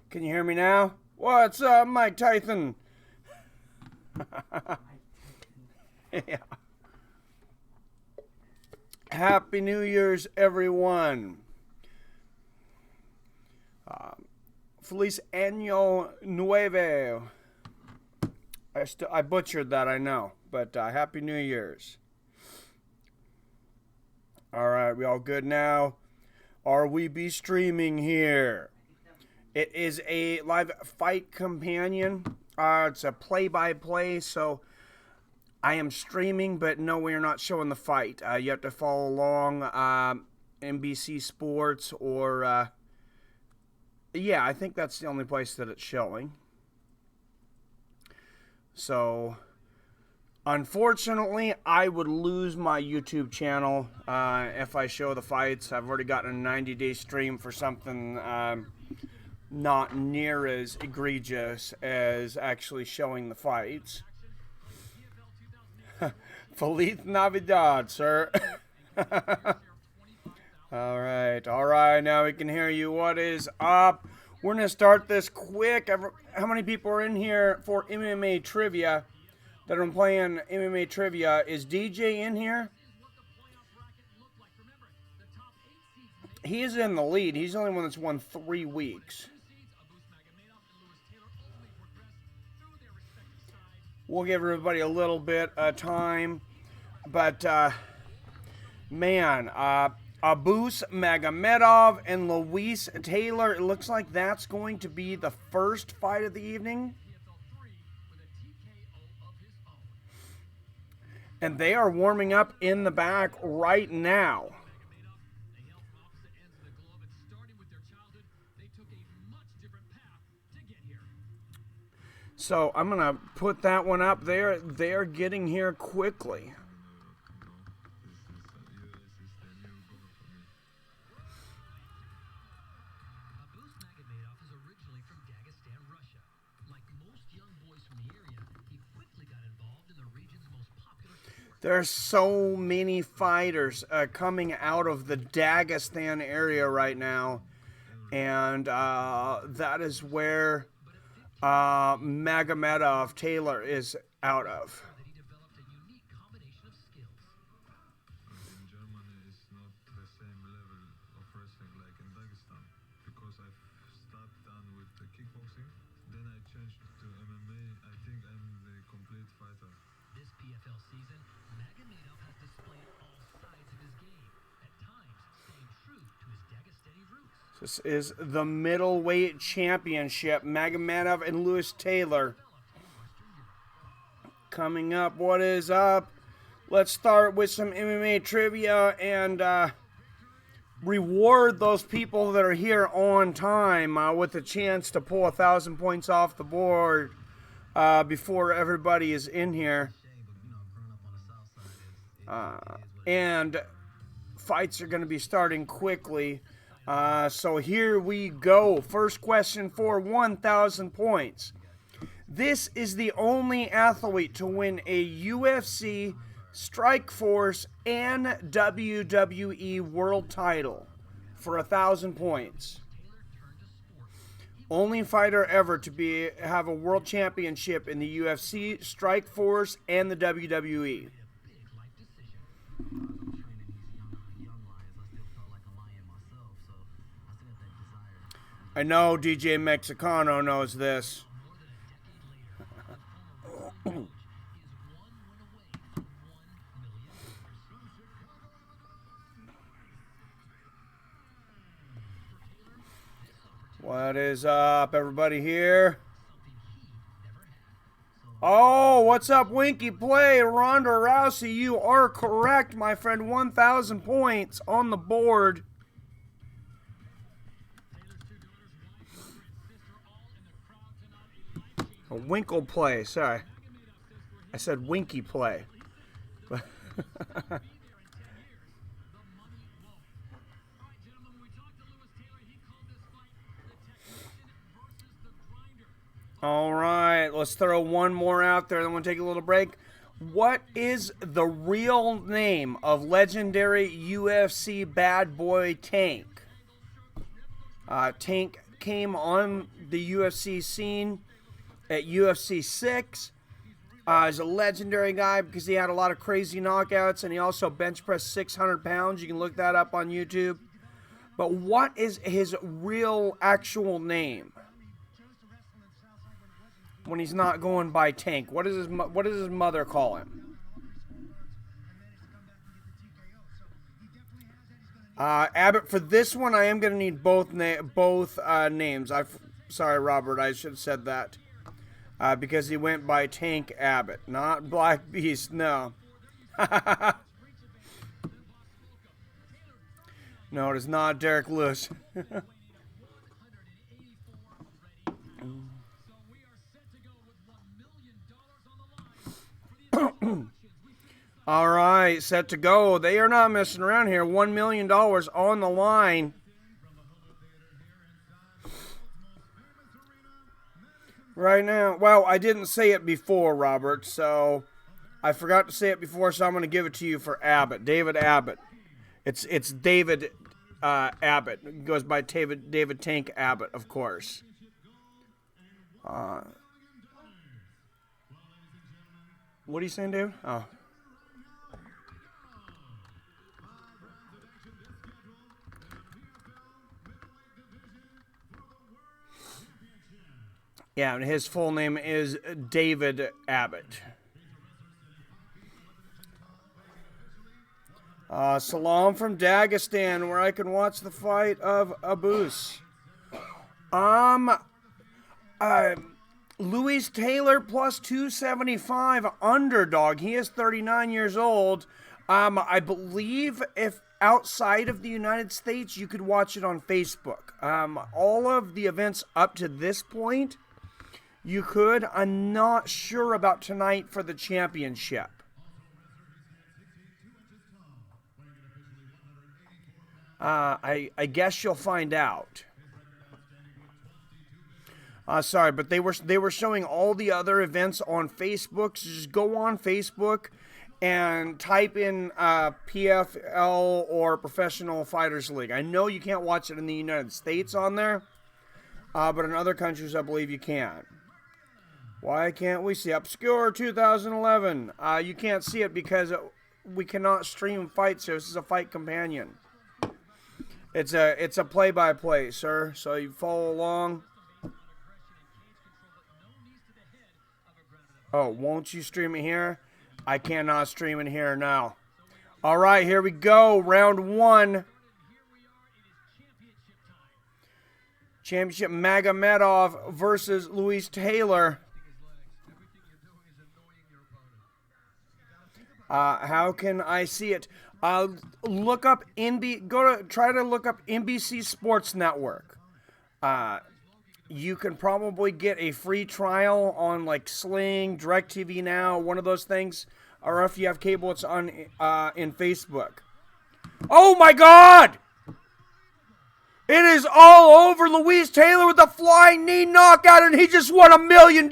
Can you hear me now? What's up, Mike Tyson? Yeah. Happy New Year's, everyone. Feliz Año Nuevo. I butchered that, I know. But Happy New Year's. All right, we all good now? Are we be streaming here? It is a live fight companion. It's a play-by-play, so I am streaming, but no, we are not showing the fight. You have to follow along NBC Sports or, yeah, I think that's the only place that it's showing. So, unfortunately, I would lose my YouTube channel if I show the fights. I've already gotten a 90-day stream for something not near as egregious as actually showing the fights. Feliz Navidad, sir. All right, now we can hear you. What is up? We're going to start this quick. How many people are in here for MMA trivia that are playing MMA trivia? Is DJ in here? He is in the lead. He's the only one that's won 3 weeks. We'll give everybody a little bit of time. But, man, Abus Magomedov and Luis Taylor, it looks like that's going to be the first fight of the evening. And they are warming up in the back right now. So I'm going to put that one up there. They're getting here quickly. Magomedov is originally from Dagestan, Russia. Like most young boys from the area, he quickly got involved in the region's most popular sport. There's so many fighters coming out of the Dagestan area right now. And that is where Magomedov Taylor is out of. That he developed a unique combination of skills. In Germany, it's not the same level of wrestling like in Dagestan, because I've started down with the kickboxing, then I changed to MMA. I think I'm the complete fighter. This PFL season, Magomedov has displayed all sides of his game, at times staying true to his Dagestani roots. This is the middleweight championship. Magomedov and Luis Taylor. Coming up, what is up? Let's start with some MMA trivia and reward those people that are here on time with a chance to pull 1,000 points off the board before everybody is in here. And fights are going to be starting quickly. So here we go. First question for 1,000 points. This is the only athlete to win a UFC, Strikeforce, and WWE world title for 1,000 points. Only fighter ever to have a world championship in the UFC, Strikeforce, and the WWE. I know DJ Mexicano knows this. What is up, everybody here? Oh, what's up, Winky Play? Ronda Rousey, you are correct, my friend. 1,000 points on the board. A Winkle Play, sorry. I said Winky Play. All right, let's throw one more out there, then we'll take a little break. What is the real name of legendary UFC bad boy Tank? Tank came on the UFC scene at UFC 6. He's a legendary guy because he had a lot of crazy knockouts, and he also bench pressed 600 pounds. You can look that up on YouTube. But what is his real actual name when he's not going by Tank? What does his mother call him? Abbott, for this one, I am going to need both names. Sorry, Robert, I should have said that. Because he went by Tank Abbott, not Black Beast, no. No, it is not Derek Lewis. All right, set to go. They are not messing around here. $1 million on the line. Right now. Well, I didn't say it before, Robert, so I forgot to say it before, so I'm going to give it to you for Abbott. David Abbott. It's David Abbott. It goes by David Tank Abbott, of course. What are you saying, David? Oh. Yeah, and his full name is David Abbott. Salam from Dagestan, where I can watch the fight of Abus. Luis Taylor plus 275 underdog. He is 39 years old. I believe if outside of the United States, you could watch it on Facebook. All of the events up to this point, you could. I'm not sure about tonight for the championship. I guess you'll find out. Sorry, but they were showing all the other events on Facebook. So just go on Facebook and type in PFL or Professional Fighters League. I know you can't watch it in the United States on there, but in other countries I believe you can. Why can't we see Obscure 2011? You can't see it because we cannot stream fights here. This is a fight companion. It's a play-by-play, sir. So you follow along. Oh, won't you stream it here? I cannot stream it here now. All right, here we go. Round one. Championship Magomedov versus Luis Taylor. How can I see it? Look up try to look up NBC Sports Network. You can probably get a free trial on like Sling, DirecTV Now, one of those things, or if you have cable, it's on in Facebook. Oh my God! It is all over. Luis Taylor with a flying knee knockout, and he just won $1 million.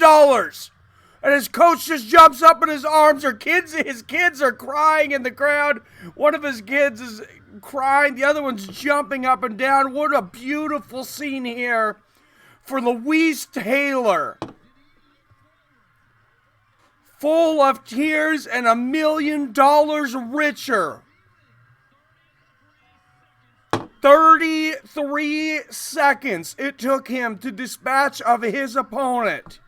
And his coach just jumps up in his arms. His kids are crying in the crowd. One of his kids is crying. The other one's jumping up and down. What a beautiful scene here for Luis Taylor. Full of tears and $1 million richer. 33 seconds it took him to dispatch of his opponent.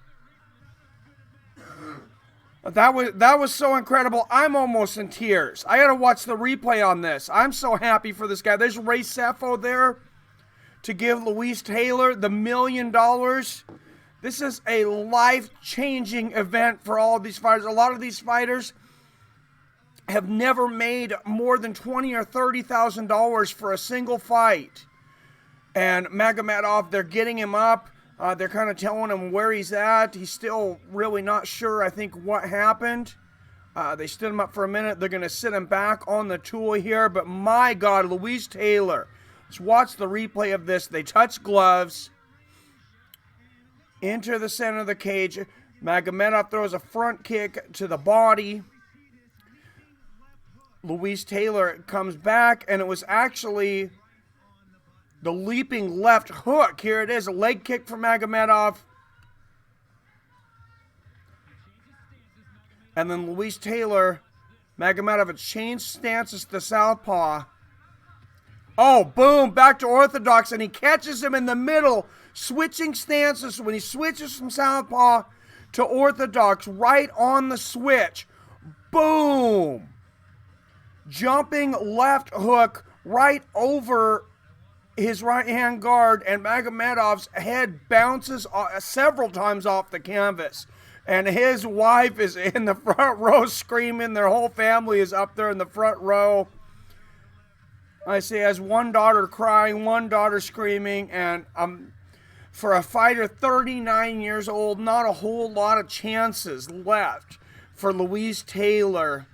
That was so incredible. I'm almost in tears. I gotta watch the replay on this. I'm so happy for this guy. There's Ray Sefo there to give Luis Taylor the $1 million. This is a life-changing event for all of these fighters. A lot of these fighters have never made more than $20,000 or $30,000 for a single fight. And Magomedov, they're getting him up. They're kind of telling him where he's at. He's still really not sure, I think, what happened. They stood him up for a minute. They're going to sit him back on the tool here. But my God, Luis Taylor. Let's watch the replay of this. They touch gloves. Enter the center of the cage. Magomedov throws a front kick to the body. Luis Taylor comes back, and it was actually The leaping left hook. Here it is. A leg kick for Magomedov. And then Luis Taylor. Magomedov changed stances to southpaw. Oh, boom. Back to orthodox. And he catches him in the middle. Switching stances. So when he switches from southpaw to orthodox, right on the switch. Boom. Jumping left hook right over his right-hand guard, and Magomedov's head bounces several times off the canvas. And his wife is in the front row screaming. Their whole family is up there in the front row. I see, has one daughter crying, one daughter screaming, and for a fighter 39 years old, not a whole lot of chances left for Luis Taylor.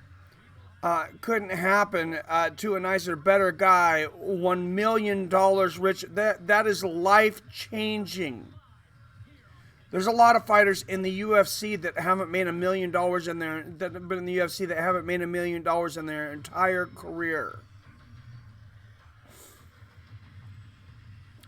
Couldn't happen to a nicer, better guy. $1 million rich. That is life-changing. There's a lot of fighters in the UFC that haven't made $1 million in their that have been in the UFC that haven't made $1 million in their entire career.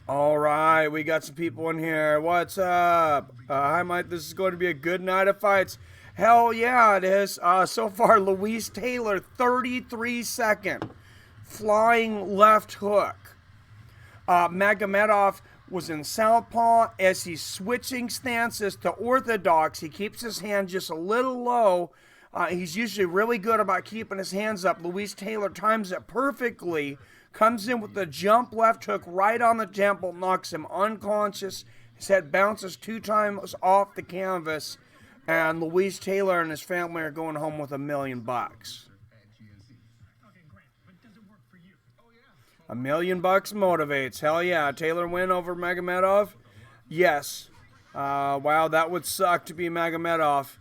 All right, we got some people in here. What's up? Hi, Mike. This is going to be a good night of fights. Hell yeah, it is. So far, Luis Taylor, 33-second flying left hook. Magomedov was in southpaw. As he's switching stances to orthodox, he keeps his hand just a little low. He's usually really good about keeping his hands up. Luis Taylor times it perfectly. Comes in with the jump left hook right on the temple, knocks him unconscious. His head bounces 2 times off the canvas. And Luis Taylor and his family are going home with $1 million. $1 million motivates. Hell yeah. Taylor win over Magomedov? Yes. Wow, that would suck to be Magomedov.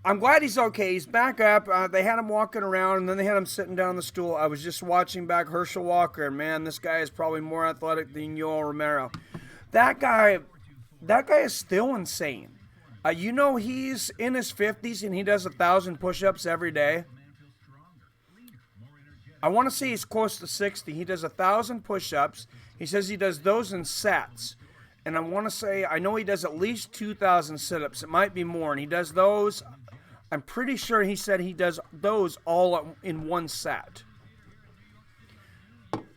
I'm glad he's okay. He's back up. They had him walking around, and then they had him sitting down on the stool. I was just watching back Herschel Walker, and man, this guy is probably more athletic than Yoel Romero. That guy is still insane. You know he's in his 50s, and he does 1,000 push-ups every day. I want to say he's close to 60. He does 1,000 push-ups. He says he does those in sets. And I want to say, I know he does at least 2,000 sit-ups. It might be more. And he does those, I'm pretty sure he said he does those all in one set.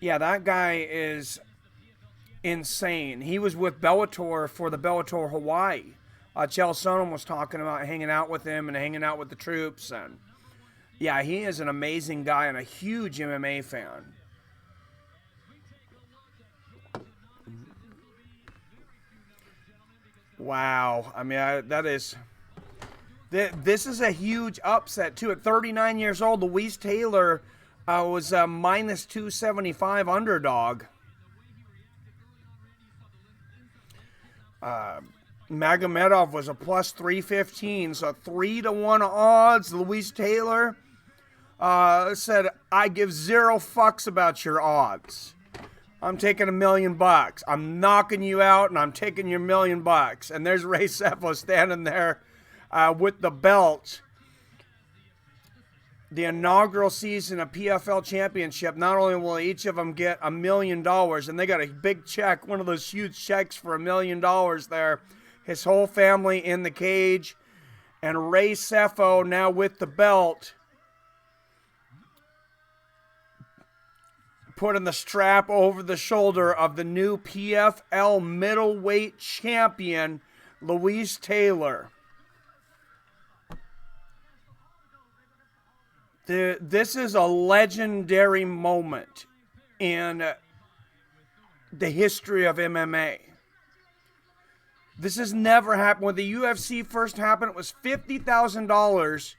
Yeah, that guy is insane. He was with Bellator for the Bellator Hawaii. Chael Sonnen was talking about hanging out with him and hanging out with the troops. And yeah, he is an amazing guy and a huge MMA fan. Wow. I mean, this is a huge upset, too. At 39 years old, Luis Taylor was a minus 275 underdog. Magomedov was a plus 315, so 3-1 odds. Luis Taylor said, I give 0 fucks about your odds. I'm taking $1 million. I'm knocking you out, and I'm taking your $1 million. And there's Ray Cepho standing there with the belt. The inaugural season of PFL Championship. Not only will each of them get $1 million, and they got a big check, one of those huge checks for $1 million there. His whole family in the cage, and Ray Cepho now with the belt, putting the strap over the shoulder of the new PFL middleweight champion, Luis Taylor. This is a legendary moment in the history of MMA. This has never happened. When the UFC first happened, it was $50,000,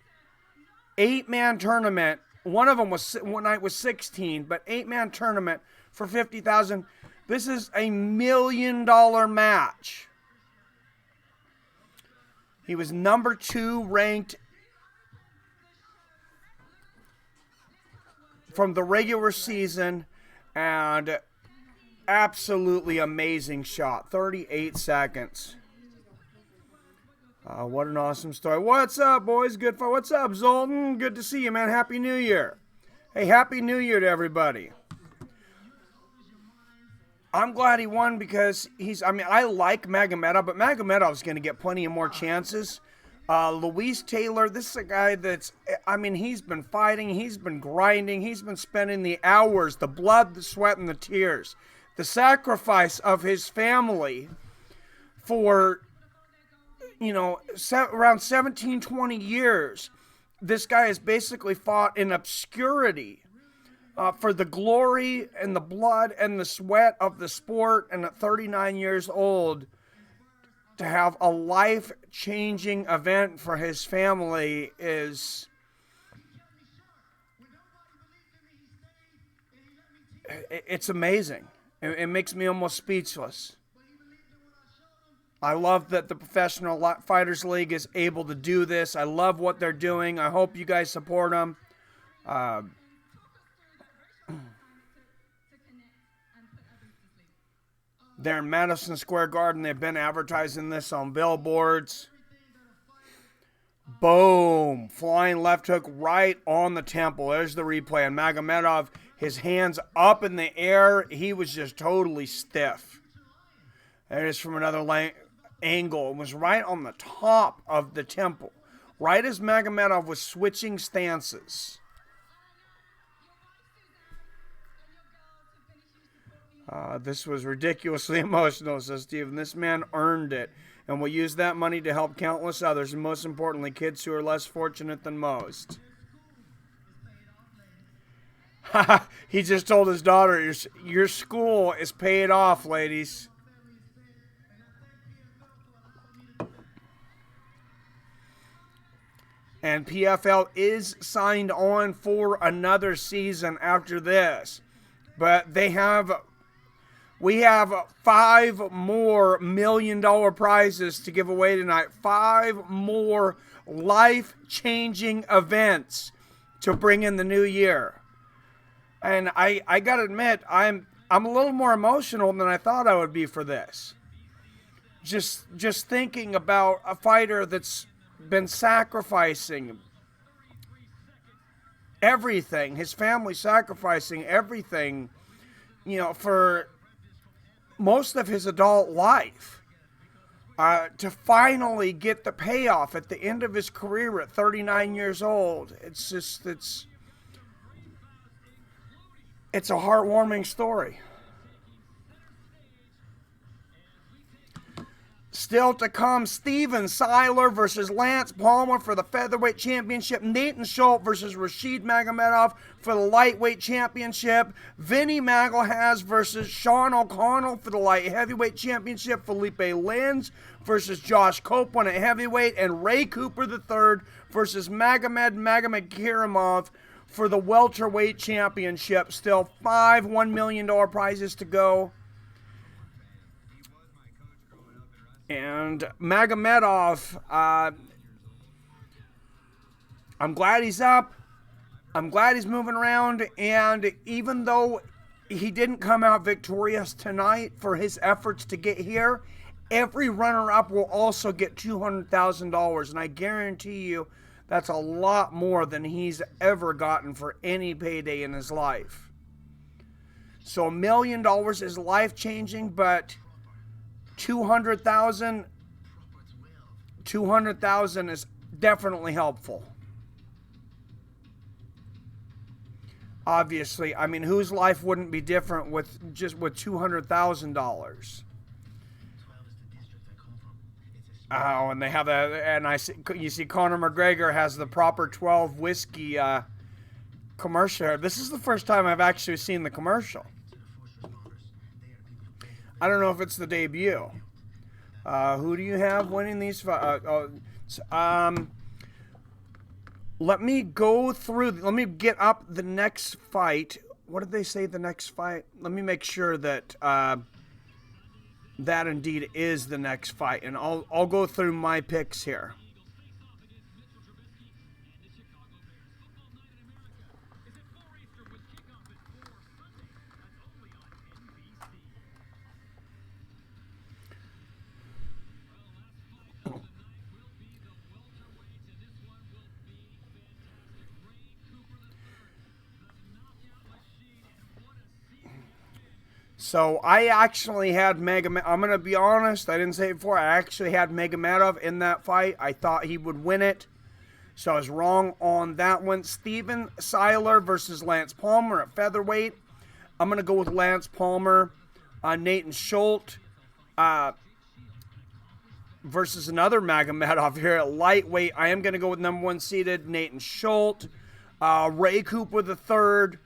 8-man tournament. One of them was one night was 16, but 8-man tournament for $50,000. This is a $1 million match. He was number 2 ranked from the regular season, and absolutely amazing shot. 38 seconds. What an awesome story. What's up, boys? Good fight. What's up, Zoltan? Good to see you, man. Happy New Year. Hey, Happy New Year to everybody. I'm glad he won because I like Magomedov, but Magomedov's going to get plenty of more chances. Luis Taylor, this is a guy he's been fighting, he's been grinding, he's been spending the hours, the blood, the sweat, and the tears, the sacrifice of his family for, around 17, 20 years. This guy has basically fought in obscurity for the glory and the blood and the sweat of the sport, and at 39 years old, to have a life-changing event for his family it's amazing. It makes me almost speechless. I love that the Professional Fighters League is able to do this. I love what they're doing. I hope you guys support them. They're in Madison Square Garden. They've been advertising this on billboards. Boom. Flying left hook right on the temple. There's the replay. And Magomedov, his hands up in the air. He was just totally stiff. There it is from another angle. It was right on the top of the temple. Right as Magomedov was switching stances. This was ridiculously emotional, says Steven. This man earned it and will use that money to help countless others, and most importantly, kids who are less fortunate than most. He just told his daughter, your school is paid off, ladies. And PFL is signed on for another season after this. But we have 5 more $1 million prizes to give away tonight. 5 more life-changing events to bring in the new year. And I gotta admit, I'm a little more emotional than I thought I would be for this. Just thinking about a fighter that's been sacrificing everything, his family sacrificing everything, for most of his adult life, to finally get the payoff at the end of his career at 39 years old. It's a heartwarming story. Still to come, Syler versus Lance Palmer for the Featherweight Championship. Natan Schulte versus Rashid Magomedov for the Lightweight Championship. Vinny Magalhães versus Sean O'Connell for the Light Heavyweight Championship. Philipe Lins versus Josh Copeland at Heavyweight. And Ray Cooper III versus Magomedkerimov for the Welterweight Championship. Still 5 $1 million prizes to go. And Magomedov, I'm glad he's up. I'm glad he's moving around. And even though he didn't come out victorious tonight for his efforts to get here, every runner-up will also get $200,000. And I guarantee you that's a lot more than he's ever gotten for any payday in his life. So $1 million is life-changing, but $200,000 is definitely helpful. Obviously, whose life wouldn't be different with $200,000? Oh, and they have you see Conor McGregor has the Proper 12 whiskey commercial. This is the first time I've actually seen the commercial. I don't know if it's the debut. Who do you have winning these? Let me go through. Let me get up the next fight. What did they say the next fight? Let me make sure that that indeed is the next fight, and I'll go through my picks here. So I actually had Magomedov. I'm going to be honest. I didn't say it before. I actually had Magomedov in that fight. I thought he would win it. So I was wrong on that one. Steven Syler versus Lance Palmer at featherweight. I'm going to go with Lance Palmer. Natan Schult versus another Magomedov here at lightweight. I am going to go with number 1 seeded Natan Schult. Ray Cooper III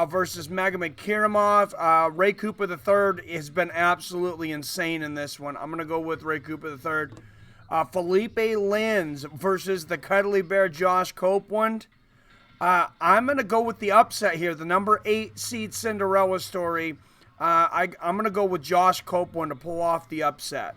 versus Magomedkerimov. Ray Cooper III has been absolutely insane in this one. I'm going to go with Ray Cooper III. Philipe Lins versus the Cuddly Bear Josh Copeland. I'm going to go with the upset here, the number 8 seed Cinderella story. I'm going to go with Josh Copeland to pull off the upset.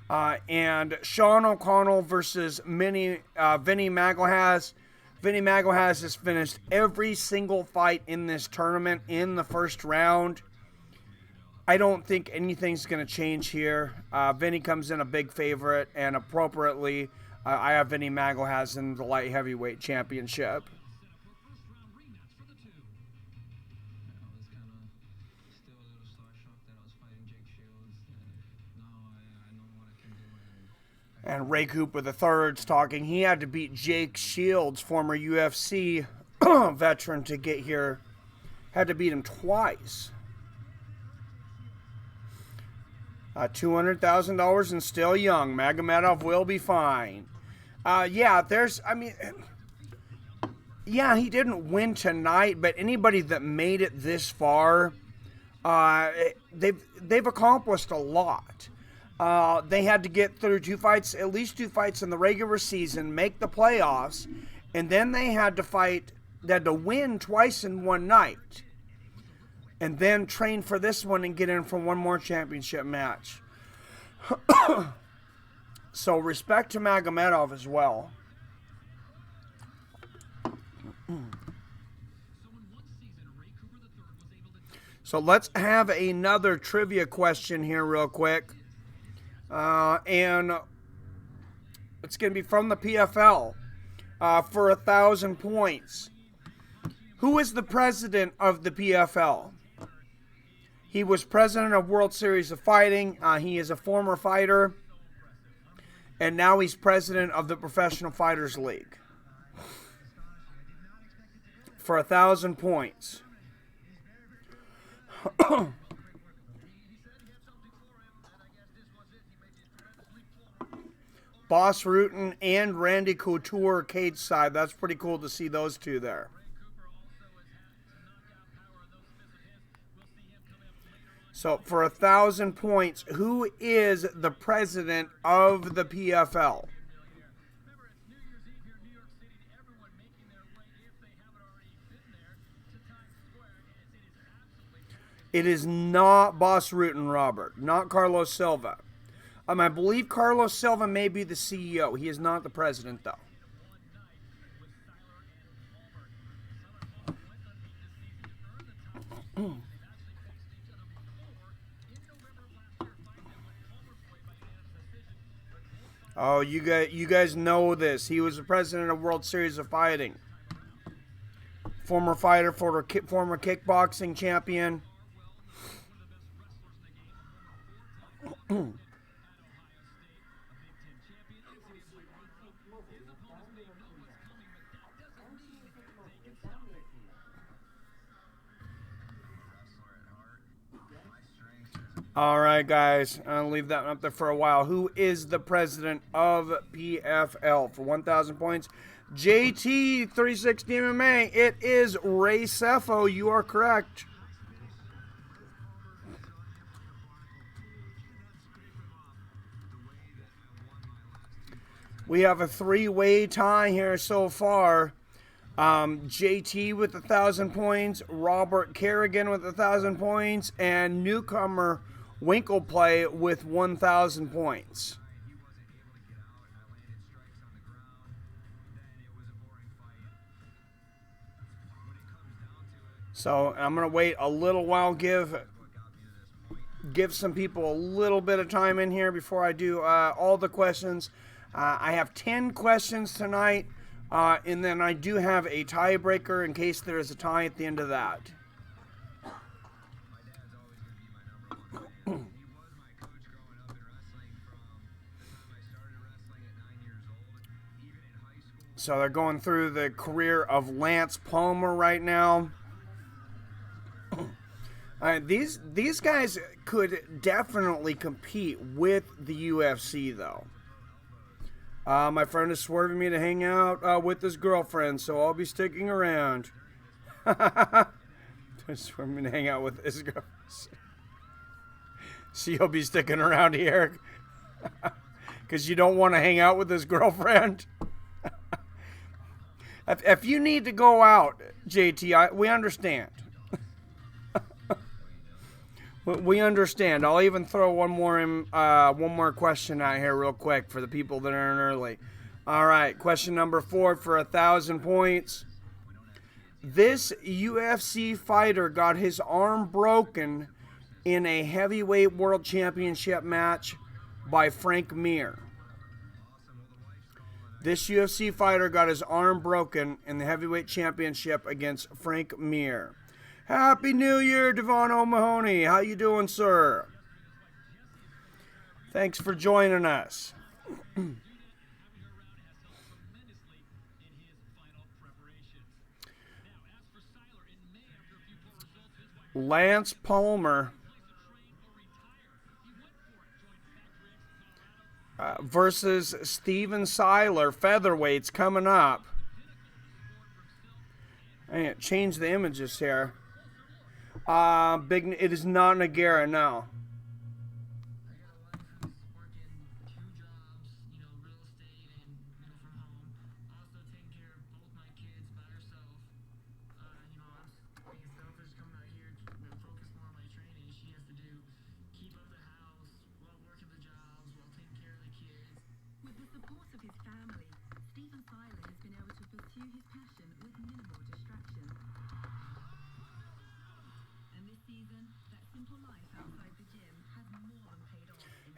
And Sean O'Connell versus Vinny Magalhães. Vinny Magalhães has finished every single fight in this tournament in the first round. I don't think anything's going to change here. Vinny comes in a big favorite, and appropriately, I have Vinny Magalhães in the light heavyweight championship. And Ray Cooper III's talking. He had to beat Jake Shields, former UFC veteran, to get here. Had to beat him twice. $200,000 and still young. Magomedov will be fine. Yeah, he didn't win tonight, but anybody that made it this far, they've accomplished a lot. They had to get through at least two fights in the regular season, make the playoffs, and then they had to win twice in one night, and then train for this one and get in for one more championship match. So respect to Magomedov as well. So let's have another trivia question here real quick. And it's going to be from the PFL for 1,000 points. Who is the president of the PFL? He was president of World Series of Fighting. He is a former fighter. And now he's president of the Professional Fighters League. For 1,000 points. Boss Rutan and Randy Couture cage side. That's pretty cool to see those two there. So for 1,000 points, who is the president of the PFL? It is not Boss Rutan Robert, not Carlos Silva. I believe Carlos Silva may be the CEO. He is not the president, though. Oh, you guys know this. He was the president of World Series of Fighting. Former fighter, former kickboxing champion. All right, guys. I'll leave that one up there for a while. Who is the president of PFL for 1,000 points? JT 360 MMA. It is Ray Cepho. You are correct. We have a three-way tie here so far. JT with 1,000 points, Robert Kerrigan with 1,000 points, and newcomer Winkleplay with 1,000 points. So I'm going to wait a little while, give some people a little bit of time in here before I do all the questions. I have 10 questions tonight, and then I do have a tiebreaker in case there is a tie at the end of that. So they're going through the career of Lance Palmer right now. These guys could definitely compete with the UFC, though. My friend is swerving me to hang out with his girlfriend, so I'll be sticking around. Swerving me to hang out with his girlfriend. So you'll be sticking around here because you don't want to hang out with his girlfriend. If you need to go out, JT, we understand. We understand. I'll even throw one more question out here real quick for the people that are in early. All right, question number 4 for 1,000 points. This UFC fighter got his arm broken in a heavyweight world championship match by Frank Mir. This UFC fighter got his arm broken in the heavyweight championship against Frank Mir. Happy New Year, Devon O'Mahony. How you doing, sir? Thanks for joining us. Lance Palmer versus Steven Syler, featherweights coming up. I change the images here. It is not Nagara, no.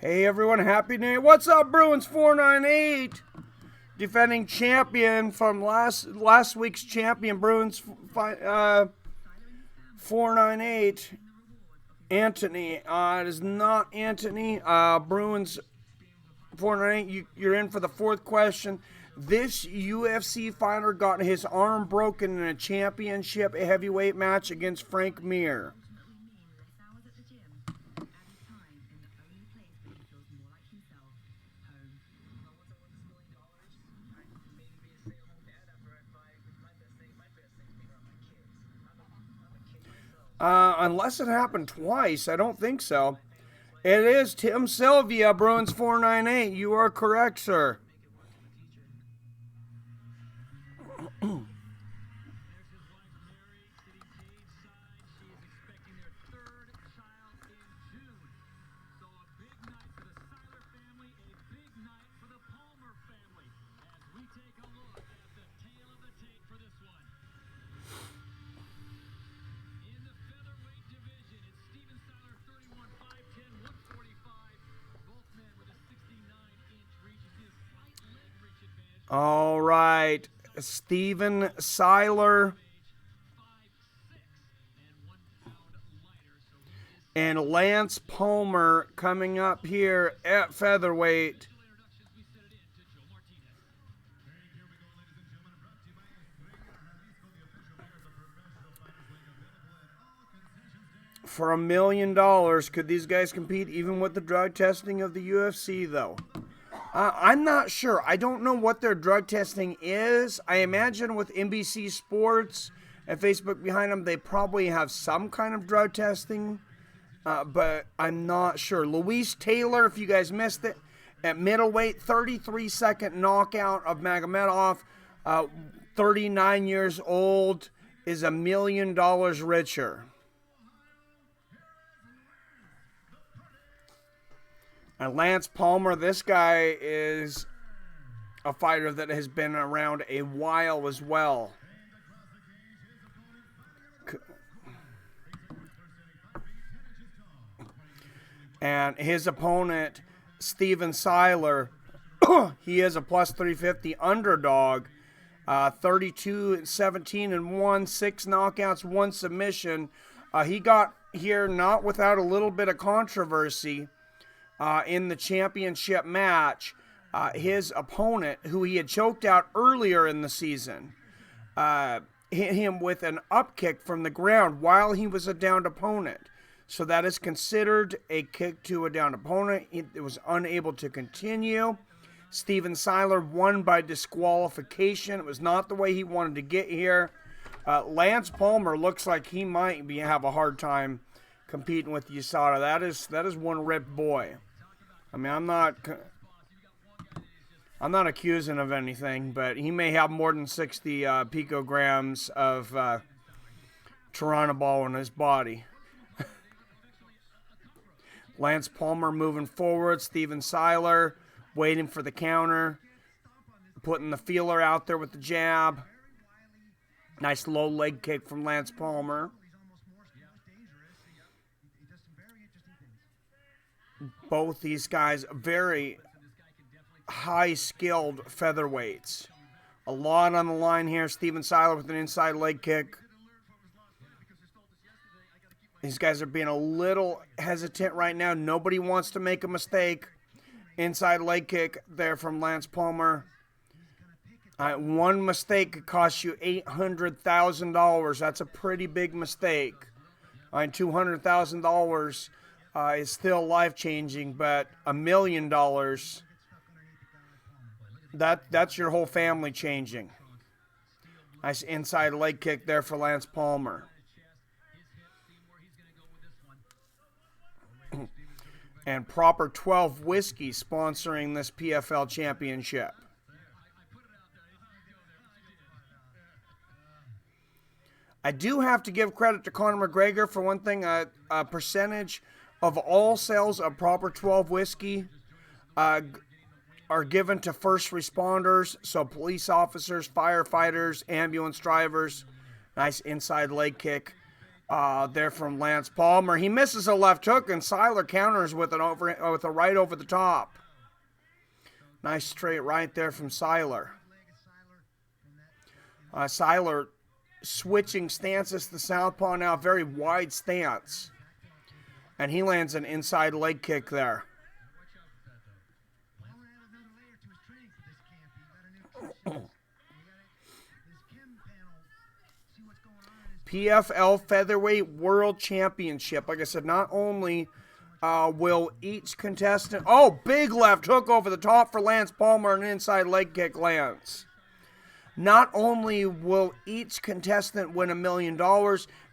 Hey everyone, happy New Year. What's up, Bruins 498? Defending champion from last week's champion, Bruins 498. Anthony. It is not Anthony. Bruins 498. You're in for the 4th question. This UFC fighter got his arm broken in a championship heavyweight match against Frank Mir. Unless it happened twice, I don't think so. It is Tim Sylvia, Bruins 498. You are correct, sir. All right, Steven Syler and Lance Palmer coming up here at featherweight. For $1 million, could these guys compete even with the drug testing of the UFC, though? I'm not sure. I don't know what their drug testing is. I imagine with NBC Sports and Facebook behind them, they probably have some kind of drug testing, but I'm not sure. Luis Taylor, if you guys missed it, at middleweight, 33-second knockout of Magomedov, 39 years old, is $1 million richer. And Lance Palmer, this guy is a fighter that has been around a while as well. And his opponent, Steven Syler, he is a plus 350 underdog. 32-17-1, 6 knockouts, 1 submission. He got here not without a little bit of controversy. In the championship match, his opponent, who he had choked out earlier in the season, hit him with an up kick from the ground while he was a downed opponent. So that is considered a kick to a downed opponent. It was unable to continue. Steven Syler won by disqualification. It was not the way he wanted to get here. Lance Palmer looks like he might have a hard time competing with USADA. That is one ripped boy. I mean, I'm not accusing of anything, but he may have more than 60 picograms of Tyranobol in his body. Lance Palmer moving forward. Steven Syler waiting for the counter. Putting the feeler out there with the jab. Nice low leg kick from Lance Palmer. Both these guys very high-skilled featherweights. A lot on the line here. Steven Syler with an inside leg kick. These guys are being a little hesitant right now. Nobody wants to make a mistake. Inside leg kick there from Lance Palmer. One mistake could cost you $800,000. That's a pretty big mistake. $200,000 is still life-changing, but $1 million, that's your whole family changing. Nice inside leg kick there for Lance Palmer. And Proper 12 Whiskey sponsoring this PFL Championship. I do have to give credit to Conor McGregor for one thing. A percentage of all sales of Proper 12 Whiskey are given to first responders, so police officers, firefighters, ambulance drivers. Nice inside leg kick there from Lance Palmer. He misses a left hook, and Syler counters with a right over the top. Nice straight right there from Syler. Syler switching stances to southpaw now, very wide stance. And he lands an inside leg kick there. PFL Featherweight World Championship. Like I said, not only will each contestant... Oh, big left hook over the top for Lance Palmer, and an inside leg kick lands. Not only will each contestant win $1 million,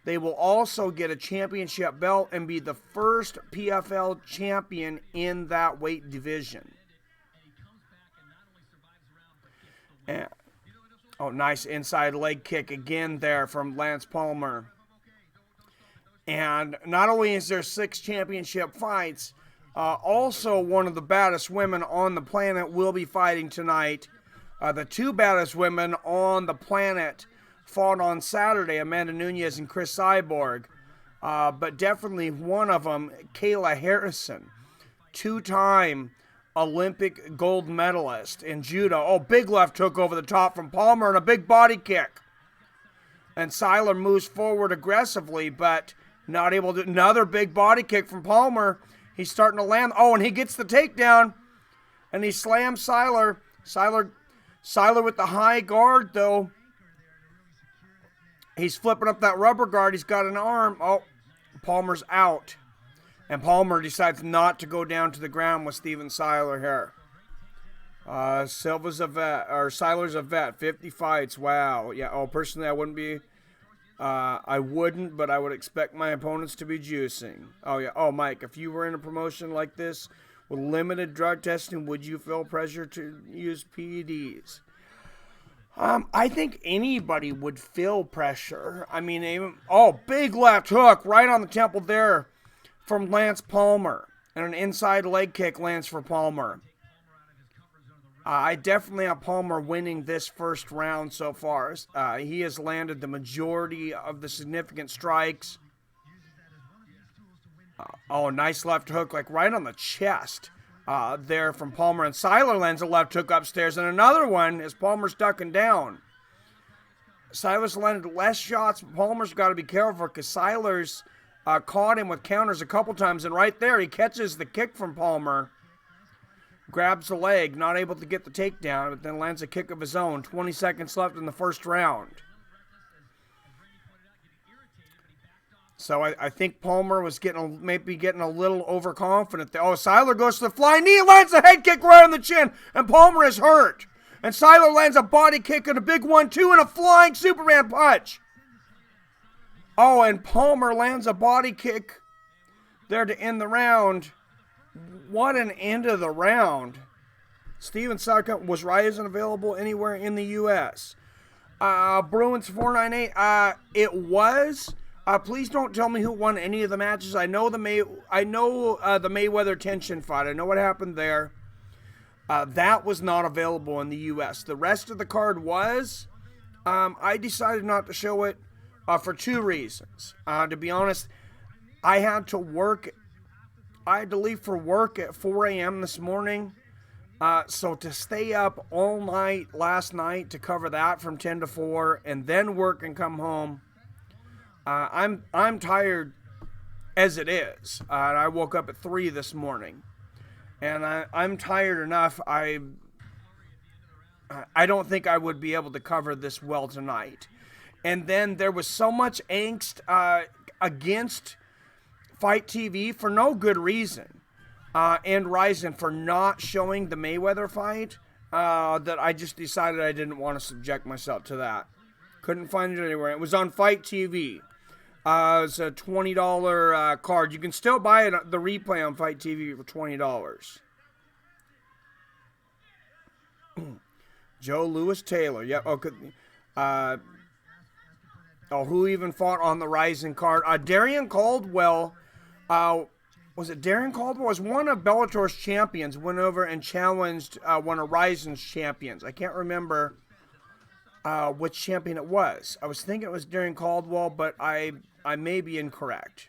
they will also get a championship belt and be the first PFL champion in that weight division. And, oh, nice inside leg kick again there from Lance Palmer. And not only is there 6 championship fights, also one of the baddest women on the planet will be fighting tonight. The 2 baddest women on the planet fought on Saturday, Amanda Nunes and Chris Cyborg. But definitely one of them, Kayla Harrison, 2-time Olympic gold medalist in judo. Oh, big left hook over the top from Palmer and a big body kick. And Syler moves forward aggressively, but not able to. Another big body kick from Palmer. He's starting to land. Oh, and he gets the takedown. And he slams Syler. Syler with the high guard, though. He's flipping up that rubber guard. He's got an arm. Oh, Palmer's out. And Palmer decides not to go down to the ground with Steven Syler here. Silva's a vet, or Syler's a vet. 50 fights. Wow. Yeah. Oh, personally, I wouldn't be. I wouldn't, but I would expect my opponents to be juicing. Oh, yeah. Oh, Mike, if you were in a promotion like this with limited drug testing, would you feel pressure to use PEDs? I think anybody would feel pressure. I mean, even, oh, big left hook right on the temple there from Lance Palmer. And an inside leg kick lands for Palmer. I definitely have Palmer winning this first round so far. He has landed the majority of the significant strikes. Oh, nice left hook, like right on the chest there from Palmer. And Syler lands a left hook upstairs. And another one as Palmer's ducking down. Syler's landed less shots. Palmer's got to be careful because Syler's caught him with counters a couple times. And right there, he catches the kick from Palmer. grabs the leg, not able to get the takedown, but then lands a kick of his own. 20 seconds left in the first round. So I think Palmer was maybe getting a little overconfident there. Oh, Syler goes to the flying knee, lands a head kick right on the chin, and Palmer is hurt. And Syler lands a body kick and a big 1-2 and a flying Superman punch. Oh, and Palmer lands a body kick there to end the round. What an end of the round. Steven Syler, was Ryzen available anywhere in the U.S.? Bruins 498. It was. Please don't tell me who won any of the matches. I know the Mayweather tension fight. I know what happened there. That was not available in the U.S. The rest of the card was. I decided not to show it for two reasons. To be honest, I had to leave for work at 4 a.m. this morning. So to stay up all night last night to cover that from 10 to 4 and then work and come home, I'm tired as it is. I woke up at 3 this morning. And I'm tired enough. I don't think I would be able to cover this well tonight. And then there was so much angst against Fight TV for no good reason. And Ryzen for not showing the Mayweather fight that I just decided I didn't want to subject myself to that. Couldn't find it anywhere. It was on Fight TV. It's a $20 card. You can still buy it, the replay on Fight TV for $20. Joe Louis Taylor. Yep. Okay. Who even fought on the Rising card? Darian Caldwell. Was it Darian Caldwell? Was one of Bellator's champions. Went over and challenged one of Rising's champions. I can't remember which champion it was. I was thinking it was Darian Caldwell, but I may be incorrect.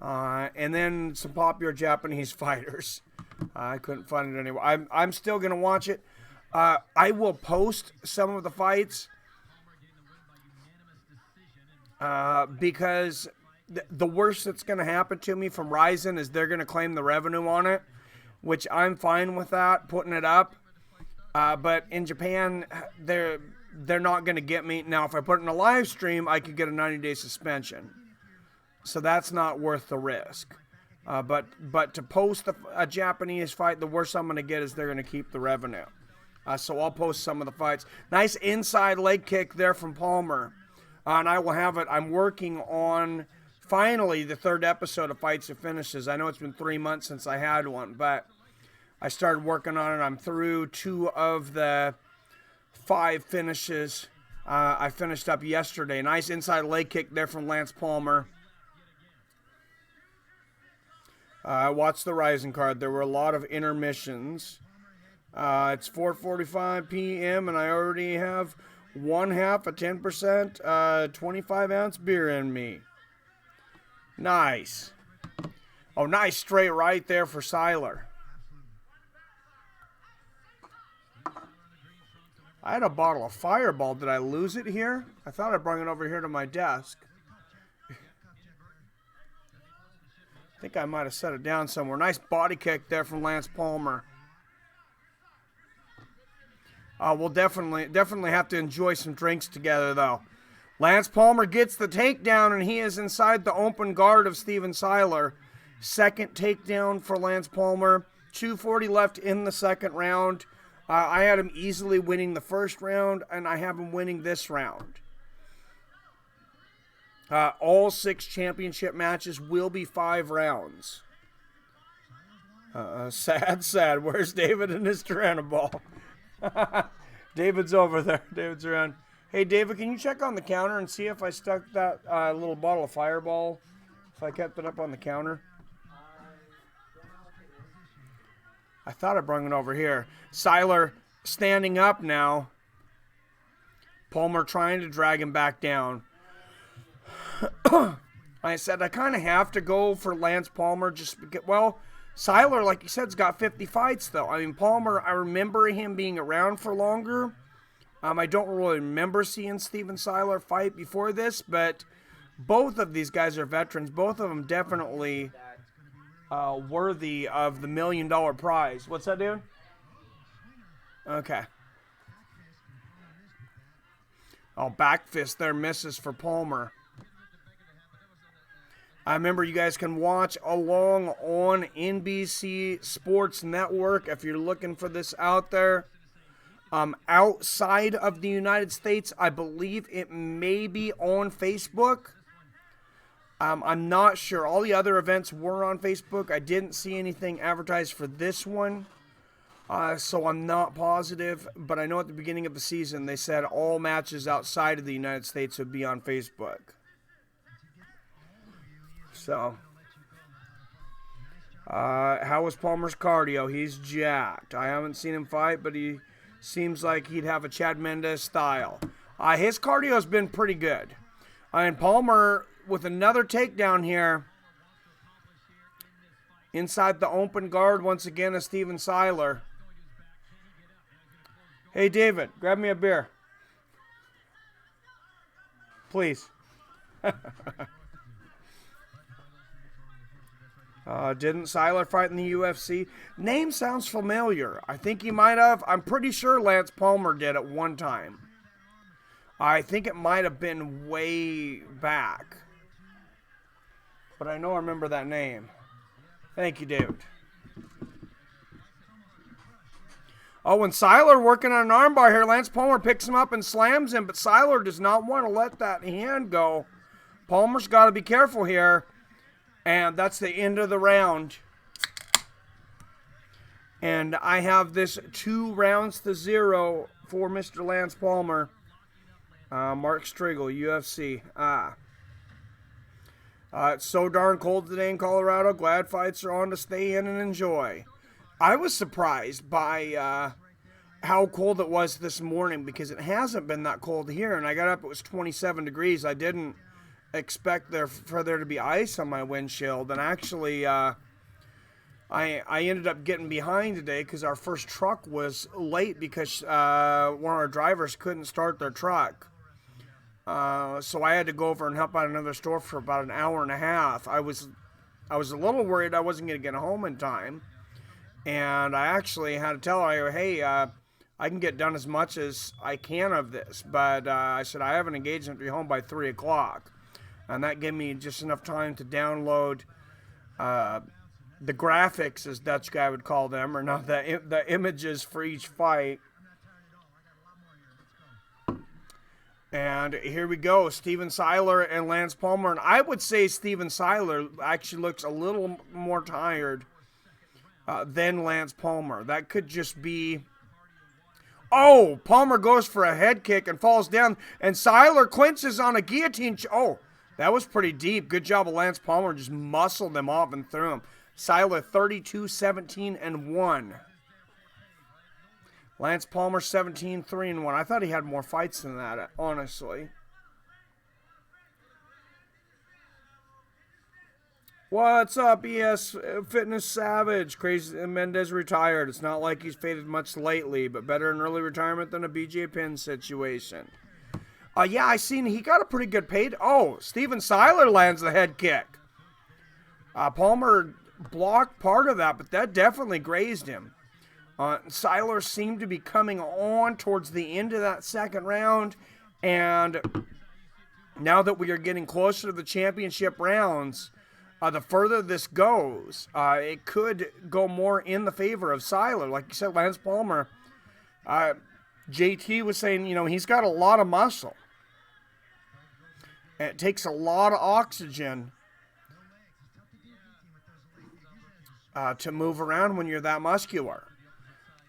And then some popular Japanese fighters. I couldn't find it anywhere. I'm still going to watch it. I will post some of the fights because the worst that's going to happen to me from Ryzen is they're going to claim the revenue on it, which I'm fine with that, putting it up. But in Japan, they're not going to get me. Now, if I put it in a live stream, I could get a 90-day suspension. So that's not worth the risk. But to post a Japanese fight, the worst I'm going to get is they're going to keep the revenue. So I'll post some of the fights. Nice inside leg kick there from Palmer. And I will have it. I'm working on, finally, the third episode of Fights and Finishes. I know it's been 3 months since I had one, but I started working on it. I'm through 2 of the 5 finishes. I finished up yesterday. Nice inside leg kick there from Lance Palmer. I watched the Rising card. There were a lot of intermissions. It's 4:45 p.m. and I already have 1/2 a 10% 25-ounce beer in me. Nice. Oh, nice straight right there for Syler. I had a bottle of Fireball. Did I lose it here? I thought I brought it over here to my desk. I think I might have set it down somewhere. Nice body kick there from Lance Palmer. We'll definitely have to enjoy some drinks together, though. Lance Palmer gets the takedown, and he is inside the open guard of Steven Syler. Second takedown for Lance Palmer. 2:40 left in the second round. I had him easily winning the first round, and I have him winning this round. All 6 championship matches will be 5 rounds. Sad. Where's David and his Tyrannoball? David's over there. David's around. Hey, David, can you check on the counter and see if I stuck that little bottle of Fireball, if I kept it up on the counter? I thought I brought it over here. Syler standing up now. Palmer trying to drag him back down. I said I kind of have to go for Lance Palmer just because, well, Syler, like you said, has got 50 fights, though. I mean, Palmer, I remember him being around for longer. I don't really remember seeing Steven Syler fight before this, but both of these guys are veterans. Both of them definitely worthy of the $1 million prize. What's that, dude? Okay. Oh, back fist there misses for Palmer. I remember you guys can watch along on NBC Sports Network if you're looking for this out there. Outside of the United States, I believe it may be on Facebook. I'm not sure. All the other events were on Facebook. I didn't see anything advertised for this one. So I'm not positive. But I know at the beginning of the season they said all matches outside of the United States would be on Facebook. So, how was Palmer's cardio? He's jacked. I haven't seen him fight, but he seems like he'd have a Chad Mendes style. His cardio has been pretty good. And Palmer with another takedown here. Inside the open guard once again is Steven Syler. Hey, David, grab me a beer. Please. Didn't Syler fight in the UFC? Name sounds familiar. I think he might have. I'm pretty sure Lance Palmer did at one time. I think it might have been way back. But I know I remember that name. Thank you, David. Oh, and Syler working on an armbar here. Lance Palmer picks him up and slams him, but Syler does not want to let that hand go. Palmer's got to be careful here. And that's the end of the round. And I have this 2-0 for Mr. Lance Palmer. Mark Striegel, UFC. It's so darn cold today in Colorado. Glad fights are on to stay in and enjoy. I was surprised by how cold it was this morning because it hasn't been that cold here. And I got up, it was 27 degrees. I didn't expect for there to be ice on my windshield. And actually, I ended up getting behind today because our first truck was late because one of our drivers couldn't start their truck. So I had to go over and help out another store for about an hour and a half. I was a little worried I wasn't going to get home in time. And I actually had to tell her, hey, I can get done as much as I can of this. But I said, I have an engagement to be home by 3 o'clock. And that gave me just enough time to download the graphics, as Dutch guy would call them, or not the images for each fight. And here we go, Steven Syler and Lance Palmer. And I would say Steven Syler actually looks a little more tired than Lance Palmer. That could just be... Oh, Palmer goes for a head kick and falls down. And Syler clinches on a guillotine. Oh, that was pretty deep. Good job of Lance Palmer. Just muscled them off and threw him. Syler 32-17-1. Lance Palmer 17-3-1. I thought he had more fights than that, honestly. What's up, ES Fitness Savage? Crazy Mendes retired. It's not like he's faded much lately, but better in early retirement than a BJ Penn situation. Yeah, I seen he got a pretty good paid. Oh, Steven Syler lands the head kick. Palmer blocked part of that, but that definitely grazed him. Syler seemed to be coming on towards the end of that second round, and now that we are getting closer to the championship rounds, the further this goes, it could go more in the favor of Syler. Like you said, Lance Palmer, JT was saying, he's got a lot of muscle. It takes a lot of oxygen to move around when you're that muscular.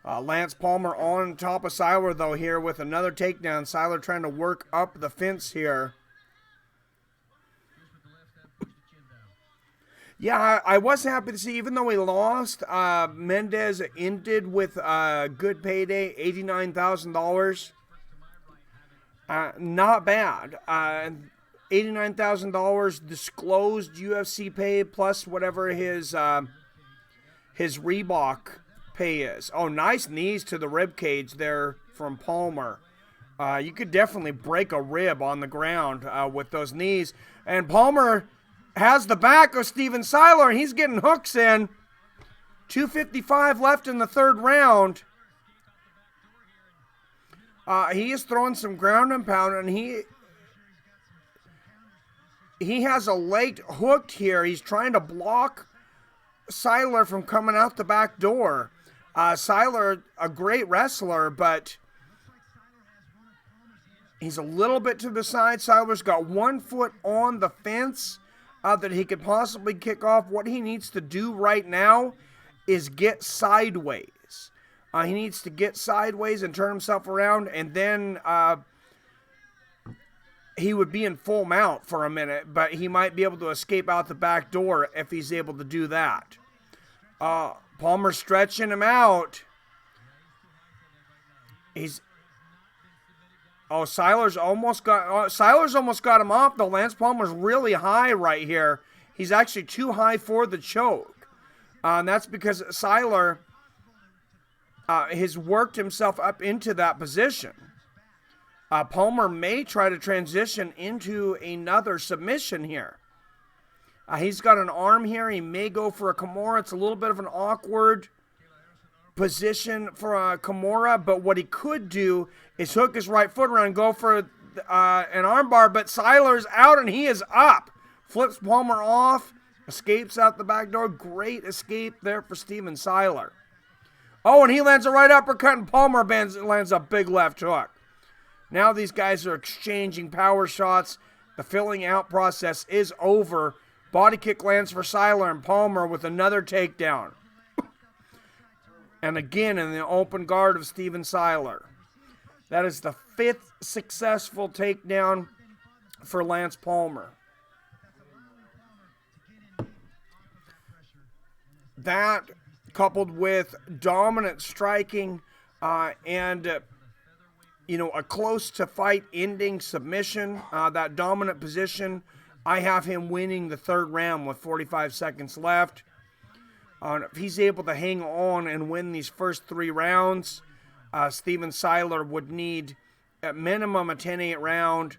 Lance Palmer on top of Syler, though, here with another takedown. Syler trying to work up the fence here. Yeah, I was happy to see, even though he lost, Mendes ended with a good payday, $89,000. Not bad. $89,000 disclosed UFC pay plus whatever his Reebok pay is. Oh, nice knees to the rib cage there from Palmer. You could definitely break a rib on the ground with those knees. And Palmer has the back of Steven Syler, and he's getting hooks in. 2:55 left in the third round. He is throwing some ground and pound, and he has a leg hooked here. He's trying to block Syler from coming out the back door. Syler, a great wrestler, but he's a little bit to the side. Syler's got 1 foot on the fence that he could possibly kick off. What he needs to do right now is get sideways. He needs to get sideways and turn himself around, and then he would be in full mount for a minute, but he might be able to escape out the back door if he's able to do that. Palmer's stretching him out. Syler's almost got him off, though. Lance Palmer's really high right here. He's actually too high for the choke. And that's because Syler has worked himself up into that position. Palmer may try to transition into another submission here. He's got an arm here. He may go for a Kimura. It's a little bit of an awkward position for a Kimura, but what he could do is hook his right foot around and go for an armbar, but Syler's out and he is up. Flips Palmer off, escapes out the back door. Great escape there for Steven Syler. Oh, and he lands a right uppercut, and Palmer lands a big left hook. Now these guys are exchanging power shots. The filling out process is over. Body kick lands for Syler, and Palmer with another takedown. And again in the open guard of Steven Syler. That is the 5th successful takedown for Lance Palmer. That, coupled with dominant striking and a close to fight ending submission, that dominant position, I have him winning the third round with 45 seconds left. If he's able to hang on and win these first 3 rounds, Steven Syler would need at minimum a 10-8 round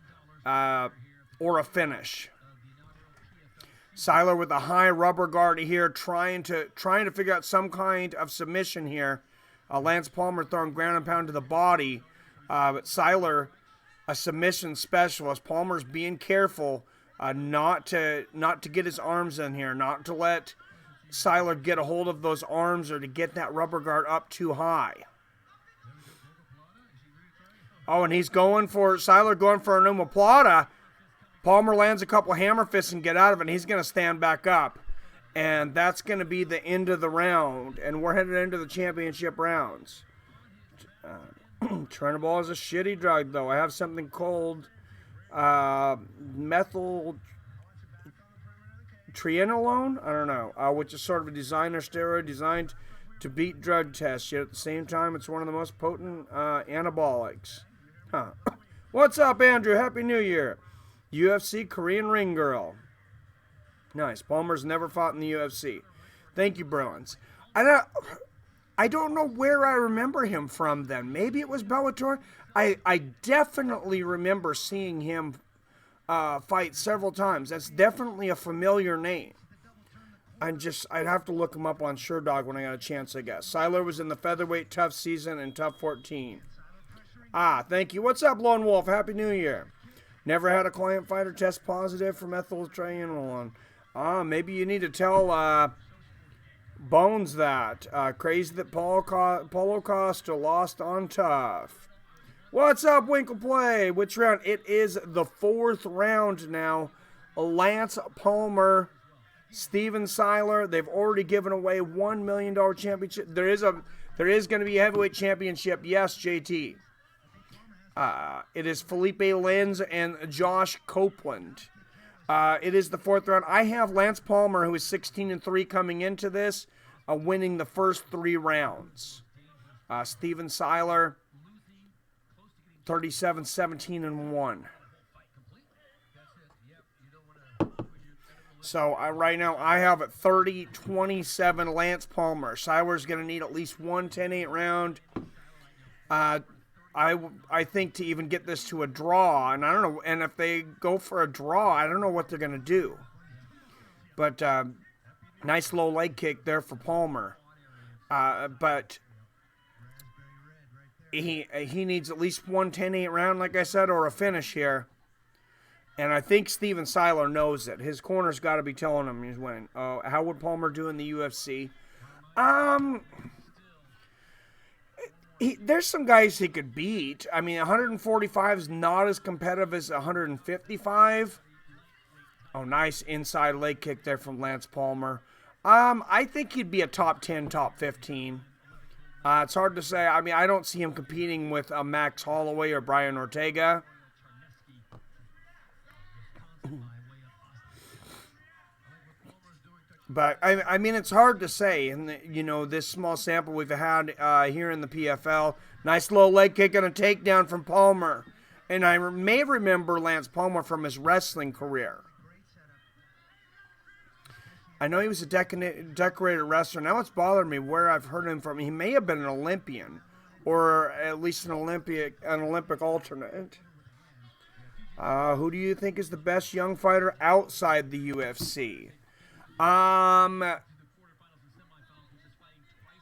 or a finish. Syler with a high rubber guard here, trying to figure out some kind of submission here. Lance Palmer throwing ground and pound to the body, but Syler, a submission specialist. Palmer's being careful not to get his arms in here, not to let Syler get a hold of those arms or to get that rubber guard up too high. Oh, and Syler going for an omoplata. Palmer lands a couple hammer fists and get out of it, and he's going to stand back up. And that's going to be the end of the round, and we're headed into the championship rounds. Trenibol is a shitty drug, though. I have something called methyl trianolone, I don't know, which is sort of a designer steroid designed to beat drug tests, yet at the same time it's one of the most potent anabolics. Huh. What's up, Andrew? Happy New Year. UFC Korean Ring Girl. Nice. Palmer's never fought in the UFC. Thank you, Bruins. I don't know where I remember him from then. Maybe it was Bellator. I definitely remember seeing him fight several times. That's definitely a familiar name. I'd have to look him up on SureDog when I got a chance, I guess. Syler was in the featherweight tough season and tough 14. Thank you. What's up, Lone Wolf? Happy New Year. Never had a client fighter test positive for methyltrianolone. Maybe you need to tell Bones that. Crazy that Paulo Costa lost on tough. What's up, Winkle Play? Which round? It is the 4th round now. Lance Palmer, Steven Syler. They've already given away $1 million championship. There is going to be a heavyweight championship. Yes, JT. It is Philipe Lins and Josh Copeland. It is the 4th round. I have Lance Palmer, who is 16-3 coming into this, winning the first 3 rounds. Steven Syler, 37-17-1. So right now I have it 30-27 Lance Palmer. Syler's going to need at least one 10-8 round. I think to even get this to a draw, and I don't know, and if they go for a draw, I don't know what they're going to do. But nice low leg kick there for Palmer. But he needs at least one 10-8 round, like I said, or a finish here. And I think Steven Syler knows it. His corner's got to be telling him he's winning. How would Palmer do in the UFC? There's some guys he could beat. I mean, 145 is not as competitive as 155. Oh, nice inside leg kick there from Lance Palmer. I think he'd be a top 10, top 15. It's hard to say. I mean, I don't see him competing with Max Holloway or Brian Ortega. But, I mean, it's hard to say. And, this small sample we've had here in the PFL. Nice low leg kick and a takedown from Palmer. And I may remember Lance Palmer from his wrestling career. I know he was a decorated wrestler. Now it's bothered me where I've heard him from. He may have been an Olympian. Or at least an Olympic alternate. Who do you think is the best young fighter outside the UFC?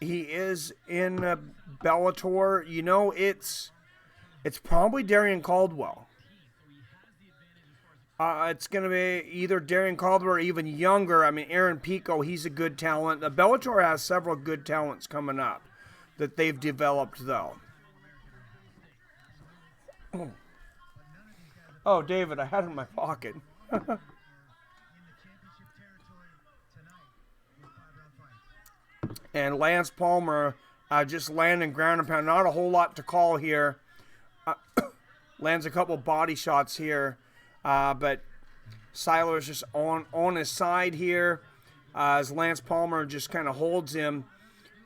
He is in Bellator. It's probably Darian Caldwell. It's going to be either Darian Caldwell or even younger. I mean, Aaron Pico, he's a good talent. Bellator has several good talents coming up that they've developed, though. Oh, David, I had it in my pocket. And Lance Palmer just landing ground and pound. Not a whole lot to call here. Lands a couple body shots here. But Syler's just on his side here. As Lance Palmer just kind of holds him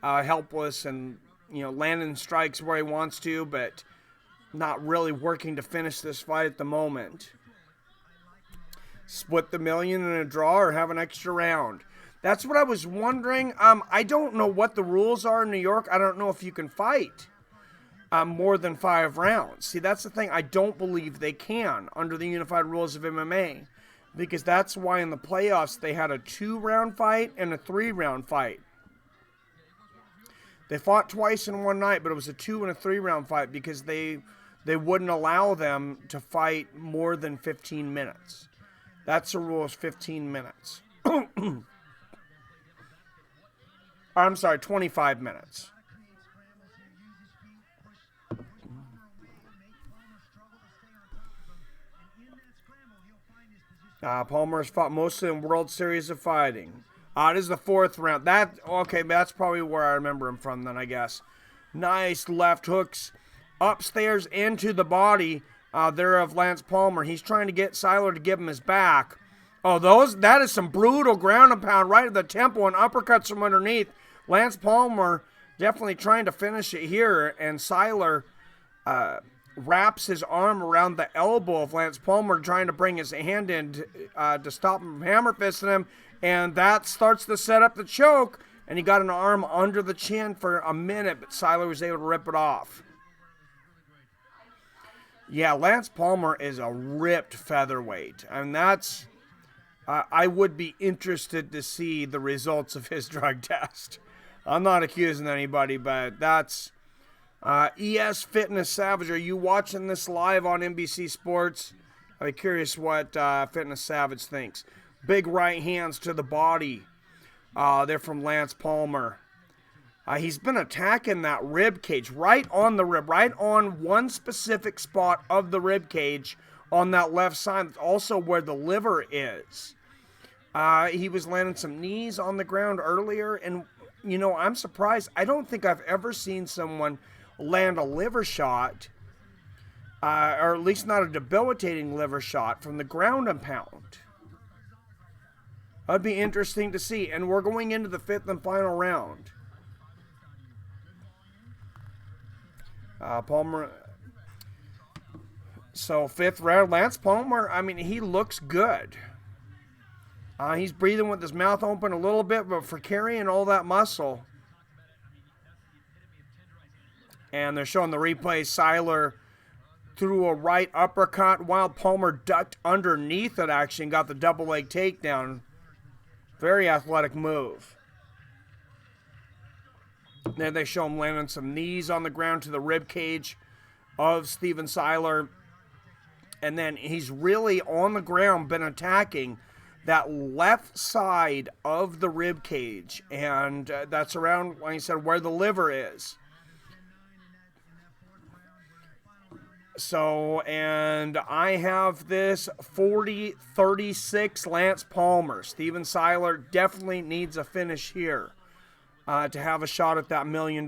helpless and, landing strikes where he wants to, but not really working to finish this fight at the moment. Split the million in a draw or have an extra round. That's what I was wondering. I don't know what the rules are in New York. I don't know if you can fight more than 5 rounds. See, that's the thing. I don't believe they can under the unified rules of MMA. Because that's why in the playoffs they had a 2-round fight and a 3-round fight. They fought twice in one night, but it was a 2 and a 3-round fight because they wouldn't allow them to fight more than 15 minutes. That's the rule, is 15 minutes. I'm sorry, 25 minutes. Palmer has fought mostly in World Series of Fighting. It is the 4th round. That's probably where I remember him from then, I guess. Nice left hooks upstairs into the body there of Lance Palmer. He's trying to get Syler to give him his back. That is some brutal ground and pound right at the temple and uppercuts from underneath. Lance Palmer definitely trying to finish it here, and Syler wraps his arm around the elbow of Lance Palmer, trying to bring his hand in to stop him from hammer fisting him, and that starts to set up the choke, and he got an arm under the chin for a minute, but Syler was able to rip it off. Yeah, Lance Palmer is a ripped featherweight, and that's... I would be interested to see the results of his drug test. I'm not accusing anybody, but that's ES Fitness Savage. Are you watching this live on NBC Sports? I'd be curious what Fitness Savage thinks. Big right hands to the body. They're from Lance Palmer. He's been attacking that rib cage, right on the rib, right on one specific spot of the rib cage on that left side, also where the liver is. He was landing some knees on the ground earlier, and I'm surprised. I don't think I've ever seen someone land a liver shot, or at least not a debilitating liver shot, from the ground and pound. That'd be interesting to see. And we're going into the 5th and final round. Palmer. So 5th round, Lance Palmer, I mean, he looks good. He's breathing with his mouth open a little bit, but for carrying all that muscle. And they're showing the replay. Syler threw a right uppercut while Palmer ducked underneath it, actually, and got the double leg takedown. Very athletic move. Then they show him landing some knees on the ground to the rib cage of Steven Syler. And then he's really on the ground been attacking that left side of the rib cage. And that's around, like I said, where the liver is. So, and I have this 40-36 Lance Palmer. Steven Syler definitely needs a finish here to have a shot at that $1 million.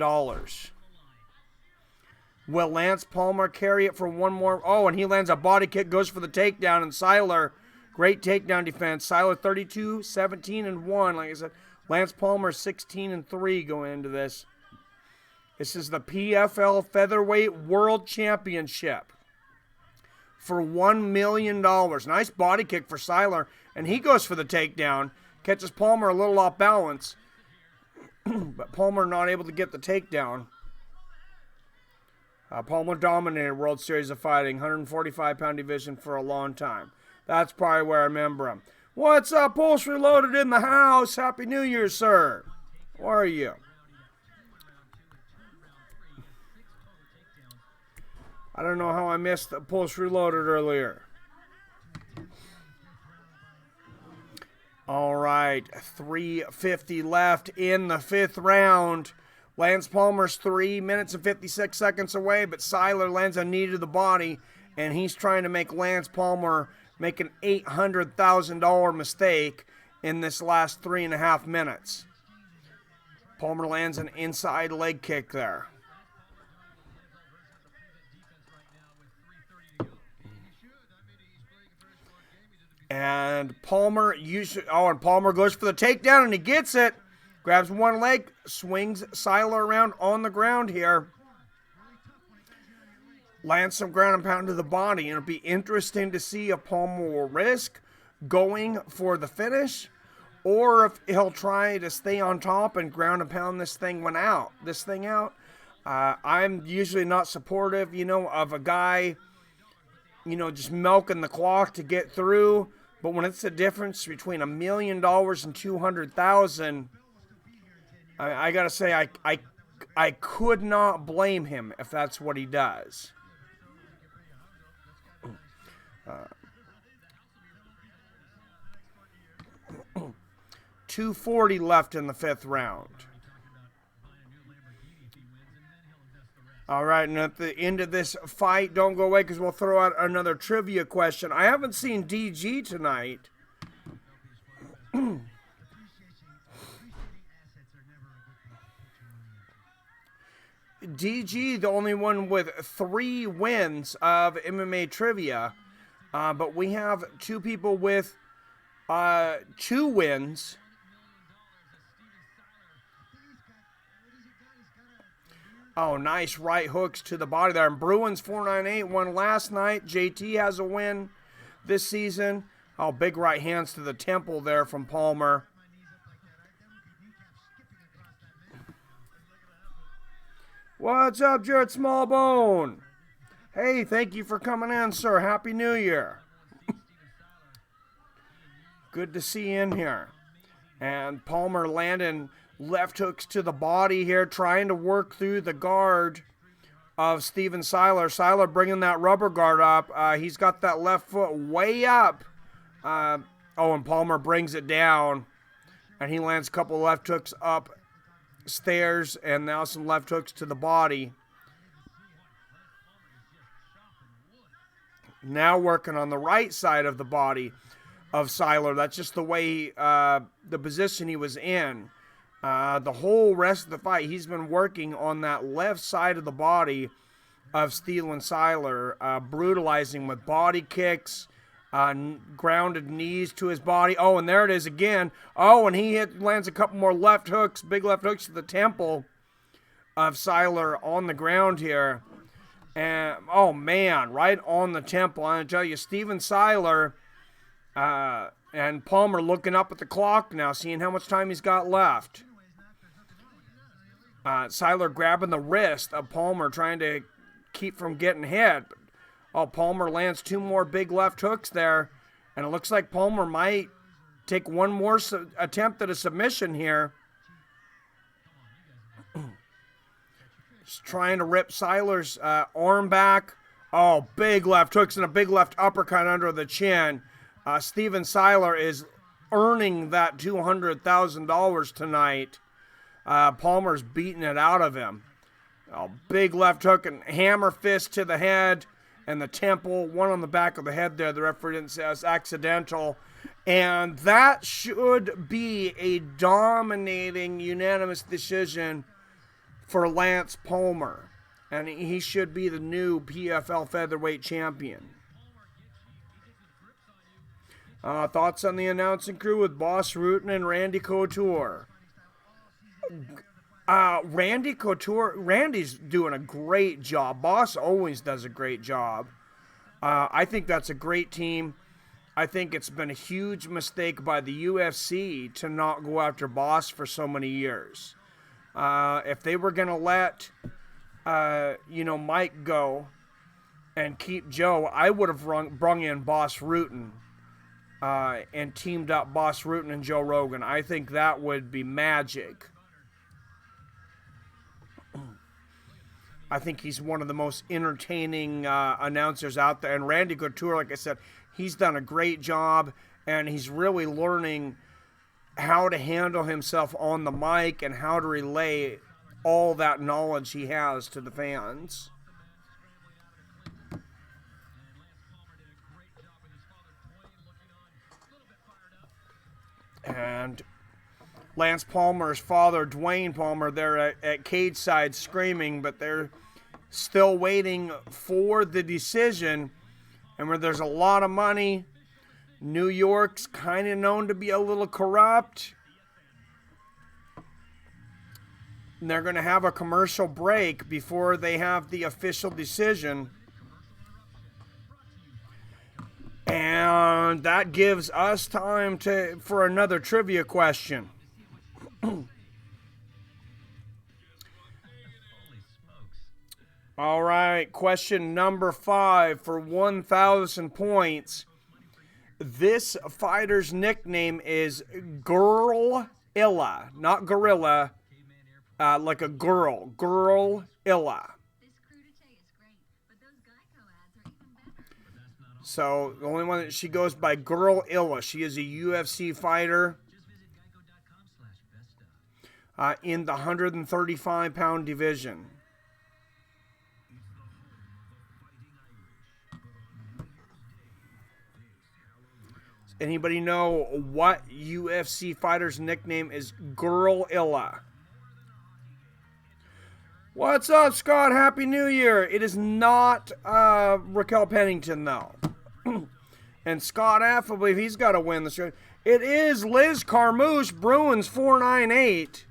Will Lance Palmer carry it for one more? Oh, and he lands a body kick, goes for the takedown, and Syler, great takedown defense. Syler 32-17-1. Like I said, Lance Palmer 16-3 going into this. This is the PFL Featherweight World Championship for $1 million. Nice body kick for Syler, and he goes for the takedown. Catches Palmer a little off balance, but Palmer not able to get the takedown. Palmer dominated World Series of Fighting, 145-pound division for a long time. That's probably where I remember him. What's up, Pulse Reloaded in the house? Happy New Year, sir. How are you? I don't know how I missed the Pulse Reloaded earlier. All right, 3:50 left in the 5th round. Lance Palmer's 3 minutes and 56 seconds away, but Syler lands a knee to the body, and he's trying to make Lance Palmer make an $800,000 mistake in this last 3.5 minutes. Palmer lands an inside leg kick there. And Palmer Palmer goes for the takedown, and he gets it. Grabs one leg, swings Syler around on the ground here. Lands some ground and pound to the body. And it'll be interesting to see if Palmer will risk going for the finish, or if he'll try to stay on top and ground and pound this thing out. I'm usually not supportive, of a guy, just milking the clock to get through. But when it's the difference between $1 million and $200,000, I gotta say I could not blame him if that's what he does. 2:40 left in the 5th round. All right, and at the end of this fight, don't go away because we'll throw out another trivia question. I haven't seen DG tonight. DG, the only one with 3 wins of MMA trivia, but we have 2 people with 2 wins. Oh, nice right hooks to the body there. And Bruins 498 won last night. JT has a win this season. Oh, big right hands to the temple there from Palmer. What's up, Jared Smallbone? Hey, thank you for coming in, sir. Happy New Year. Good to see you in here. And Palmer landing left hooks to the body here, trying to work through the guard of Steven Syler. Syler bringing that rubber guard up. He's got that left foot way up. And Palmer brings it down. And he lands a couple left hooks up stairs, and now some left hooks to the body. Now working on the right side of the body of Syler. That's just the way, the position he was in. The whole rest of the fight, he's been working on that left side of the body of Steven Syler, brutalizing with body kicks, grounded knees to his body. Oh, and there it is again. Oh, and he lands a couple more left hooks, big left hooks to the temple of Syler on the ground here. And, oh, man, right on the temple. I'm going to tell you, Steven Syler and Palmer looking up at the clock now, seeing how much time he's got left. Syler grabbing the wrist of Palmer, trying to keep from getting hit. Oh, Palmer lands 2 more big left hooks there, and it looks like Palmer might take one more attempt at a submission here. Just trying to rip Syler's arm back. Oh, big left hooks and a big left uppercut under the chin. Steven Syler is earning that $200,000 tonight. Palmer's beating it out of him. Oh, big left hook and hammer fist to the head and the temple. One on the back of the head there. The referee didn't say it was accidental. And that should be a dominating unanimous decision for Lance Palmer. And he should be the new PFL featherweight champion. Thoughts on the announcing crew with Boss Rutten and Randy Couture. Randy Couture, Randy's doing a great job. Boss always does a great job. I think that's a great team. I think it's been a huge mistake by the UFC to not go after Boss for so many years. If they were going to let, Mike go and keep Joe, I would have brung in Boss Rutten and teamed up Boss Rutten and Joe Rogan. I think that would be magic. I think he's one of the most entertaining announcers out there. And Randy Couture, like I said, he's done a great job, and he's really learning how to handle himself on the mic and how to relay all that knowledge he has to the fans. And Lance Palmer's father, Dwayne Palmer, they're at cage side screaming, but they're still waiting for the decision. And where there's a lot of money, New York's kind of known to be a little corrupt. And they're going to have a commercial break before they have the official decision. And that gives us time for another trivia question. All right, question number 5 for 1,000 points. This fighter's nickname is Girl-illa, not gorilla, like a girl. Girl-illa. So the only one that she goes by Girl-illa. She is a UFC fighter in the 135-pound division. Anybody know what UFC fighter's nickname is Girl-illa? What's up, Scott? Happy New Year. It is not Raquel Pennington, though. And Scott F, I believe he's got to win this show. It is Liz Carmouche, Bruins 498.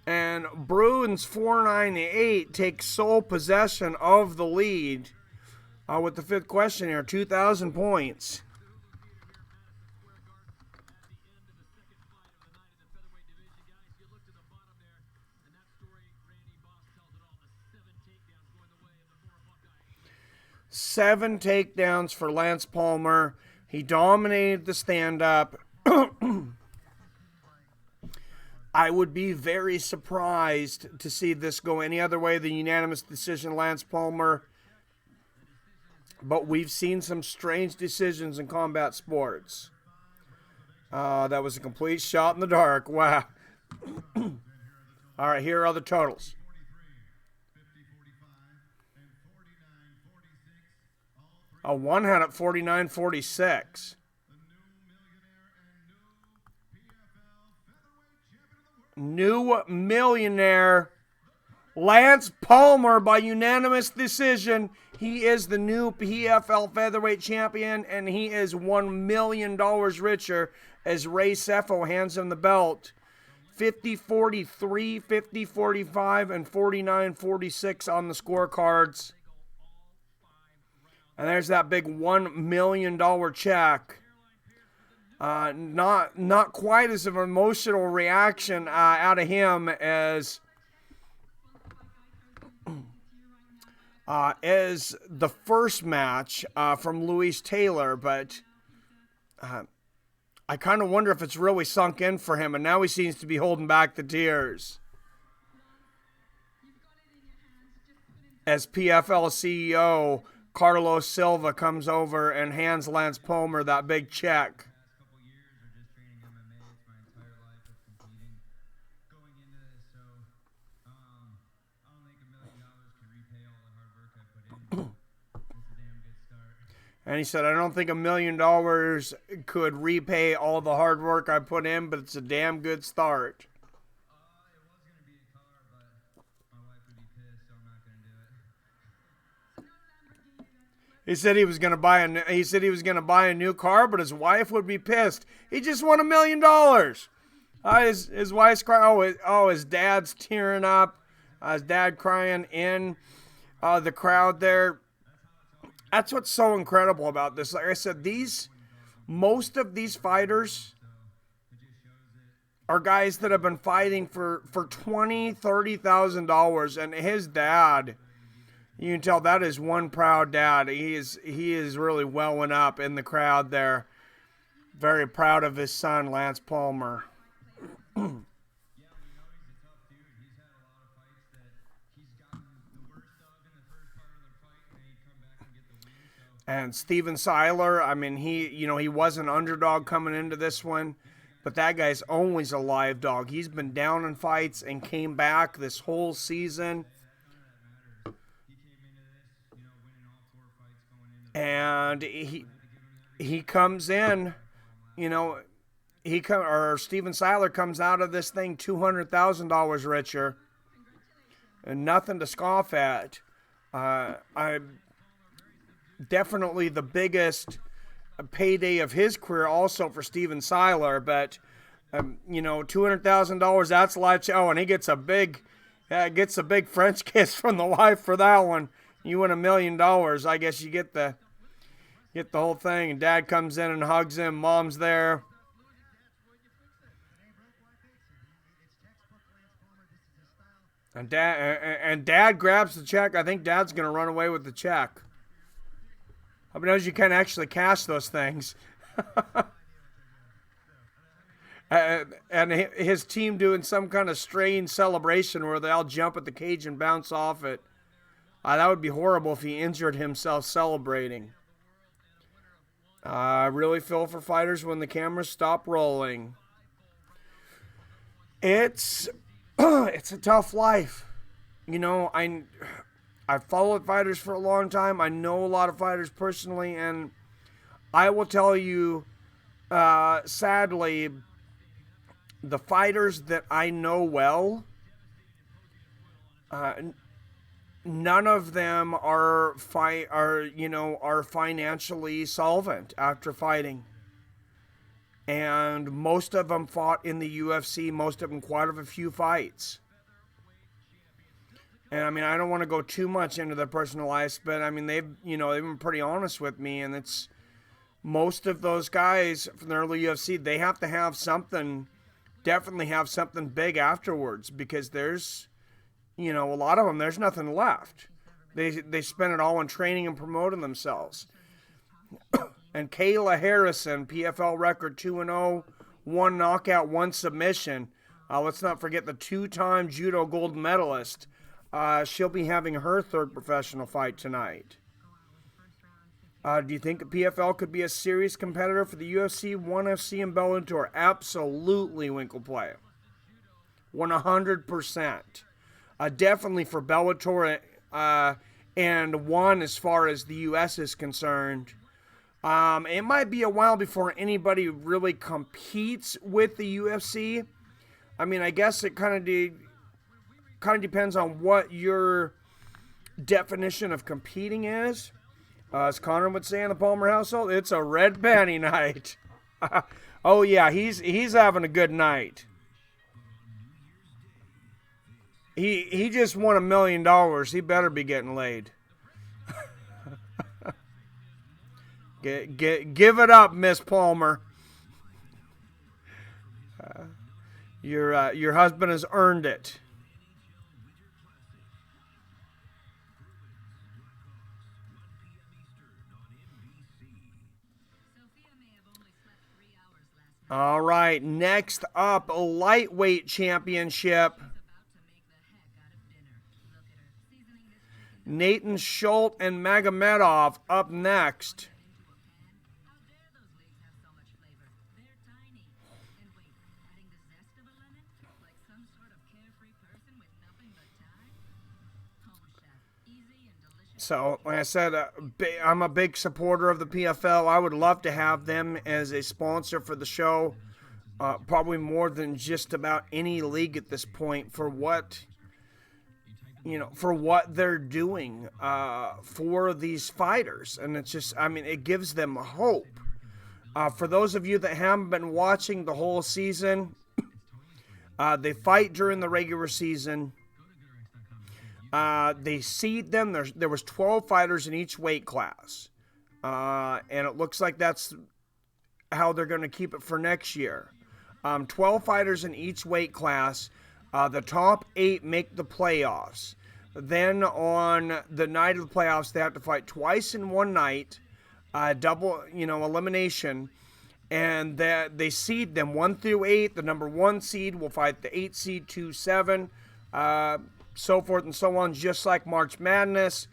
And Bruins 498 takes sole possession of the lead with the 5th question here, 2,000 points. Seven takedowns for Lance Palmer. He dominated the stand-up. I would be very surprised to see this go any other way than unanimous decision, Lance Palmer. But we've seen some strange decisions in combat sports. That was a complete shot in the dark. Wow. All right, here are the totals. One had it 49-46. New millionaire Lance Palmer by unanimous decision. He is the new PFL featherweight champion, and he is $1 million richer as Ray Sefo hands him the belt. 50-43, 50-45, and 49-46 on the scorecards. And there's that big $1 million check. Not quite as an emotional reaction out of him as is the first match from Luis Taylor, but I kind of wonder if it's really sunk in for him, and now he seems to be holding back the tears. As PFL CEO Carlos Silva comes over and hands Lance Palmer that big check. And he said, I don't think $1 million could repay all the hard work I put in, but it's a damn good start. It was going to be a car, but my wife would be pissed, so I'm not going to do it. He said he was going to buy a new car, but his wife would be pissed. He just won $1 million. His wife's crying. His dad's tearing up. His dad crying in the crowd there. That's what's so incredible about this. Like I said, most of these fighters are guys that have been fighting for $20,000, $30,000, and his dad, you can tell that is one proud dad. He is really welling up in the crowd there. Very proud of his son, Lance Palmer. And Steven Syler, I mean, he was an underdog coming into this one, but that guy's always a live dog. He's been down in fights and came back this whole season. And he comes in, Steven Syler comes out of this thing $200,000 richer, and nothing to scoff at. Definitely the biggest payday of his career also for Steven Syler, but $200,000, that's a lot. Oh, and he gets a big French kiss from the wife for that one. You win $1 million, I guess you get the whole thing. And dad comes in and hugs him. Mom's there. And dad grabs the check. I think dad's gonna run away with the check. I mean, you can't actually cash those things. And his team doing some kind of strange celebration where they all jump at the cage and bounce off it. That would be horrible if he injured himself celebrating. I really feel for fighters when the cameras stop rolling. It's a tough life. I've followed fighters for a long time. I know a lot of fighters personally, and I will tell you, sadly, the fighters that I know well, none of them are financially solvent after fighting. And most of them fought in the UFC. Most of them quite a few fights. And I mean, I don't want to go too much into their personal lives, but I mean, they've been pretty honest with me, and it's most of those guys from the early UFC, they have to have something, definitely have something big afterwards, because there's, a lot of them, there's nothing left. They spend it all on training and promoting themselves. And Kayla Harrison, PFL record 2-0, 1 knockout, 1 submission. Let's not forget the 2-time judo gold medalist. She'll be having her 3rd professional fight tonight. Do you think the PFL could be a serious competitor for the UFC, 1FC, and Bellator? Absolutely, Winkle Play. 100%. Definitely for Bellator and 1 as far as the US is concerned. It might be a while before anybody really competes with the UFC. I mean, I guess it kind of depends on what your definition of competing is. As Connor would say in the Palmer household, it's a red panty night. Oh yeah, he's having a good night. He just won $1 million. He better be getting laid. Give it up, Miss Palmer. Your husband has earned it. All right, next up, a lightweight championship. Natan, Schult, and Magomedov up next. So, like I said, I'm a big supporter of the PFL. I would love to have them as a sponsor for the show. Probably more than just about any league at this point for what, for what they're doing for these fighters. And it's just, I mean, it gives them hope. For those of you that haven't been watching the whole season, they fight during the regular season. They seed them. There was 12 fighters in each weight class. And it looks like that's how they're going to keep it for next year. 12 fighters in each weight class. The top 8 make the playoffs. Then on the night of the playoffs, they have to fight twice in one night. Double, elimination. And that they seed them 1 through 8. The number 1 seed will fight the 8 seed 2-7. So forth and so on, just like March Madness.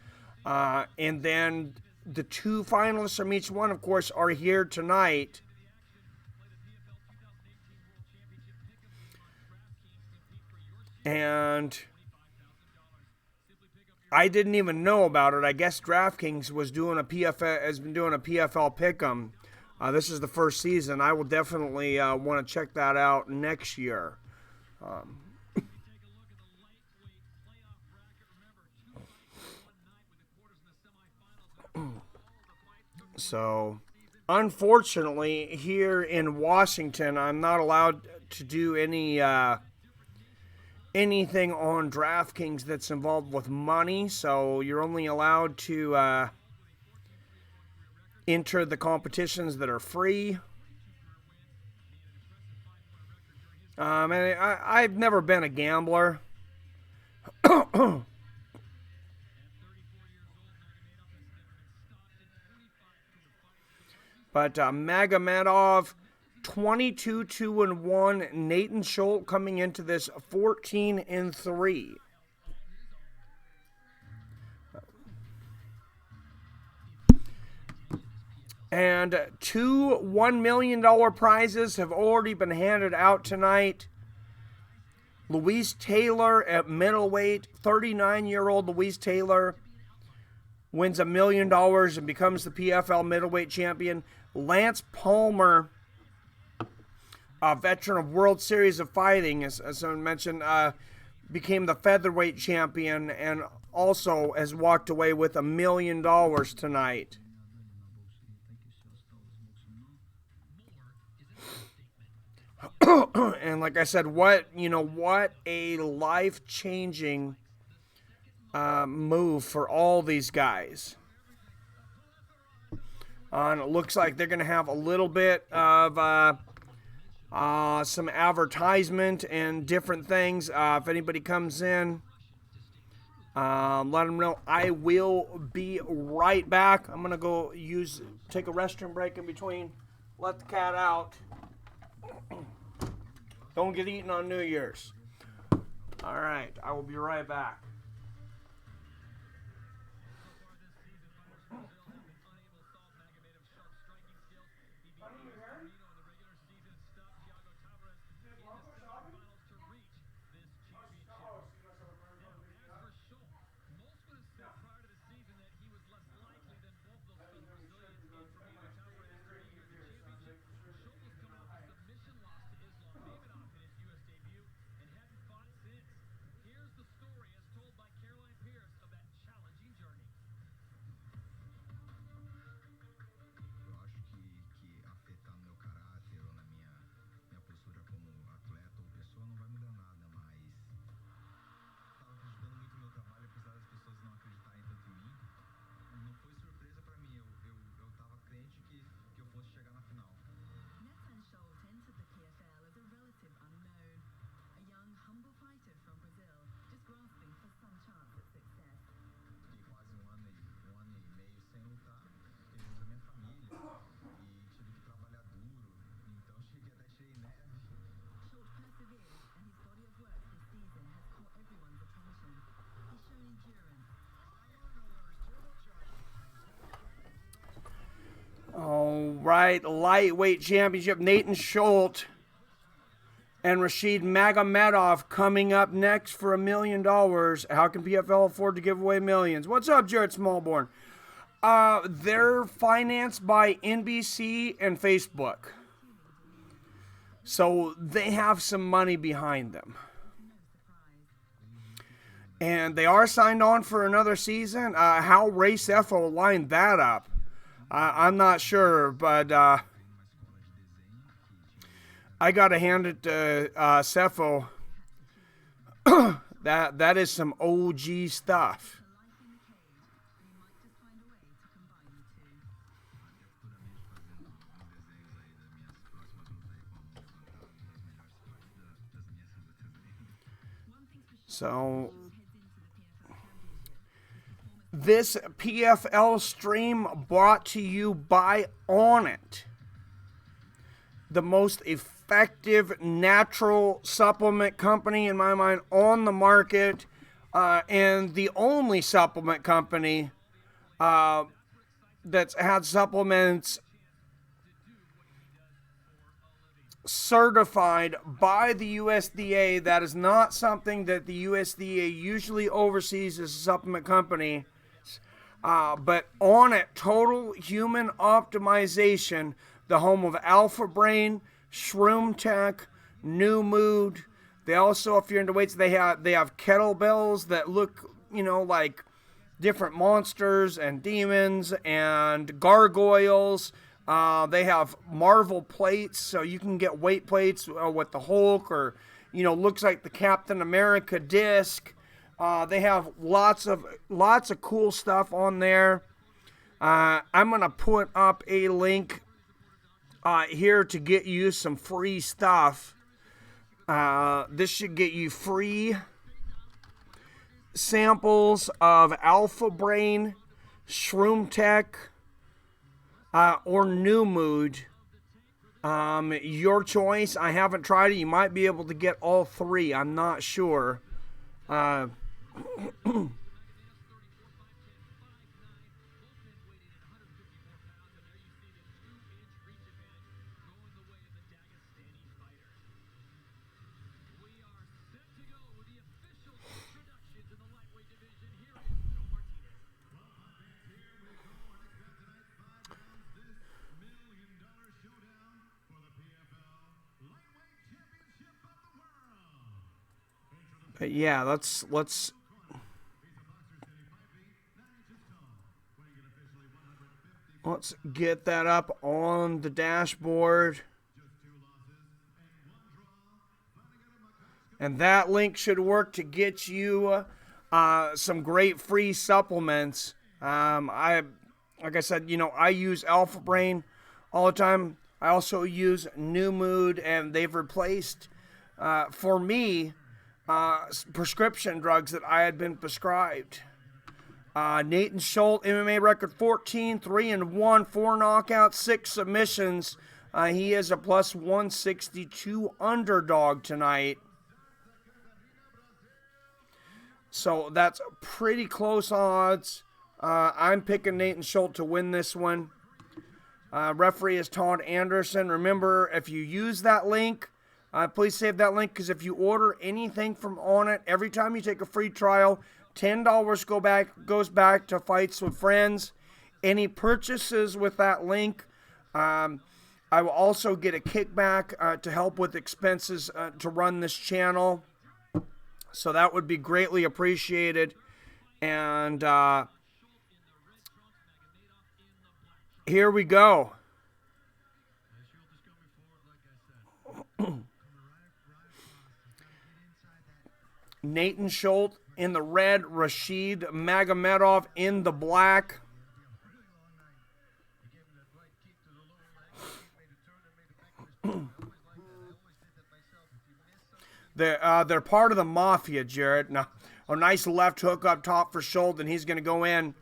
And then the 2 finalists from each one, of course, are here tonight. And I didn't even know about it. I guess DraftKings has been doing a PFL pick'em. This is the first season. I will definitely want to check that out next year. So, unfortunately, here in Washington, I'm not allowed to do anything on DraftKings that's involved with money. So you're only allowed to enter the competitions that are free. And I've never been a gambler. But Magomedov, 22-2-1. Natan, Schult coming into this 14-3. And 2 $1 million prizes have already been handed out tonight. Louise Taylor at middleweight, 39-year-old Louise Taylor, wins $1 million and becomes the PFL middleweight champion. Lance Palmer, a veteran of World Series of Fighting, as I mentioned, became the featherweight champion and also has walked away with $1 million tonight. And like I said, what a life-changing move for all these guys. And it looks like they're going to have a little bit of some advertisement and different things. If anybody comes in, let them know. I will be right back. I'm going to go take a restroom break in between. Let the cat out. Don't get eaten on New Year's. All right, I will be right back. Here's the story as told right, lightweight championship. Natan Schulte and Rashid Magomedov coming up next for $1 million. How can PFL afford to give away millions? What's up, Jared Smallborn? They're financed by NBC and Facebook. So they have some money behind them. And they are signed on for another season. How Race FO lined that up, I'm not sure, but I got to hand it to Cepho. that is some OG stuff. So this PFL stream brought to you by Onnit, the most effective natural supplement company in my mind on the market, and the only supplement company that's had supplements certified by the USDA. That is not something that the USDA usually oversees as a supplement company. But Onnit, Total Human Optimization, the home of Alpha Brain, Shroom Tech, New Mood. They also, if you're into weights, they have kettlebells that look, like different monsters and demons and gargoyles. They have Marvel plates, so you can get weight plates with the Hulk, or looks like the Captain America disc. They have lots of cool stuff on there. I'm gonna put up a link here to get you some free stuff. This should get you free samples of Alpha Brain, Shroom Tech, or New Mood. Your choice. I haven't tried it. You might be able to get all three. I'm not sure. But yeah, let's get that up on the dashboard. And that link should work to get you some great free supplements. Like I said, I use Alpha Brain all the time. I also use New Mood, and they've replaced, for me, prescription drugs that I had been prescribed. Natan Schulte, MMA record 14, 3-1, 4 knockouts, 6 submissions. He is a plus 162 underdog tonight. So that's pretty close odds. I'm picking Natan Schulte to win this one. Referee is Todd Anderson. Remember, if you use that link, please save that link, because if you order anything from Onnit, every time you take a free trial, $10 goes back to Fights with Friends. Any purchases with that link, I will also get a kickback to help with expenses to run this channel. So that would be greatly appreciated. And here we go. Natan Schulte in the red, Rashid Magomedov in the black. They're part of the mafia, Jared. Now, a nice left hook up top for Schulte, and he's going to go in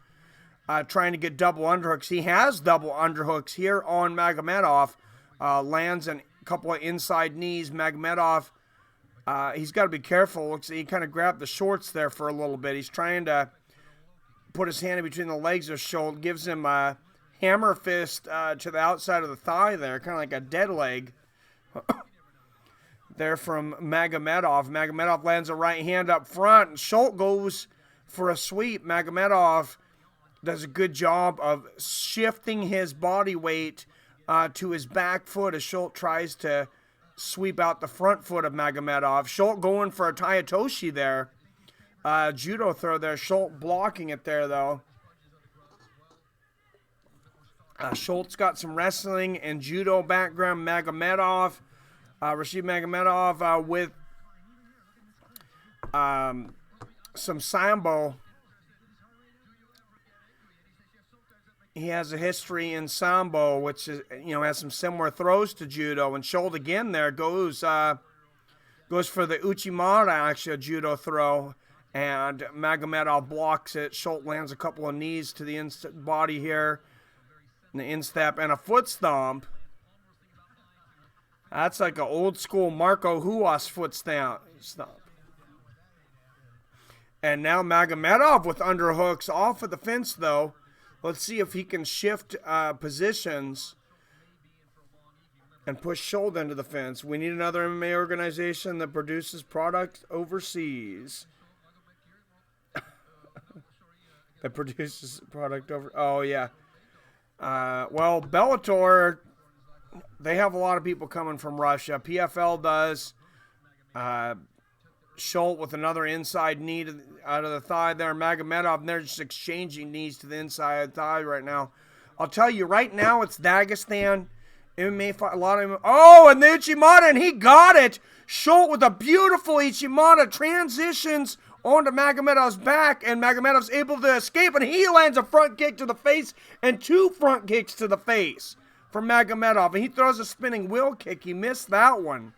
trying to get double underhooks. He has double underhooks here on Magomedov. Lands a couple of inside knees. Magomedov, he's got to be careful. Looks like he kind of grabbed the shorts there for a little bit. He's trying to put his hand in between the legs of Schulte. Gives him hammer fist to the outside of the thigh there, kind of like a dead leg. There from Magomedov. Magomedov lands a right hand up front, and Schult goes for a sweep. Magomedov does a good job of shifting his body weight to his back foot as Schult tries to sweep out the front foot of Magomedov. Schult going for a Tayatoshi there. Judo throw there. Schult blocking it there, though. Schult's got some wrestling and judo background. Magomedov, Rashid Magomedov with some sambo. He has a history in sambo, which is, has some similar throws to judo. And Schult again there goes for the Uchimata, actually, a judo throw. And Magomedov blocks it. Schult lands a couple of knees to the body here. And the instep and a foot stomp. That's like an old school Marco Huas foot stomp. And now Magomedov with underhooks off of the fence, though. Let's see if he can shift positions and push Schult into the fence. We need another MMA organization that produces product overseas. That produces product over... Oh, yeah. Well, Bellator, they have a lot of people coming from Russia. PFL does. Schult with another inside knee out of the thigh there. Magomedov, and they're just exchanging knees to the inside of the thigh right now. I'll tell you, right now it's Dagestan. MMA fight, a lot of... Oh, and the Uchimata, and he got it! Schult with a beautiful Uchimata transitions onto Magomedov's back, and Magomedov's able to escape, and he lands a front kick to the face and 2 front kicks to the face from Magomedov. And he throws a spinning wheel kick. He missed that one.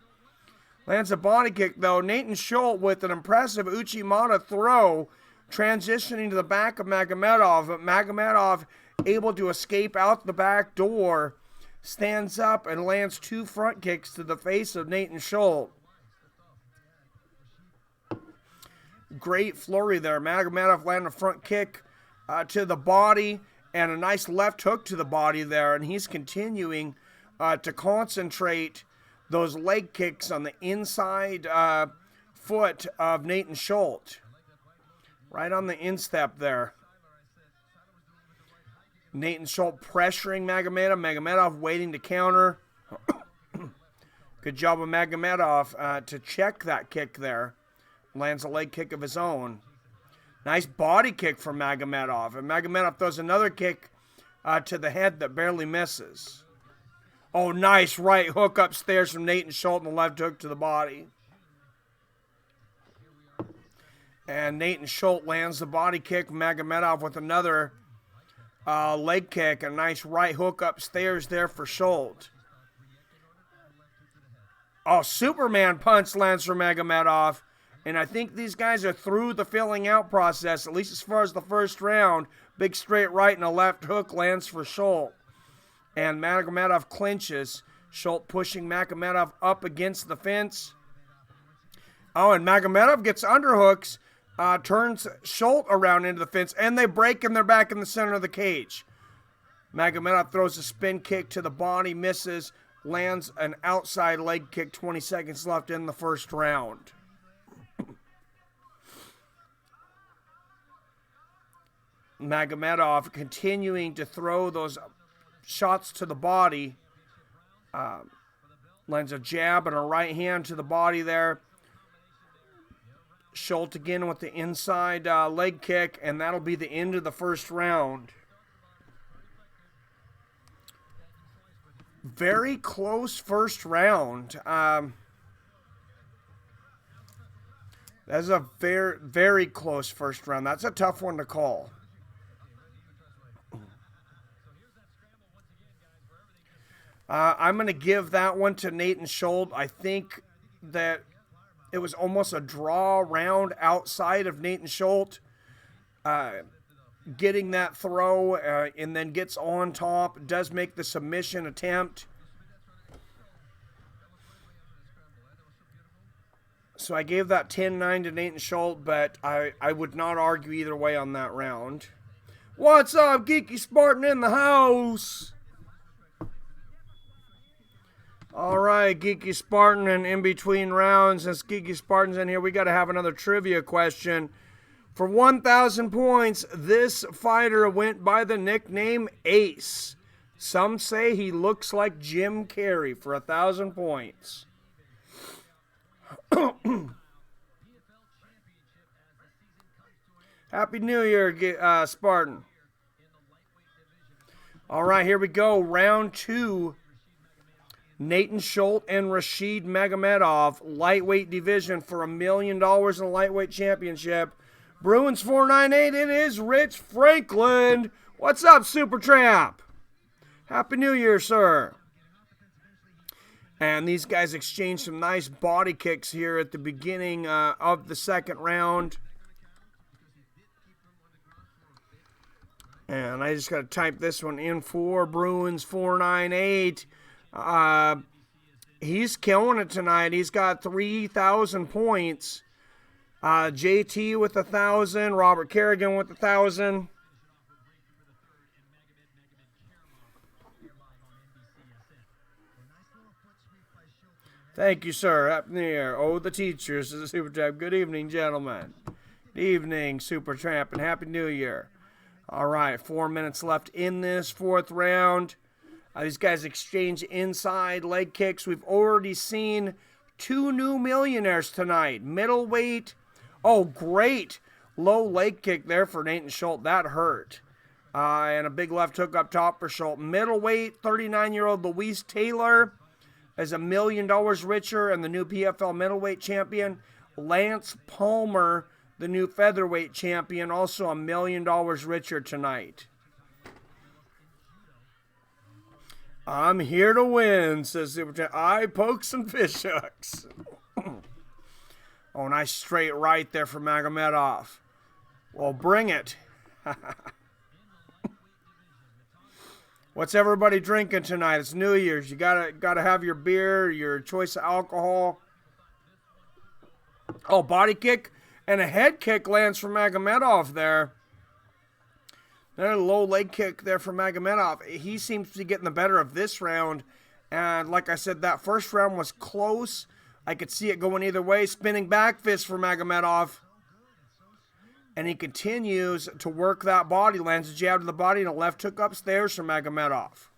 Lands a body kick, though. Natan Schult with an impressive Uchimata throw, transitioning to the back of Magomedov. But Magomedov able to escape out the back door, stands up and lands 2 front kicks to the face of Natan Schult. Great flurry there. Magomedov landed a front kick to the body and a nice left hook to the body there. And he's continuing to concentrate those leg kicks on the inside foot of Natan Schult. Right on the instep there. Natan Schult pressuring Magomedov. Magomedov waiting to counter. Good job of Magomedov to check that kick there. Lands a leg kick of his own. Nice body kick from Magomedov. And Magomedov throws another kick to the head that barely misses. Oh, nice right hook upstairs from Natan Schult and the left hook to the body. And Natan Schult lands the body kick. Magomedov with another leg kick. A nice right hook upstairs there for Schult. Oh, Superman punch lands for Magomedov. And I think these guys are through the filling out process, at least as far as the first round. Big straight right and a left hook lands for Schult. And Magomedov clinches. Schult pushing Magomedov up against the fence. Oh, and Magomedov gets underhooks, turns Schult around into the fence, and they break and they're back in the center of the cage. Magomedov throws a spin kick to the body, misses, lands an outside leg kick, 20 seconds left in the first round. Magomedov continuing to throw those shots to the body. Lands a jab and a right hand to the body there. Schult again with the inside leg kick, and that'll be the end of the first round. Very close first round. That's a very, very close first round. That's a tough one to call. I'm going to give that one to Natan Schult. I think that it was almost a draw round outside of Natan Schult getting that throw and then gets on top. Does make the submission attempt. So I gave that 10-9 to Natan Schult, but I would not argue either way on that round. What's up, Geeky Spartan in the house? All right, Geeky Spartan, and in between rounds, since Geeky Spartan's in here, we got to have another trivia question. For 1,000 points, this fighter went by the nickname Ace. Some say he looks like Jim Carrey for 1,000 points. Happy New Year, Spartan. All right, here we go. Round 2. Natan Schult and Rashid Magomedov, lightweight division for $1 million in the lightweight championship. Bruins 498, it is Rich Franklin. What's up, Super Tramp? Happy New Year, sir. And these guys exchanged some nice body kicks here at the beginning of the second round. And I just got to type this one in for Bruins 498. He's killing it tonight. He's got 3,000 points. JT with 1,000. Robert Kerrigan with 1,000. Thank you, sir. Happy New Year. Oh, the teachers is a Super Tramp. Good evening, gentlemen. Good evening, Super Tramp, and Happy New Year. All right, 4 minutes left in this fourth round. These guys exchange inside leg kicks. We've already seen 2 new millionaires tonight. Middleweight. Oh, great. Low leg kick there for Natan Schult. That hurt. And a big left hook up top for Schult. Middleweight, 39-year-old Luis Taylor is $1 million richer and the new PFL middleweight champion. Lance Palmer, the new featherweight champion, also $1 million richer tonight. I'm here to win, says Super Tramp. Eye pokes and fish hooks. Oh, nice straight right there for Magomedov. Well, bring it. What's everybody drinking tonight? It's New Year's. You gotta have your beer, your choice of alcohol. Oh, body kick and a head kick lands for Magomedov there. There's a low leg kick there for Magomedov. He seems to be getting the better of this round. And like I said, that first round was close. I could see it going either way. Spinning back fist for Magomedov. And he continues to work that body. Lands a jab to the body and a left hook upstairs for Magomedov.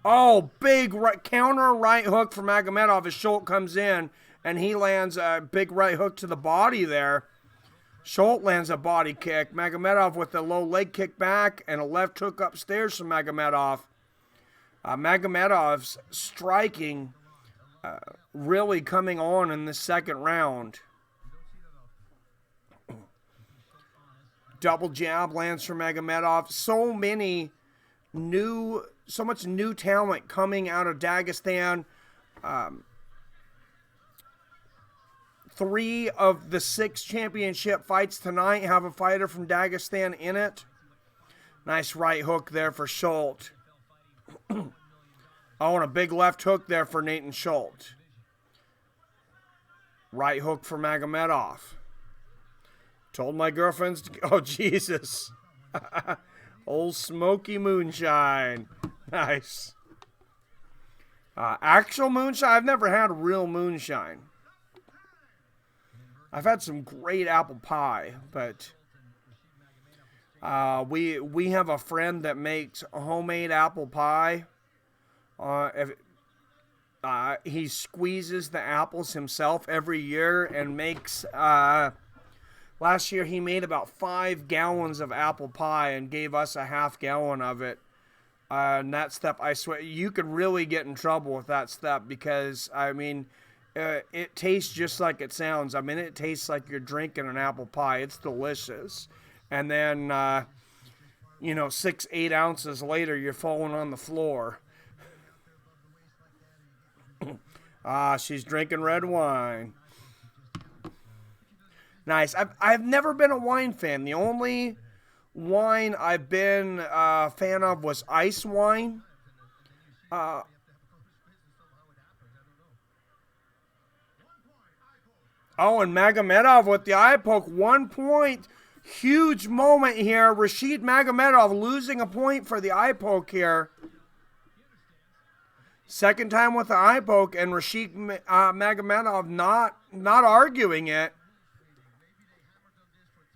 Oh, big right, counter right hook for Magomedov as Schult comes in. And he lands a big right hook to the body there. Schult lands a body kick. Magomedov with a low leg kick back and a left hook upstairs from Magomedov. Magomedov's striking really coming on in the second round. Double jab lands for Magomedov. So much new talent coming out of Dagestan. 3 of the 6 championship fights tonight have a fighter from Dagestan in it. Nice right hook there for Schult. Oh, and a big left hook there for Natan Schult. Right hook for Magomedov. Told my girlfriends to... Oh, Jesus. Old smoky moonshine. Nice. Actual moonshine? I've never had real moonshine. I've had some great apple pie, but we have a friend that makes homemade apple pie. He squeezes the apples himself every year and makes... last year he made about 5 gallons of apple pie and gave us a half gallon of it. And that stuff, I swear, you could really get in trouble with that stuff because, I mean... it tastes just like it sounds. I mean, it tastes like you're drinking an apple pie. It's delicious. And then, 6-8 ounces later, you're falling on the floor. She's drinking red wine. Nice. I've never been a wine fan. The only wine I've been a fan of was ice wine. Oh, and Magomedov with the eye poke. 1 point Huge moment here. Rashid Magomedov losing a point for the eye poke here. Second time with the eye poke, and Rashid Magomedov not arguing it.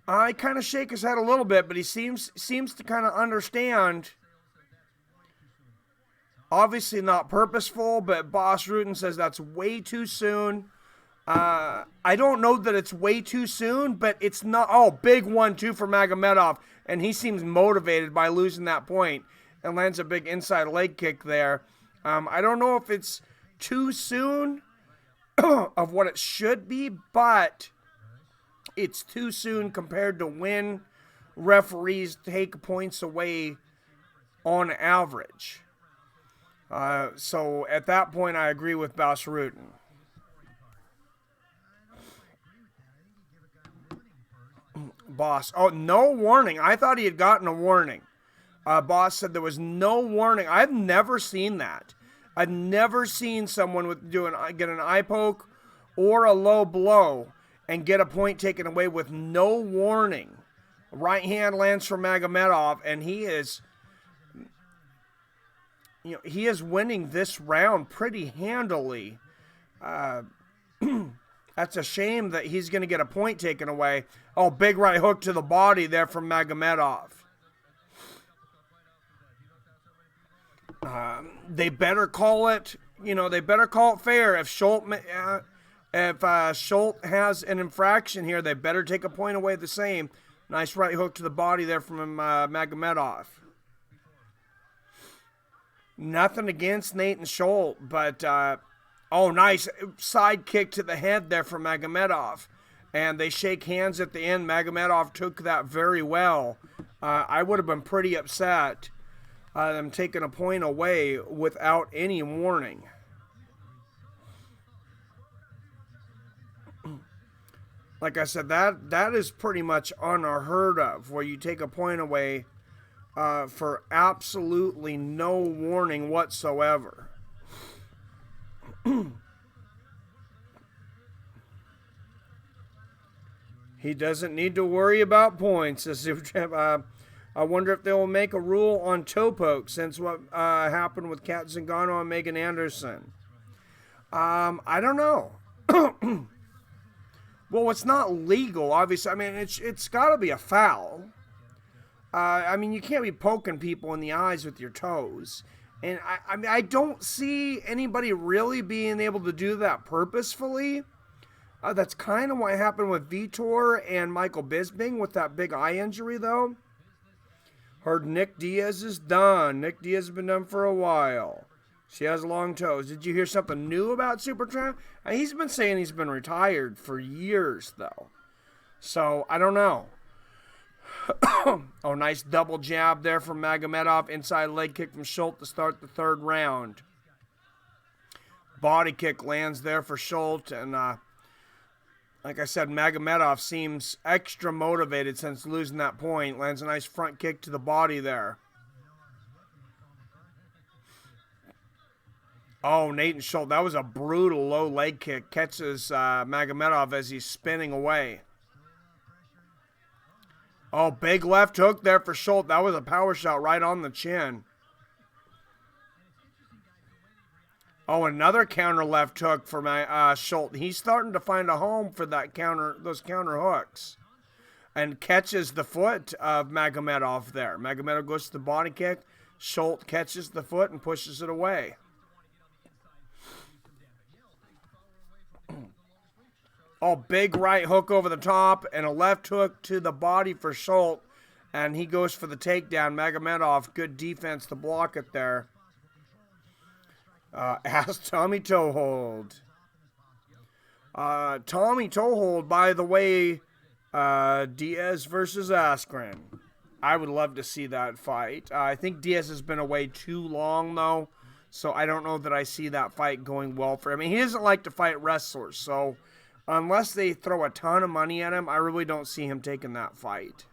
I kind of shake his head a little bit, but he seems to kind of understand. Obviously not purposeful, but Boss Rutan says that's way too soon. I don't know that it's way too soon, but it's not. Oh, big 1-2 for Magomedov, and he seems motivated by losing that point and lands a big inside leg kick there. I don't know if it's too soon of what it should be, but it's too soon compared to when referees take points away on average. So at that point, I agree with Boss Rutan. Boss. Oh, no warning. I thought he had gotten a warning. Boss said there was no warning. I've never seen that. I've never seen someone get an eye poke or a low blow and get a point taken away with no warning. Right hand lands for Magomedov, and he is winning this round pretty handily. That's a shame that he's going to get a point taken away. Oh, big right hook to the body there from Magomedov. They better call it, they better call it fair. If Schulte has an infraction here, they better take a point away the same. Nice right hook to the body there from Magomedov. Nothing against Natan Schult, but nice side kick to the head there from Magomedov. And they shake hands at the end. Magomedov took that very well. I would have been pretty upset them taking a point away without any warning. Like I said, that is pretty much unheard of, where you take a point away for absolutely no warning whatsoever. He doesn't need to worry about points. I wonder if they will make a rule on toe poke since what happened with Kat Zingano and Megan Anderson. I don't know. Well, it's not legal, obviously. I mean, it's got to be a foul. You can't be poking people in the eyes with your toes. And I don't see anybody really being able to do that purposefully. That's kind of what happened with Vitor and Michael Bisping with that big eye injury, though. Heard Nick Diaz is done. Nick Diaz has been done for a while. She has long toes. Did you hear something new about Supertramp? He's been saying he's been retired for years, though. So, I don't know. Oh, nice double jab there from Magomedov. Inside leg kick from Schult to start the third round. Body kick lands there for Schult. And, like I said, Magomedov seems extra motivated since losing that point. Lands a nice front kick to the body there. Oh, Natan Schult, that was a brutal low leg kick. Catches Magomedov as he's spinning away. Oh, big left hook there for Schult. That was a power shot right on the chin. Oh, another counter left hook for Schult. He's starting to find a home for those counter hooks. And catches the foot of Magomedov there. Magomedov goes to the body kick. Schult catches the foot and pushes it away. Oh, big right hook over the top and a left hook to the body for Schult. And he goes for the takedown. Magomedov, good defense to block it there. Has Tommy Toehold. Tommy Toehold, by the way, Diaz versus Askren. I would love to see that fight. I think Diaz has been away too long, though. So I don't know that I see that fight going well for him. I mean, he doesn't like to fight wrestlers, so unless they throw a ton of money at him, I really don't see him taking that fight.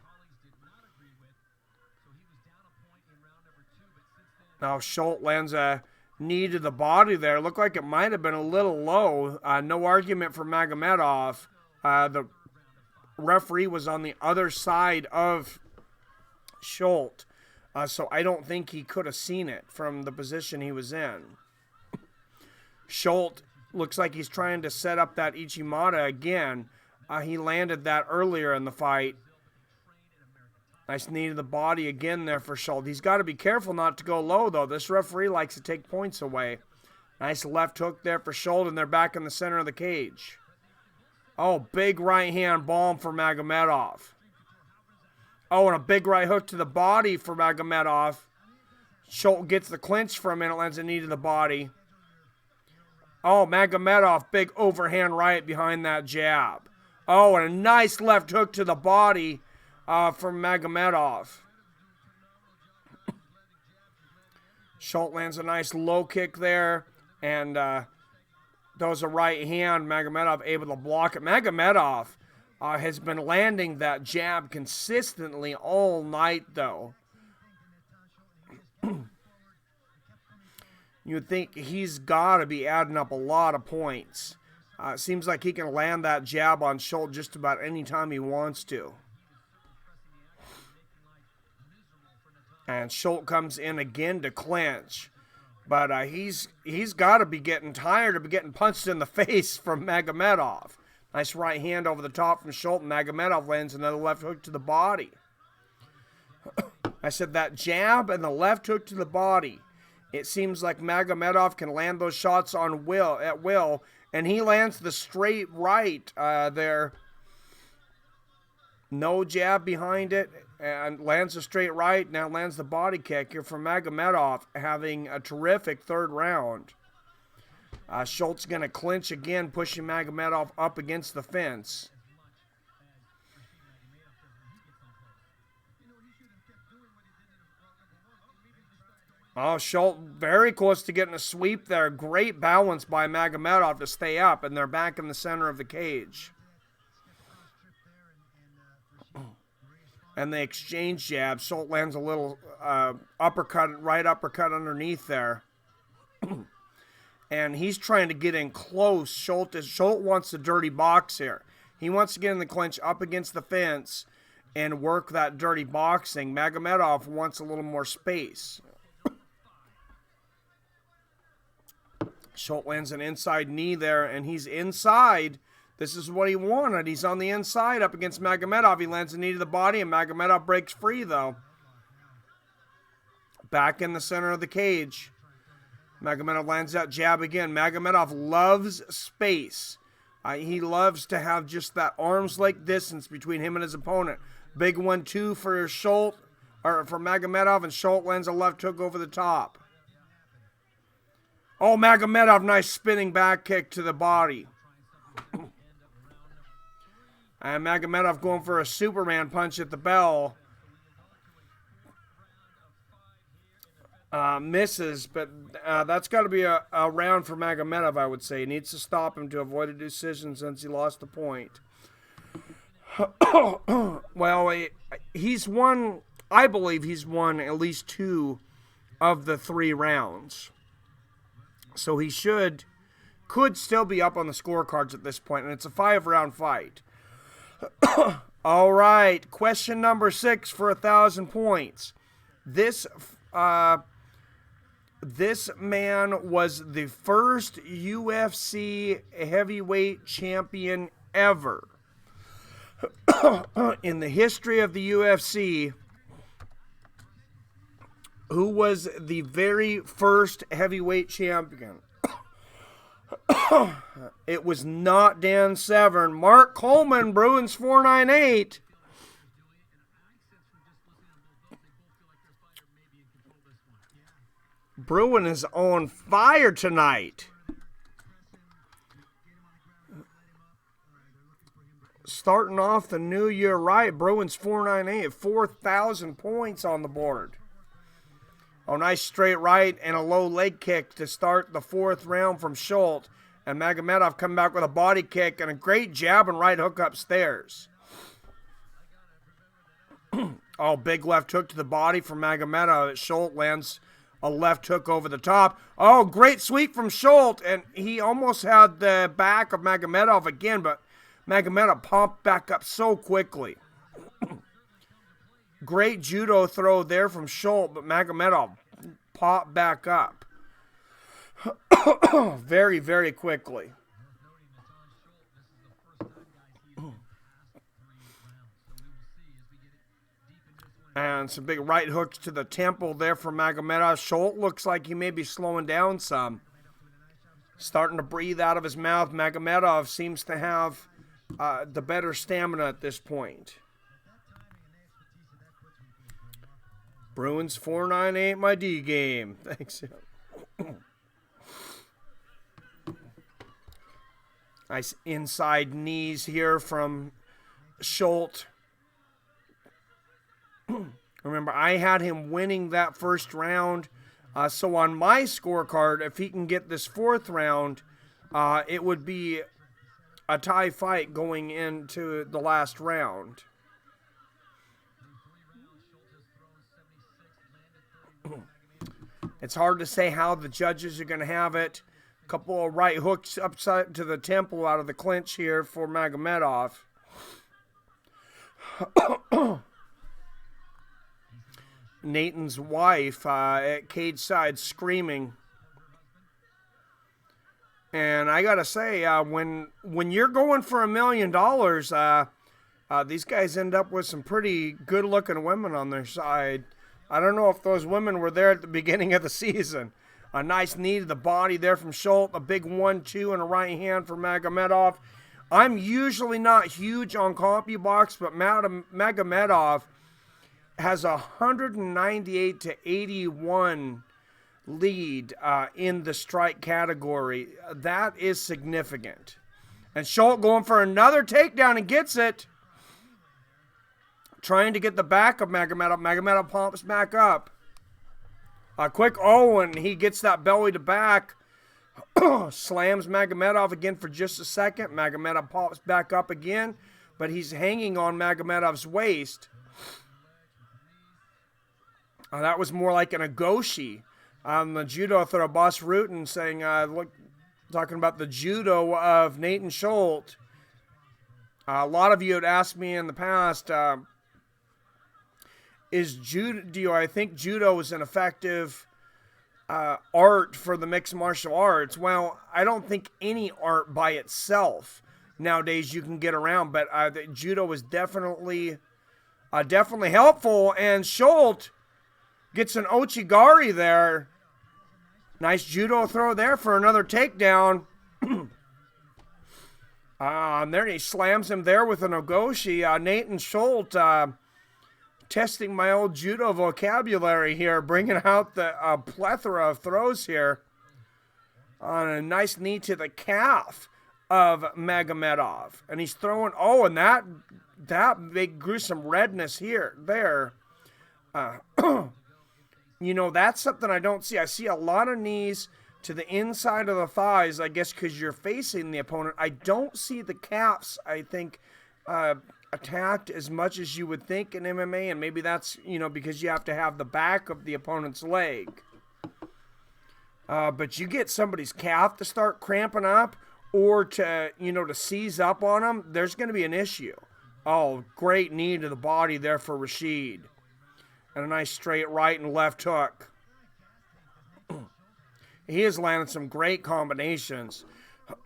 Now Schult lands a knee to the body there. Looked like it might have been a little low. No argument for Magomedov. The referee was on the other side of Schult. So I don't think he could have seen it from the position he was in. Schult looks like he's trying to set up that Ichimata again. He landed that earlier in the fight. Nice knee to the body again there for Schult. He's got to be careful not to go low, though. This referee likes to take points away. Nice left hook there for Schult, and they're back in the center of the cage. Oh, big right hand bomb for Magomedov. Oh, and a big right hook to the body for Magomedov. Schult gets the clinch for a minute, lands a knee to the body. Oh, Magomedov, big overhand right behind that jab. Oh, and a nice left hook to the body from Magomedov. Schult lands a nice low kick there, and throws a right hand. Magomedov able to block it. Magomedov has been landing that jab consistently all night, though. You'd think he's got to be adding up a lot of points. It seems like he can land that jab on Schult just about any time he wants to. And Schult comes in again to clinch. But he's got to be getting tired of getting punched in the face from Magomedov. Nice right hand over the top from Schult. Magomedov lands another left hook to the body. I said that jab and the left hook to the body. It seems like Magomedov can land those shots at will. And he lands the straight right there. No jab behind it. And lands a straight right. Now lands the body kick here from Magomedov, having a terrific third round. Schult's going to clinch again, pushing Magomedov up against the fence. Oh, Schult very close to getting a sweep there. Great balance by Magomedov to stay up, and they're back in the center of the cage. And they exchange jabs. Schult lands a little uppercut, right uppercut underneath there. And he's trying to get in close. Schult wants the dirty box here. He wants to get in the clinch up against the fence and work that dirty boxing. Magomedov wants a little more space. Schult lands an inside knee there, and he's inside. This is what he wanted. He's on the inside up against Magomedov. He lands a knee to the body, and Magomedov breaks free, though. Back in the center of the cage. Magomedov lands that jab again. Magomedov loves space. He loves to have just that arm's length distance between him and his opponent. Big 1-2 for Schult, or for Magomedov, and Schult lands a left hook over the top. Oh, Magomedov, nice spinning back kick to the body. And Magomedov going for a Superman punch at the bell. Misses, but that's got to be a round for Magomedov, I would say. He needs to stop him to avoid a decision since he lost the point. Well, he's won, I believe he's won at least 2 of the 3 rounds. So he could still be up on the scorecards at this point, and it's a 5-round fight. All right, question number 6 for 1,000 points. This man was the first UFC heavyweight champion ever in the history of the UFC. Who was the very first heavyweight champion? It was not Dan Severn. Mark Coleman, Bruins 498. Bruin is on fire tonight. Starting off the new year right. Bruins 498, 4,000 points on the board. Oh, nice straight right and a low leg kick to start the 4th round from Schult. And Magomedov coming back with a body kick and a great jab and right hook upstairs. Oh, big left hook to the body from Magomedov. Schult lands a left hook over the top. Oh, great sweep from Schult. And he almost had the back of Magomedov again, but Magomedov popped back up so quickly. Great judo throw there from Schult, but Magomedov popped back up very, very quickly. And some big right hooks to the temple there for Magomedov. Schult looks like he may be slowing down some. Starting to breathe out of his mouth. Magomedov seems to have the better stamina at this point. Bruins 498 my D game. Thanks. Nice inside knees here from Schult. Remember, I had him winning that first round. So on my scorecard, if he can get this fourth round, it would be a tie fight going into the last round. It's hard to say how the judges are going to have it. A couple of right hooks upside to the temple out of the clinch here for Magomedov. Natan's wife at cage side screaming. And I gotta say, when you're going for $1 million, these guys end up with some pretty good looking women on their side. I don't know if those women were there at the beginning of the season. A nice knee to the body there from Schult. A big 1-2 in a right hand for Magomedov. I'm usually not huge on CompuBox, but Magomedov has a 198-81 lead in the strike category. That is significant. And Schult going for another takedown and gets it. Trying to get the back of Magomedov. Magomedov pumps back up. A quick and he gets that belly to back. Slams Magomedov again for just a second. Magomedov pops back up again, but he's hanging on Magomedov's waist. That was more like an agoshi. The judo throw, Boss Rutan saying, talking about the judo of Natan Schult. A lot of you had asked me in the past, do I think judo is an effective art for the mixed martial arts? Well, I don't think any art by itself nowadays you can get around, but the judo is definitely helpful. And Schult gets an Ochigari there. Nice judo throw there for another takedown. And there he slams him there with an Ogoshi. Natan Schult testing my old judo vocabulary here, bringing out the plethora of throws here. On a nice knee to the calf of Magomedov. And he's throwing, and that big gruesome redness there. That's something I don't see. I see a lot of knees to the inside of the thighs, I guess because you're facing the opponent. I don't see the calves, I think, attacked as much as you would think in MMA, and maybe that's, because you have to have the back of the opponent's leg. But you get somebody's calf to start cramping up or to seize up on them, there's going to be an issue. Oh, great knee to the body there for Rashid. And a nice straight right and left hook. He has landed some great combinations.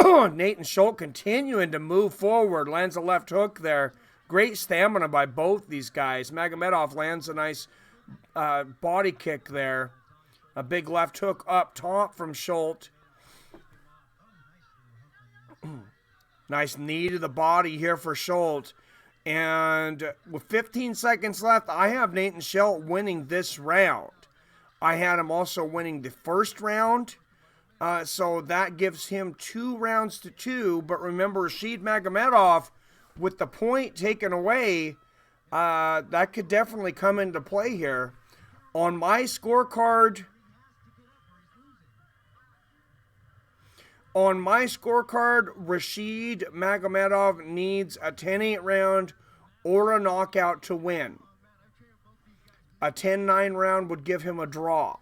Natan Schult continuing to move forward. Lands a left hook there. Great stamina by both these guys. Magomedov lands a nice body kick there. A big left hook up top from Schult. Nice knee to the body here for Schult. And with 15 seconds left, I have Natan Schult winning this round. I had him also winning the first round. So that gives him 2 rounds to 2. But remember, Rashid Magomedov, with the point taken away, that could definitely come into play here. On my scorecard, Rashid Magomedov needs a 10-8 round or a knockout to win. A 10-9 round would give him a draw.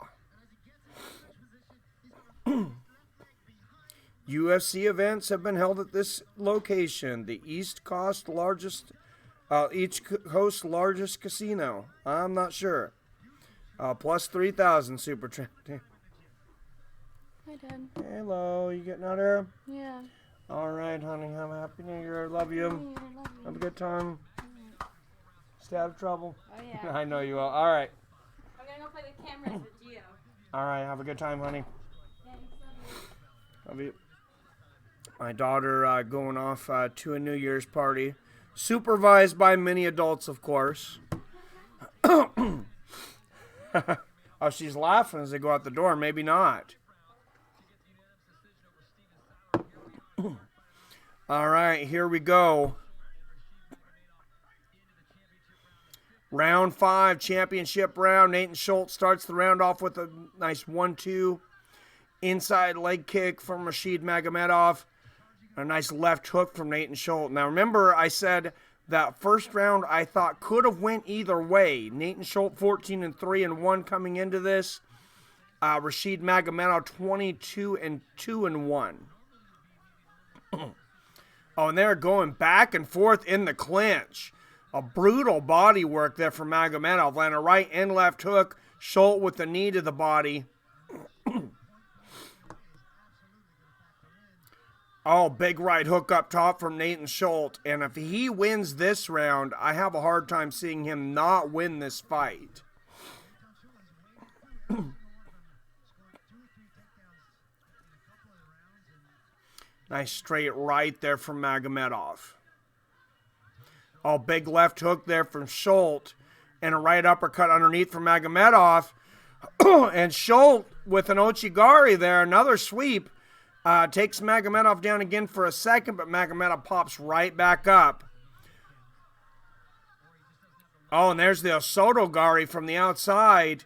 UFC events have been held at this location, the East Coast largest casino. I'm not sure. Plus 3,000 super chat. Hi, Dad. Hello, you getting out there? Yeah. All right, honey. Have a happy New Year. Love you. I love you. Have a good time. Stay out of trouble. Oh, yeah. I know you will. All right. I'm going to go play the cameras with Gio. All right. Have a good time, honey. Thanks. Love you. My daughter going off to a New Year's party, supervised by many adults, of course. Oh, she's laughing as they go out the door. Maybe not. All right, here we go. Round 5, championship round. Natan Schult starts the round off with a nice 1-2. Inside leg kick from Rashid Magomedov. A nice left hook from Natan Schult. Now remember, I said that first round I thought could have went either way. Natan Schult 14-3-1 coming into this. Rashid Magomedov 22-2-1. Oh, and they're going back and forth in the clinch. A brutal body work there from Magomedov. Landing a right and left hook. Schult with the knee to the body. Oh, big right hook up top from Natan Schult. And if he wins this round, I have a hard time seeing him not win this fight. Nice straight right there from Magomedov. Oh, big left hook there from Schult. And a right uppercut underneath from Magomedov. And Schult with an Ochigari there. Another sweep. Takes Magomedov down again for a second. But Magomedov pops right back up. Oh, and there's the Osotogari from the outside.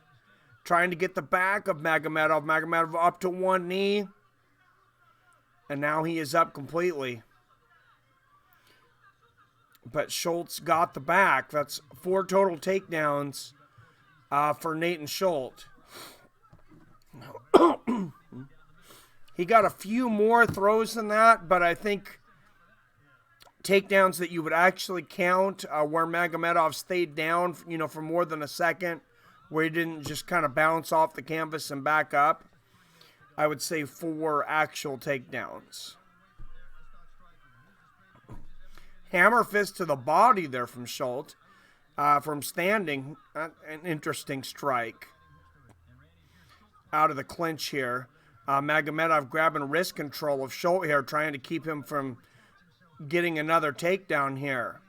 Trying to get the back of Magomedov. Magomedov up to one knee. And now he is up completely. But Schult's got the back. That's 4 total takedowns for Natan Schult. He got a few more throws than that, but I think takedowns that you would actually count where Magomedov stayed down, for more than a second, where he didn't just kind of bounce off the canvas and back up. I would say 4 actual takedowns. Hammer fist to the body there from Schult. From standing. An interesting strike. Out of the clinch here. Magomedov grabbing wrist control of Schult here, trying to keep him from getting another takedown here.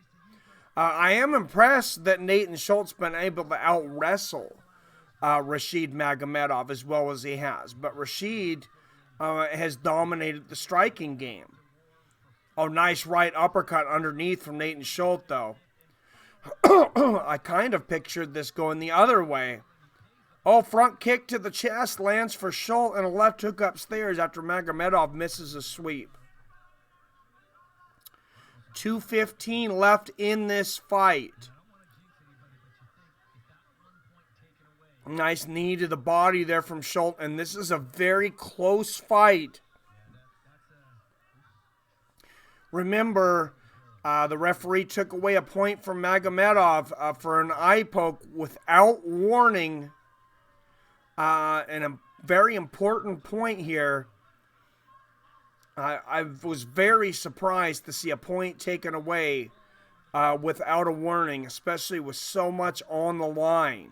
I am impressed that Natan Schult's been able to out-wrestle Rashid Magomedov as well as he has. But Rashid has dominated the striking game. Oh, nice right uppercut underneath from Natan Schult, though. I kind of pictured this going the other way. Oh, front kick to the chest lands for Schult and a left hook upstairs after Magomedov misses a sweep. 2:15 left in this fight. Nice knee to the body there from Schult, and this is a very close fight. Remember, the referee took away a point from Magomedov for an eye poke without warning. And a very important point here. I was very surprised to see a point taken away without a warning, especially with so much on the line.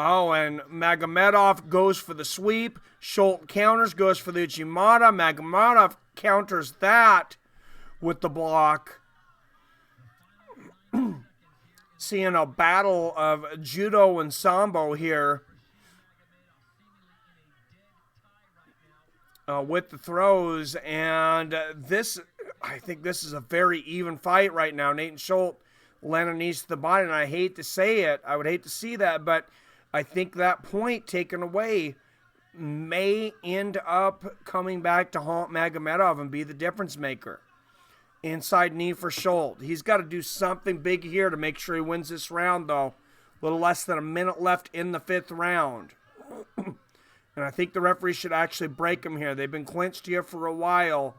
Oh, and Magomedov goes for the sweep. Schult counters, goes for the Uchimata. Magomedov counters that with the block. Seeing a battle of judo and sambo here. With the throws. And I think this is a very even fight right now. Natan Schult landing knees to the body. And I hate to say it. I would hate to see that. But I think that point taken away may end up coming back to haunt Magomedov and be the difference maker. Inside knee for Schult. He's got to do something big here to make sure he wins this round, though. A little less than a minute left in the 5th round. And I think the referee should actually break him here. They've been clinched here for a while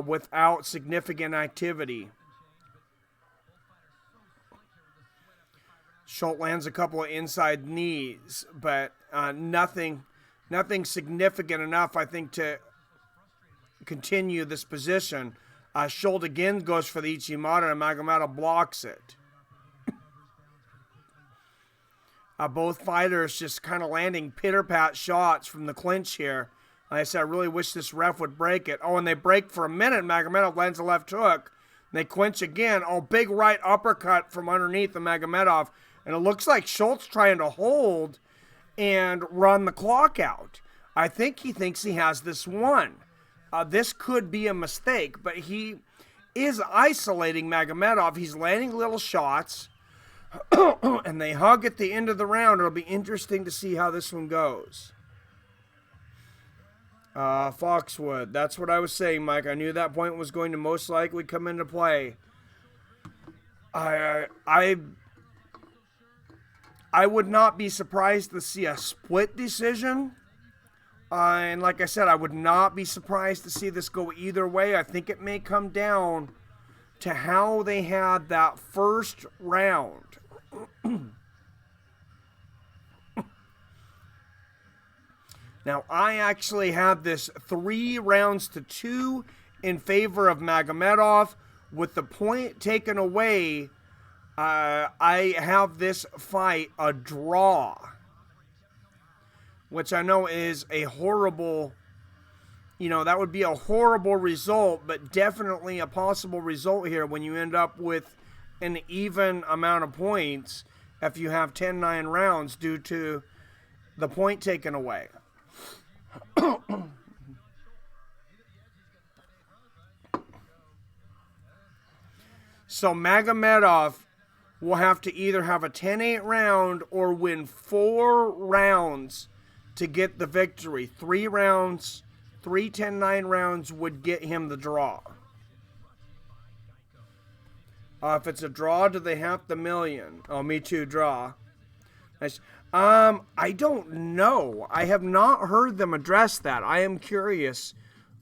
without significant activity. Schult lands a couple of inside knees, but nothing significant enough, I think, to continue this position. Schult again goes for the Ichimata, and Magomedov blocks it. Both fighters just kind of landing pitter-pat shots from the clinch here. Like I said, I really wish this ref would break it. Oh, and they break for a minute. Magomedov lands a left hook. They clinch again. Oh, big right uppercut from underneath the Magomedov. And it looks like Schult's trying to hold and run the clock out. I think he thinks he has this won. This could be a mistake, but he is isolating Magomedov. He's landing little shots. And they hug at the end of the round. It'll be interesting to see how this one goes. Foxwood. That's what I was saying, Mike. I knew that point was going to most likely come into play. I would not be surprised to see a split decision. And like I said, I would not be surprised to see this go either way. I think it may come down to how they had that first round. Now, I actually have this 3-2 in favor of Magomedov. With the point taken away, I have this fight a draw, which I know is a horrible, that would be a horrible result, but definitely a possible result here when you end up with an even amount of points if you have 10-9 rounds due to the point taken away. So Magomedov will have to either have a 10-8 round or win 4 rounds to get the victory. 3 rounds, 3 10-9 rounds would get him the draw. If it's a draw, do they have the million? Oh, me too, draw. Nice. I don't know. I have not heard them address that. I am curious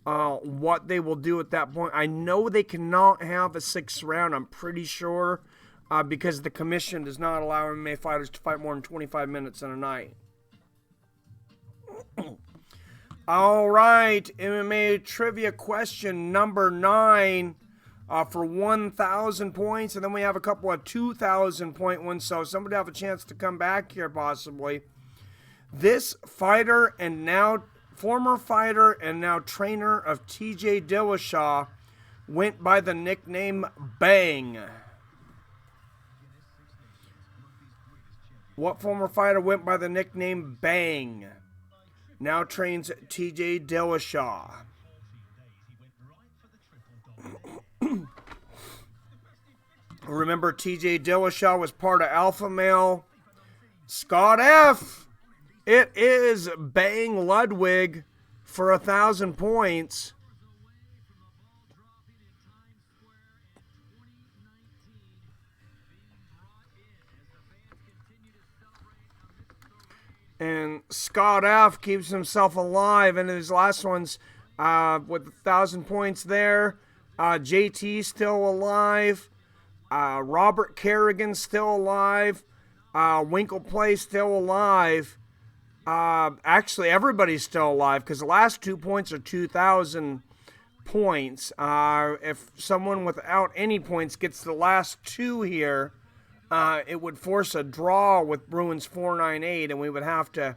what they will do at that point. I know they cannot have a 6th round, I'm pretty sure, because the commission does not allow MMA fighters to fight more than 25 minutes in a night. All right, MMA trivia question number 9 for 1,000 points, and then we have a couple of 2,000 point ones, so somebody have a chance to come back here possibly. This fighter and now former fighter and now trainer of TJ Dillashaw went by the nickname Bang. What former fighter went by the nickname Bang? Now trains TJ Dillashaw. Remember, TJ Dillashaw was part of Alpha Male. Scott F. It is Bang Ludwig for 1,000 points. And Scott F. keeps himself alive in his last ones with 1,000 points there. JT still alive. Robert Kerrigan still alive. Winkleplay still alive. Actually, everybody's still alive because the last 2 points are 2,000 points. If someone without any points gets the last 2 here, it would force a draw with Bruins 498, and we would have to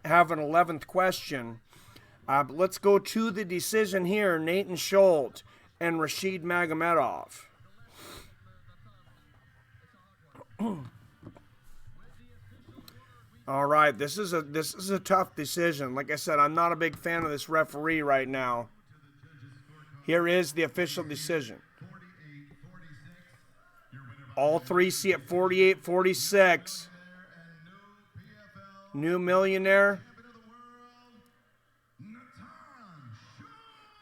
have an 11th question. But let's go to the decision here. Natan Schult and Rashid Magomedov. All right, this is a tough decision. Like I said, I'm not a big fan of this referee right now. Here is the official decision. All 3 see it 48-46. New millionaire.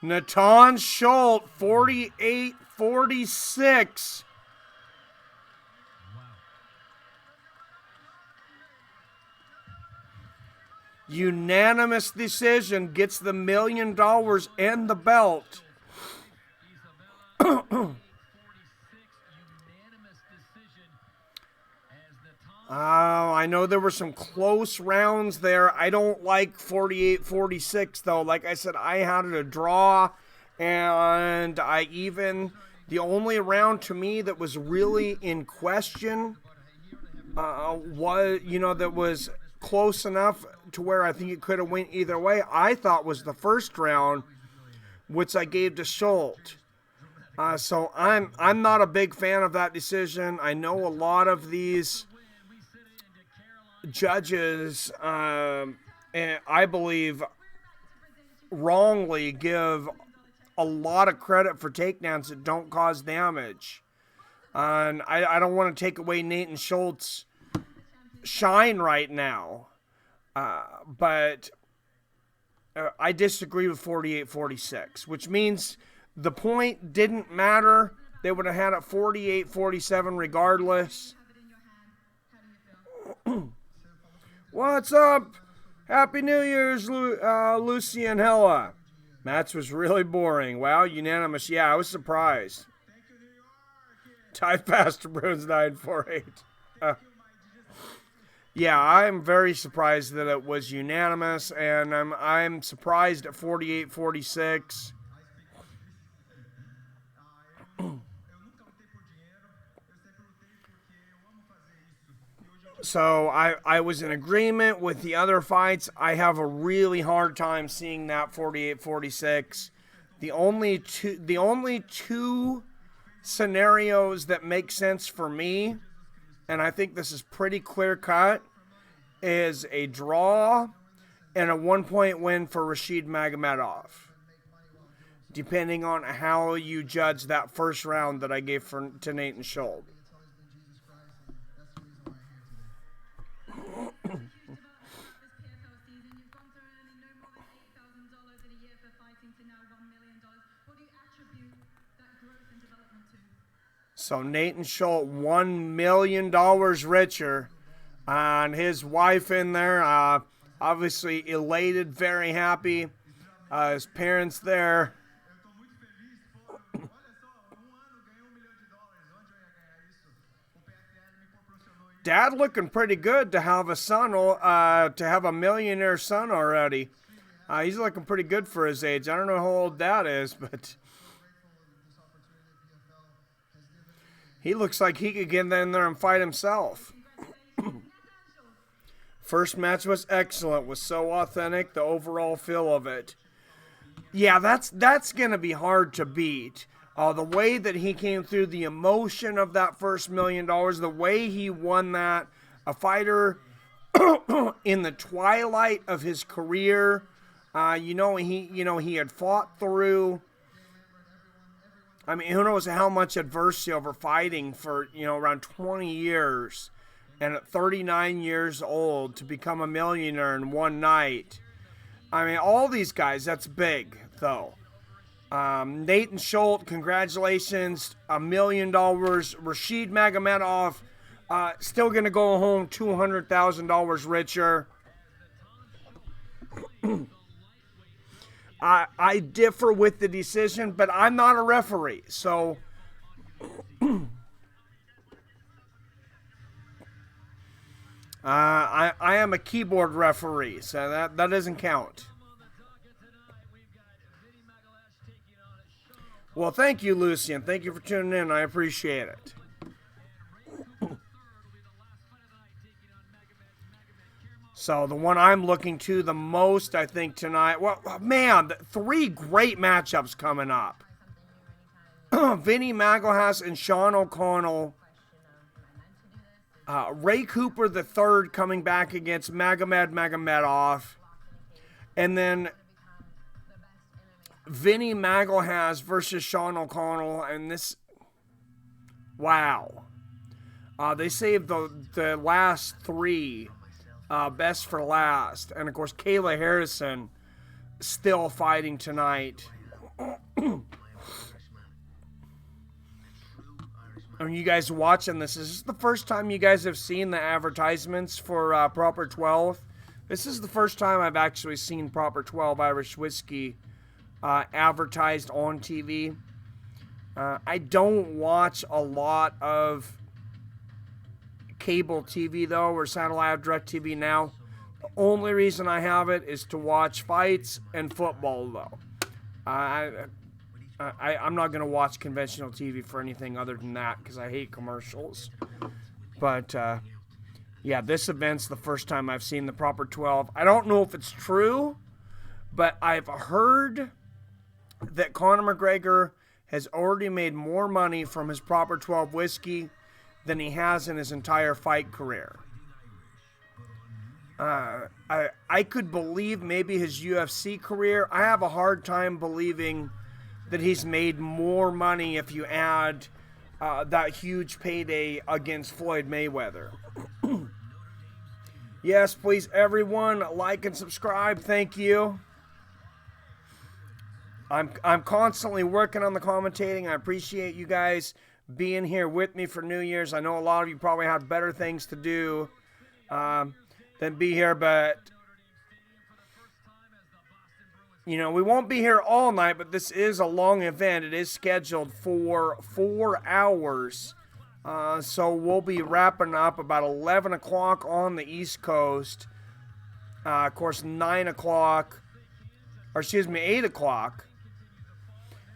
Natan Schult, 48-46. Unanimous decision, gets the $1 million and the belt. I know there were some close rounds there. I don't like 48-46 though. Like I said, I had it a draw, and the only round to me that was really in question that was close enough to where I think it could have went either way, I thought was the first round, which I gave to Schult. So I'm not a big fan of that decision. I know a lot of these judges, and I believe wrongly, give a lot of credit for takedowns that don't cause damage. And I don't want to take away Natan Schult's shine right now. But I disagree with 48-46, which means the point didn't matter. They would have had it 48-47 regardless. What's up? Happy New Year's, Lucy and Hella. Match was really boring. Wow, unanimous. Yeah, I was surprised. Type Faster Bruins 948. Yeah, I'm very surprised that it was unanimous, and I'm surprised at 48-46. So I was in agreement with the other fights. I have a really hard time seeing that 48-46. The only two scenarios that make sense for me, and I think this is pretty clear cut, is a draw and a 1-point win for Rashid Magomedov, depending on how you judge that first round that I gave to Natan Schult. So Natan Schult, $1 million richer, and his wife in there, obviously elated, very happy. His parents there. Dad looking pretty good to have a son, to have a millionaire son already. He's looking pretty good for his age. I don't know how old Dad is, but he looks like he could get in there and fight himself. First match was excellent, was so authentic, the overall feel of it. Yeah, that's going to be hard to beat. The way that he came through, the emotion of that first $1 million, the way he won that, a fighter in the twilight of his career. He had fought through. I mean, who knows how much adversity over fighting for, around 20 years. And at 39 years old to become a millionaire in one night. I mean, all these guys, that's big, though. Natan Schult, congratulations, $1 million. Rashid Magomedov, still going to go home $200,000 richer. I differ with the decision, but I'm not a referee, so I am a keyboard referee, so that doesn't count. Well, thank you, Lucian. Thank you for tuning in. I appreciate it. So the one I'm looking to the most, I think, tonight. Well, man, 3 great matchups coming up. Vinny Magalhães and Sean O'Connell. Ray Cooper III coming back against Magomedov. And then Vinny Magalhães versus Sean O'Connell. And this, wow. They saved the last 3 best for last. And, of course, Kayla Harrison still fighting tonight. Are you guys watching this? Is this the first time you guys have seen the advertisements for Proper 12? This is the first time I've actually seen proper 12 Irish whiskey advertised on TV. I don't watch a lot of cable TV, though, or satellite. I have DirecTV now. The only reason I have it is to watch fights and football, though. I'm not going to watch conventional TV for anything other than that because I hate commercials. But, yeah, this event's the first time I've seen the proper 12. I don't know if it's true, but I've heard that Conor McGregor has already made more money from his proper 12 whiskey than he has in his entire fight career. I could believe maybe his UFC career. I have a hard time believing that he's made more money if you add that huge payday against Floyd Mayweather. Yes, please, everyone, like and subscribe. Thank you. I'm constantly working on the commentating. I appreciate you guys being here with me for New Year's. I know a lot of you probably have better things to do than be here, but you know, we won't be here all night, but this is a long event. It is scheduled for 4 hours. So we'll be wrapping up about 11 o'clock on the East Coast. Of course, 8 o'clock.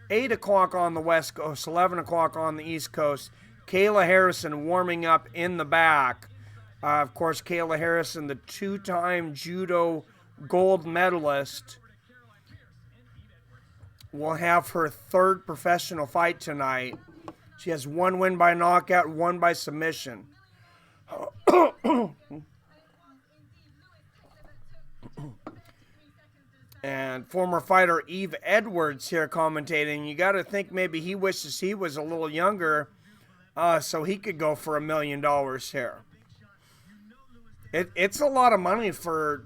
8 o'clock on the West Coast, 11 o'clock on the East Coast. Kayla Harrison warming up in the back. Of course, Kayla Harrison, the 2-time judo gold medalist, will have her 3rd professional fight tonight. She has 1 win by knockout, 1 by submission. And former fighter Eve Edwards here commentating. You got to think maybe he wishes he was a little younger so he could go for $1 million here. It's a lot of money for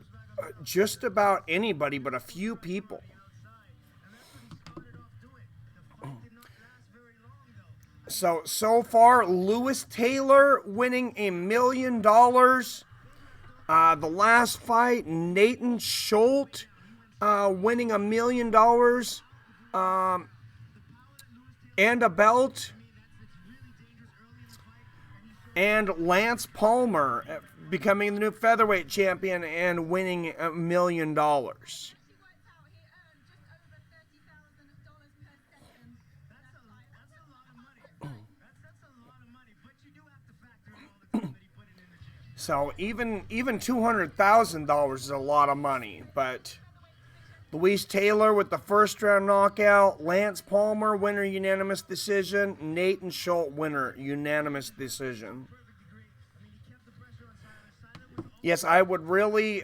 just about anybody but a few people. So far, Lewis Taylor winning $1 million. The last fight, Natan Schulte winning $1 million and a belt. And Lance Palmer becoming the new featherweight champion and winning $1 million. So even $200,000 is a lot of money, but Louise Taylor with the 1st round knockout, Lance Palmer winner unanimous decision, Natan Schulte winner unanimous decision. Yes, I really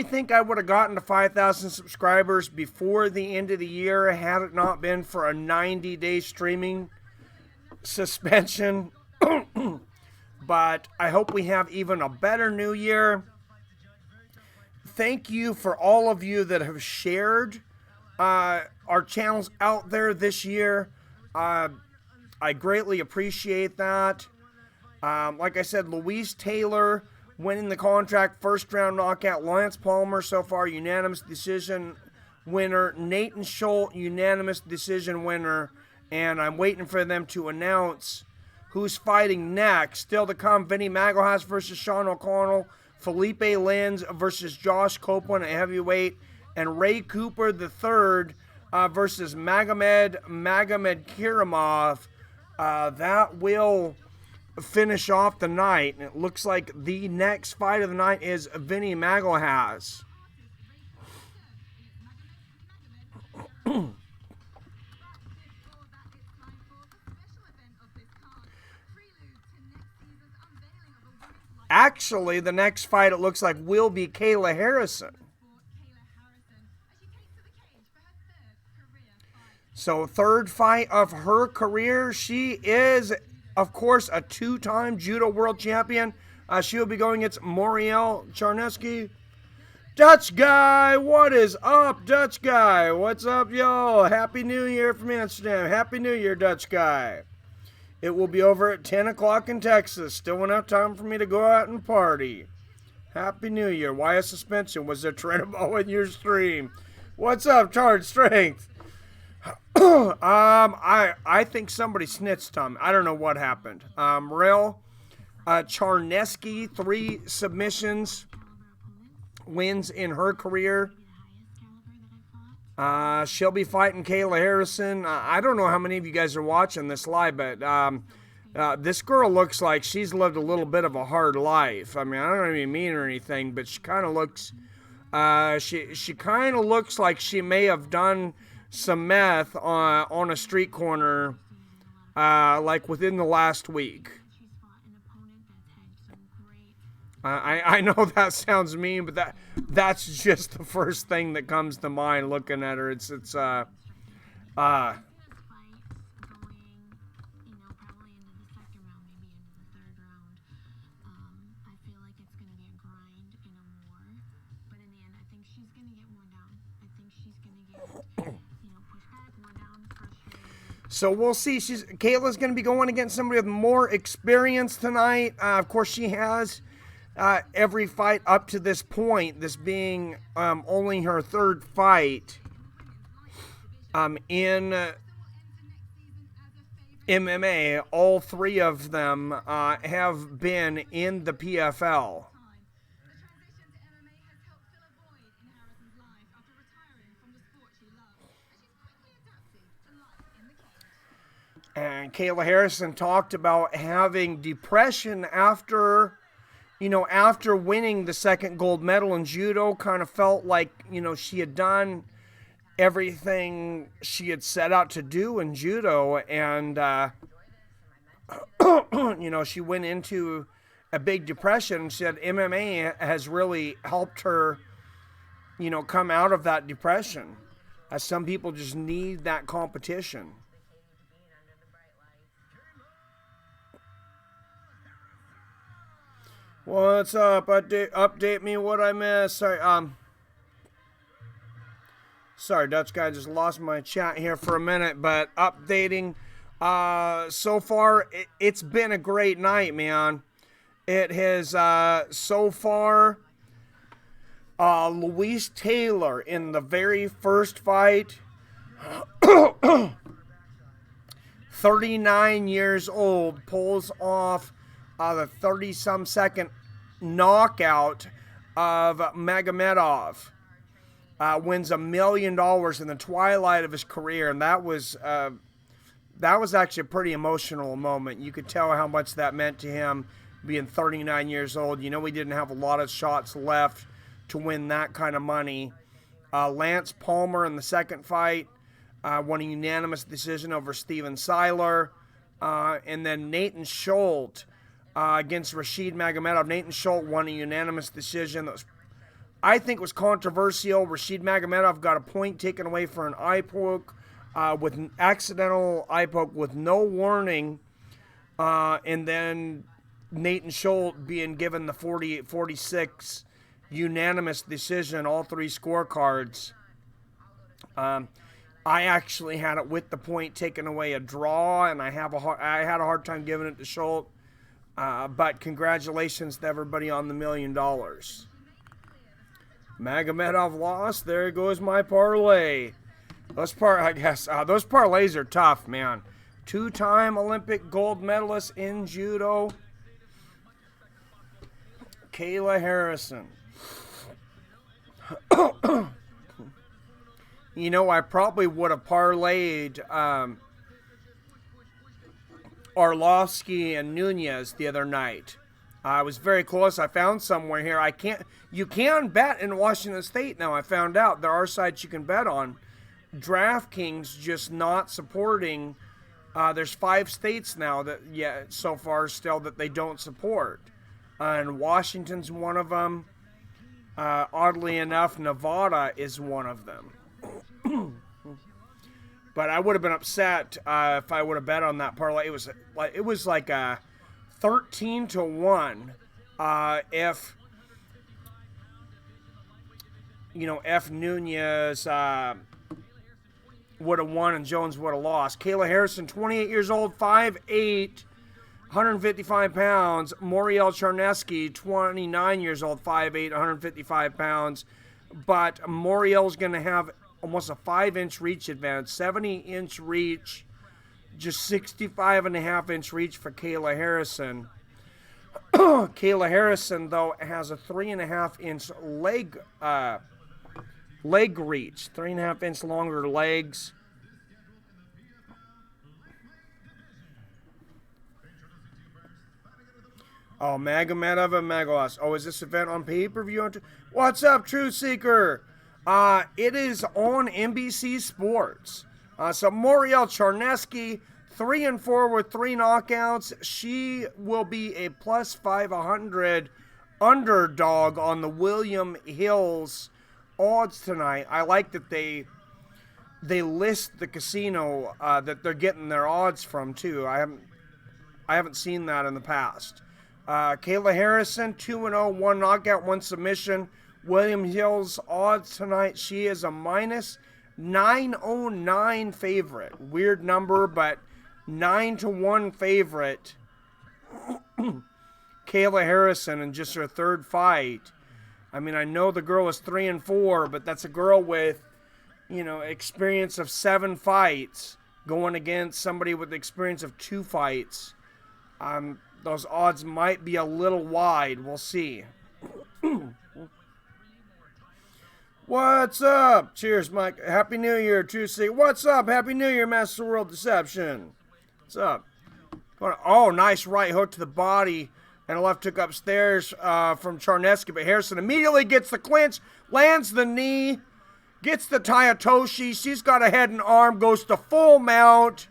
think I would have gotten to 5,000 subscribers before the end of the year had it not been for a 90-day streaming suspension. But I hope we have even a better new year. Thank you for all of you that have shared our channels out there this year. I greatly appreciate that. Like I said, Louise Taylor winning the contract, 1st round knockout. Lance Palmer so far unanimous decision winner. Natan Schulte unanimous decision winner. And I'm waiting for them to announce who's fighting next. Still to come, Vinny Magalhães versus Sean O'Connell. Philipe Lins versus Josh Copeland at heavyweight. And Ray Cooper III versus Magomedkerimov. That will finish off the night. And it looks like the next fight of the night is Vinny Magalhães. Actually, the next fight, it looks like, will be Kayla Harrison. So, 3rd fight of her career. She is, of course, a 2-time judo world champion. She will be going against Moriel Charneski. Dutch guy, what is up, Dutch guy? What's up, y'all? Happy New Year from Amsterdam. Happy New Year, Dutch guy. It will be over at 10 o'clock in Texas. Still enough time for me to go out and party. Happy New Year. Why a suspension? Was there Trenamo in your stream? What's up, Charge Strength? I think somebody snitched on me. I don't know what happened. Moriel, Charneski, 3 submissions, wins in her career. She'll be fighting Kayla Harrison. I don't know how many of you guys are watching this live, but this girl looks like she's lived a little bit of a hard life. I mean, I don't even mean or anything, but she kind of looks, she kind of looks like she may have done some meth on a street corner, like within the last week. I know that sounds mean, but that's just the first thing that comes to mind looking at her. It's So we'll see. Kayla's going to be going against somebody with more experience tonight. Of course, she has every fight up to this point, this being only her 3rd fight in MMA. All 3 of them have been in the PFL. And Kayla Harrison talked about having depression after winning the 2nd gold medal in judo. Kind of felt like, she had done everything she had set out to do in judo. And, she went into a big depression. She said MMA has really helped her, come out of that depression. As some people just need that competition. What's up? Update me what I missed. Sorry, Dutch guy, just lost my chat here for a minute, but updating. So far, it's been a great night, man. It has, so far, Louise Taylor in the very first fight, 39 years old, pulls off the 30-some second knockout of Magomedov. Wins $1 million in the twilight of his career, and that was actually a pretty emotional moment. You could tell how much that meant to him, being 39 years old. He didn't have a lot of shots left to win that kind of money. Lance Palmer in the second fight won a unanimous decision over Steven Syler, and then Natan Schult against Rashid Magomedov. Natan Schult won a unanimous decision that I think was controversial. Rashid Magomedov got a point taken away for an eye poke, with an accidental eye poke with no warning, and then Natan Schult being given the 48-46 unanimous decision, all 3 scorecards. I actually had it with the point taken away, a draw, and I had a hard time giving it to Schult. But congratulations to everybody on the $1 million. Magomedov lost. There goes my parlay. Those parlays are tough, man. 2-time Olympic gold medalist in judo, Kayla Harrison. I probably would have parlayed Arlovsky and Nunez the other night. I was very close. I found somewhere here. You can bet in Washington State now. I found out there are sites you can bet on. DraftKings just not supporting. There's 5 states now that, so far still that they don't support. And Washington's one of them. Oddly enough, Nevada is one of them. But I would have been upset if I would have bet on that parlay. It was like a 13-1 if Nunez would have won and Jones would have lost. Kayla Harrison, 28 years old, 5'8", 155 pounds. Moriel Charneski, 29 years old, 5'8", 155 pounds. But Moriel's going to have almost a 5-inch reach advantage. 70-inch reach, just 65.5-inch reach for Kayla Harrison. Kayla Harrison, though, has a 3.5-inch leg reach. 3.5-inch longer legs. Oh, Magomedov and Magalhães. Oh, is this event on pay-per-view? What's up, Truth Seeker? It is on NBC Sports. So Moriel Charneski, 3-4 with 3 knockouts. She will be a plus 500 underdog on the William Hills odds tonight. I like that they list the casino that they're getting their odds from too. I haven't seen that in the past. Kayla Harrison, 2-0, 1 knockout, 1 submission. William Hills odds tonight. She is a minus 909 favorite. Weird number, but 9-1 favorite. Kayla Harrison in just her 3rd fight. I mean, I know the girl is 3-4, but that's a girl with, experience of 7 fights going against somebody with the experience of 2 fights. Those odds might be a little wide. We'll see. What's up? Cheers, Mike. Happy New Year, Tuesday. What's up? Happy New Year, Master World Deception. What's up? Oh, nice right hook to the body and a left hook upstairs from Charneski. But Harrison immediately gets the clinch, lands the knee, gets the Tayatoshi. She's got a head and arm, goes to full mount.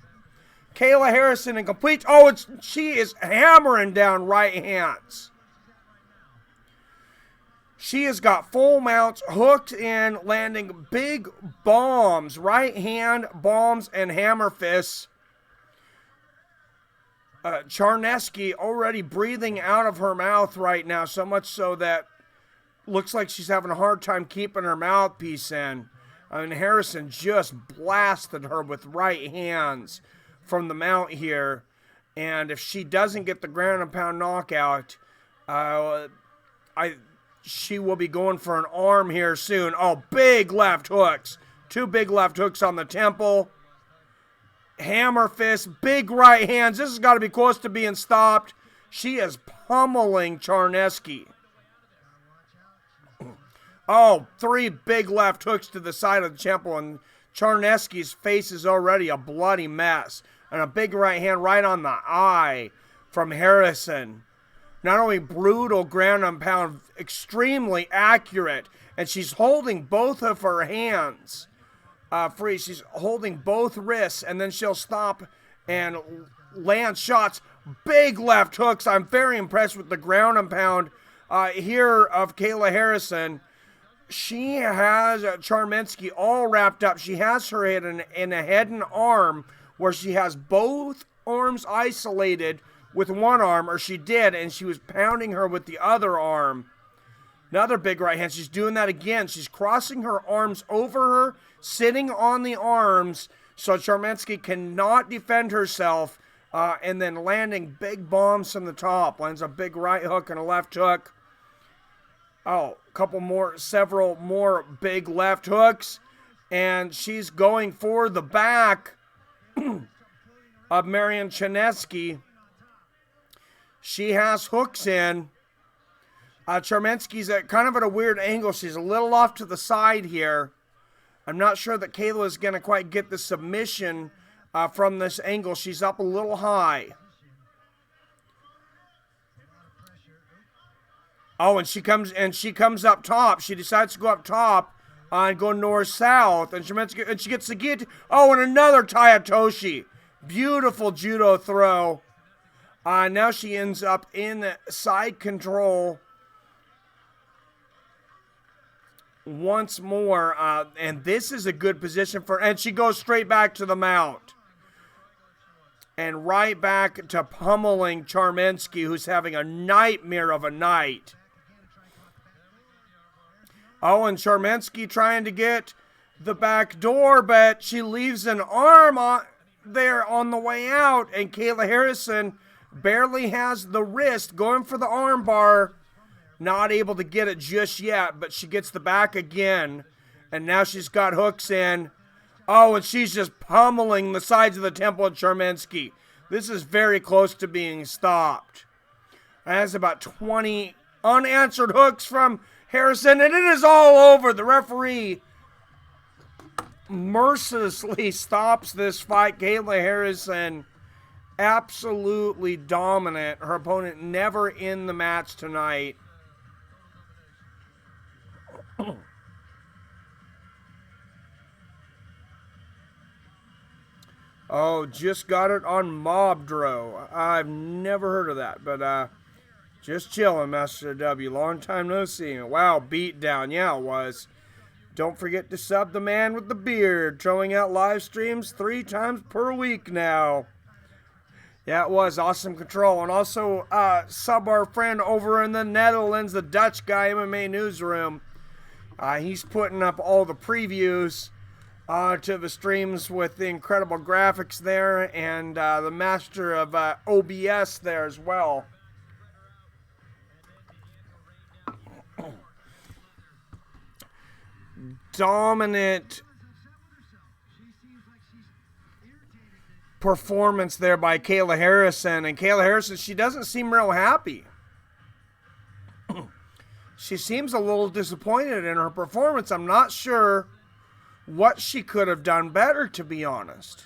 Kayla Harrison in complete. Oh, she is hammering down right hands. She has got full mounts, hooked in, landing big bombs, right hand bombs and hammer fists. Charneski already breathing out of her mouth right now, so much so that looks like she's having a hard time keeping her mouthpiece in. I mean, Harrison just blasted her with right hands from the mount here, and if she doesn't get the ground and pound knockout, she will be going for an arm here soon. Oh, big left hooks. 2 big left hooks on the temple. Hammer fist, big right hands. This has got to be close to being stopped. She is pummeling Charneski. Oh, 3 big left hooks to the side of the temple, and Charneski's face is already a bloody mess. And a big right hand right on the eye from Harrison. Not only brutal ground and pound, extremely accurate. And she's holding both of her hands free. She's holding both wrists, and then she'll stop and land shots. Big left hooks. I'm very impressed with the ground and pound here of Kayla Harrison. She has Charneski all wrapped up. She has her head in a head and arm, where she has both arms isolated with one arm, or she did, and she was pounding her with the other arm. Another big right hand. She's doing that again. She's crossing her arms over her, sitting on the arms, so Charneski cannot defend herself, and then landing big bombs from the top. Lands a big right hook and a left hook. Oh, several more big left hooks, and she's going for the back of Marian Charneski. She has hooks in. Charneski's at kind of at a weird angle. She's a little off to the side here. I'm not sure that Kayla is going to quite get the submission from this angle. She's up a little high. Oh, and she comes up top. She decides to go up top and go north-south. And she gets the guillotine. Oh, and another Tayatoshi. Beautiful judo throw. Now she ends up in side control once more. And this is a good position for... And she goes straight back to the mount. And right back to pummeling Charneski, who's having a nightmare of a night. Oh, and Charneski trying to get the back door, but she leaves an arm there on the way out, and Kayla Harrison barely has the wrist, going for the armbar. Not able to get it just yet, but she gets the back again. And now she's got hooks in. Oh, and she's just pummeling the sides of the temple of Charneski. This is very close to being stopped. That's about 20 unanswered hooks from Harrison, and it is all over. The referee mercilessly stops this fight. Kayla Harrison, absolutely dominant. Her opponent never in the match tonight. Oh, just got it on Mobdro. I've never heard of that, but just chilling, Master W. Long time no see. Wow, beat down. Yeah, it was. Don't forget to sub the man with the beard, throwing out live streams 3 times per week now. Yeah, it was awesome control. And also sub our friend over in the Netherlands, the Dutch guy, MMA Newsroom. He's putting up all the previews to the streams with the incredible graphics there, and the master of OBS there as well. Dominant performance there by Kayla Harrison. And Kayla Harrison, she doesn't seem real happy. She seems a little disappointed in her performance. I'm not sure what she could have done better, to be honest.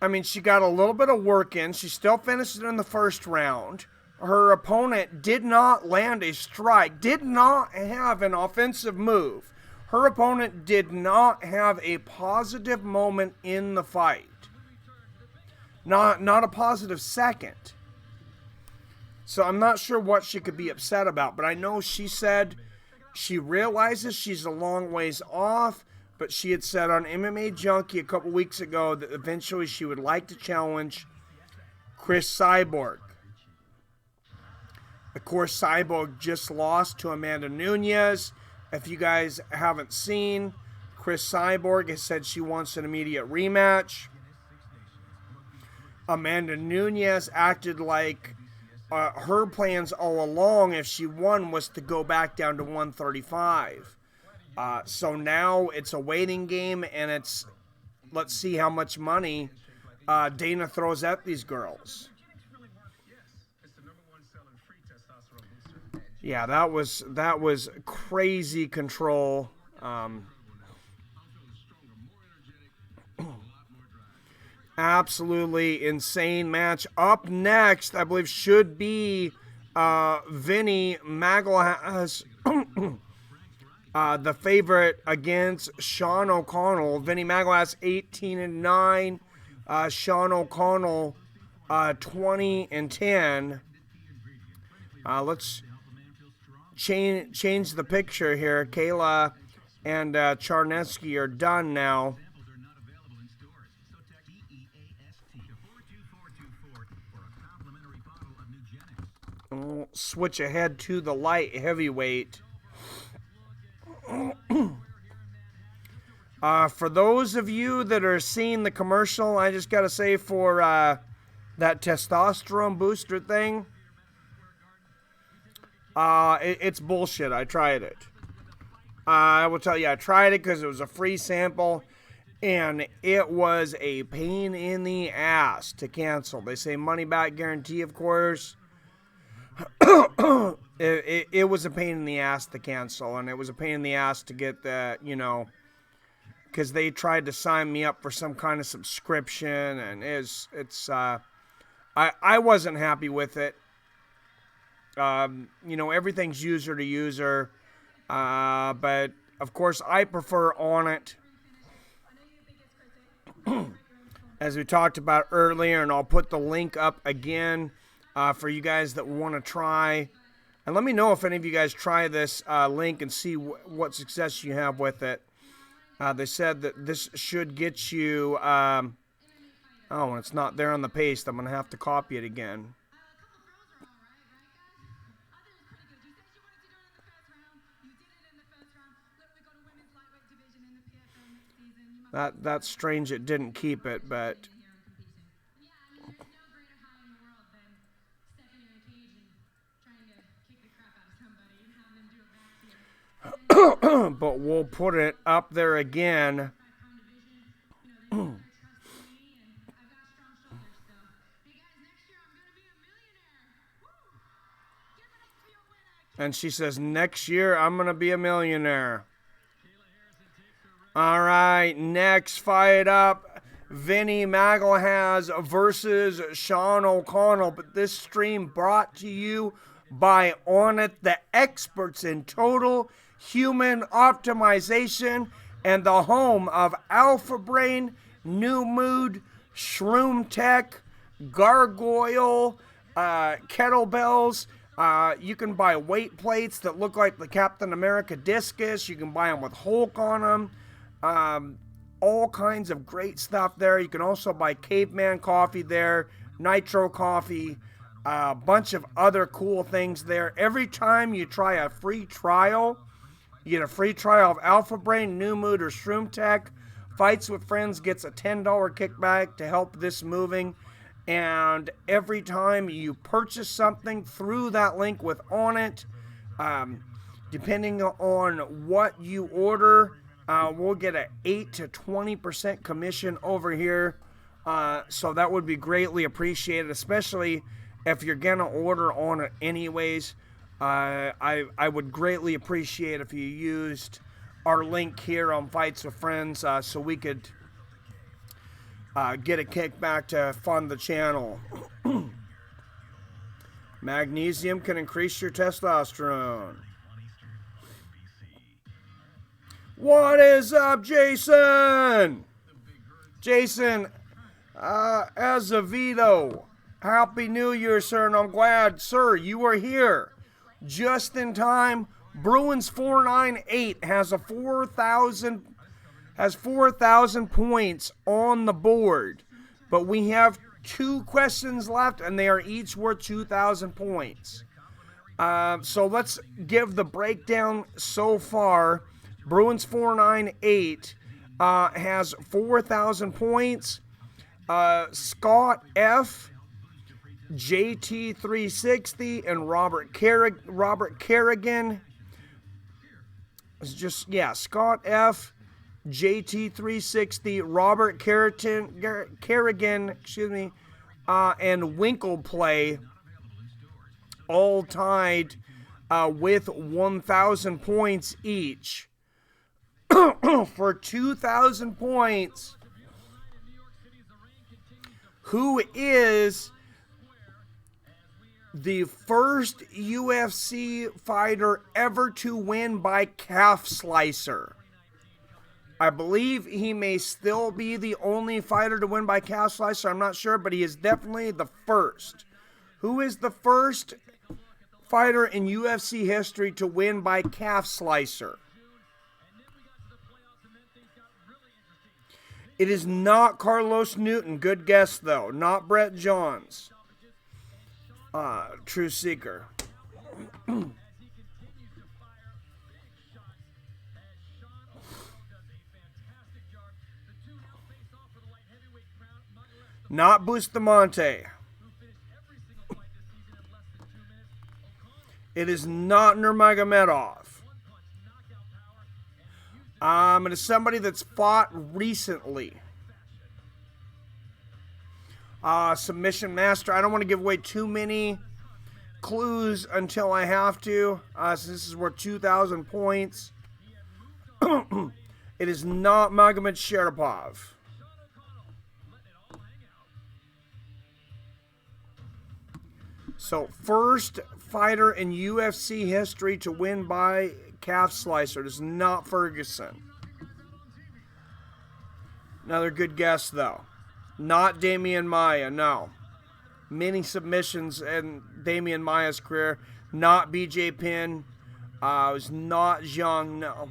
I mean, she got a little bit of work in. She still finished it in the first round. Her opponent did not land a strike, did not have an offensive move. Her opponent did not have a positive moment in the fight. Not a positive second. So I'm not sure what she could be upset about, but I know she said she realizes she's a long ways off, but she had said on MMA Junkie a couple weeks ago that eventually she would like to challenge Chris Cyborg. Of course, Cyborg just lost to Amanda Nunes. If you guys haven't seen, Chris Cyborg has said she wants an immediate rematch. Amanda Nunes acted like her plans all along, if she won, was to go back down to 135. So now it's a waiting game, and it's, let's see how much money Dana throws at these girls. Yeah, that was crazy control. Absolutely insane match. Up next, I believe, should be Vinny Magalhães, the favorite against Sean O'Connell. Vinny Magalhães 18-9, Sean O'Connell 20-10. Let's change the picture here. Kayla and Charneski are done now. We'll switch ahead to the light heavyweight. For those of you that are seeing the commercial, I just got to say, for that testosterone booster thing, it's bullshit. I tried it. I will tell you, I tried it because it was a free sample, and it was a pain in the ass to cancel. They say money back guarantee, of course. It was a pain in the ass to cancel, and it was a pain in the ass to get the, because they tried to sign me up for some kind of subscription, and I wasn't happy with it. Everything's user to user, but of course I prefer on it, as we talked about earlier, and I'll put the link up again for you guys that want to try. And let me know if any of you guys try this link and see what success you have with it. They said that this should get you... and it's not there on the paste. I'm going to have to copy it again. That's strange it didn't keep it, but but we'll put it up there again. And she says, next year, I'm going to be a millionaire. All right, next fight up, Vinny Magalhães versus Sean O'Connell. But this stream brought to you by Onnit, the experts in total human optimization and the home of Alpha Brain, New Mood, Shroom Tech, Gargoyle, kettlebells. You can buy weight plates that look like the Captain America discus. You can buy them with Hulk on them. All kinds of great stuff there. You can also buy Caveman coffee there, Nitro coffee, a bunch of other cool things there. Every time you try a free trial, you get a free trial of Alpha Brain, New Mood, or Shroom Tech. Fights with Friends gets a $10 kickback to help this moving. And every time you purchase something through that link with Onnit, depending on what you order, we'll get an 8 to 20% commission over here. So that would be greatly appreciated, especially if you're going to order on it anyways. I would greatly appreciate if you used our link here on Fights with Friends so we could get a kickback to fund the channel. Magnesium can increase your testosterone. What is up, Jason? Jason Azevedo. Happy New Year, sir, and I'm glad, sir, you are here just in time. Bruins 498 has 4,000 points on the board, but we have 2 questions left, and they are each worth 2,000 points. So let's give the breakdown so far. Bruins 498 has 4,000 points. Scott F, JT 360, and Robert Kerrigan. It's just, yeah, Scott F, JT 360, Robert Kerrigan, excuse me, and Winkle Play, all tied with 1,000 points each. For 2,000 points, who is the first UFC fighter ever to win by calf slicer? I believe he may still be the only fighter to win by calf slicer. I'm not sure, but he is definitely the first. Who is the first fighter in UFC history to win by calf slicer? It is not Carlos Newton. Good guess, though. Not Brett Johns. True Seeker. Not Bustamante. It is not Nurmagomedov. It is somebody that's fought recently. Submission master. I don't want to give away too many clues until I have to. So this is worth 2,000 points. It is not Magomedkerimov. So first fighter in UFC history to win by calf slicer. It is not Ferguson. Another good guess, though. Not Damian Maia, no. Many submissions in Damian Maia's career. Not BJ Penn. It was not Zhang, no.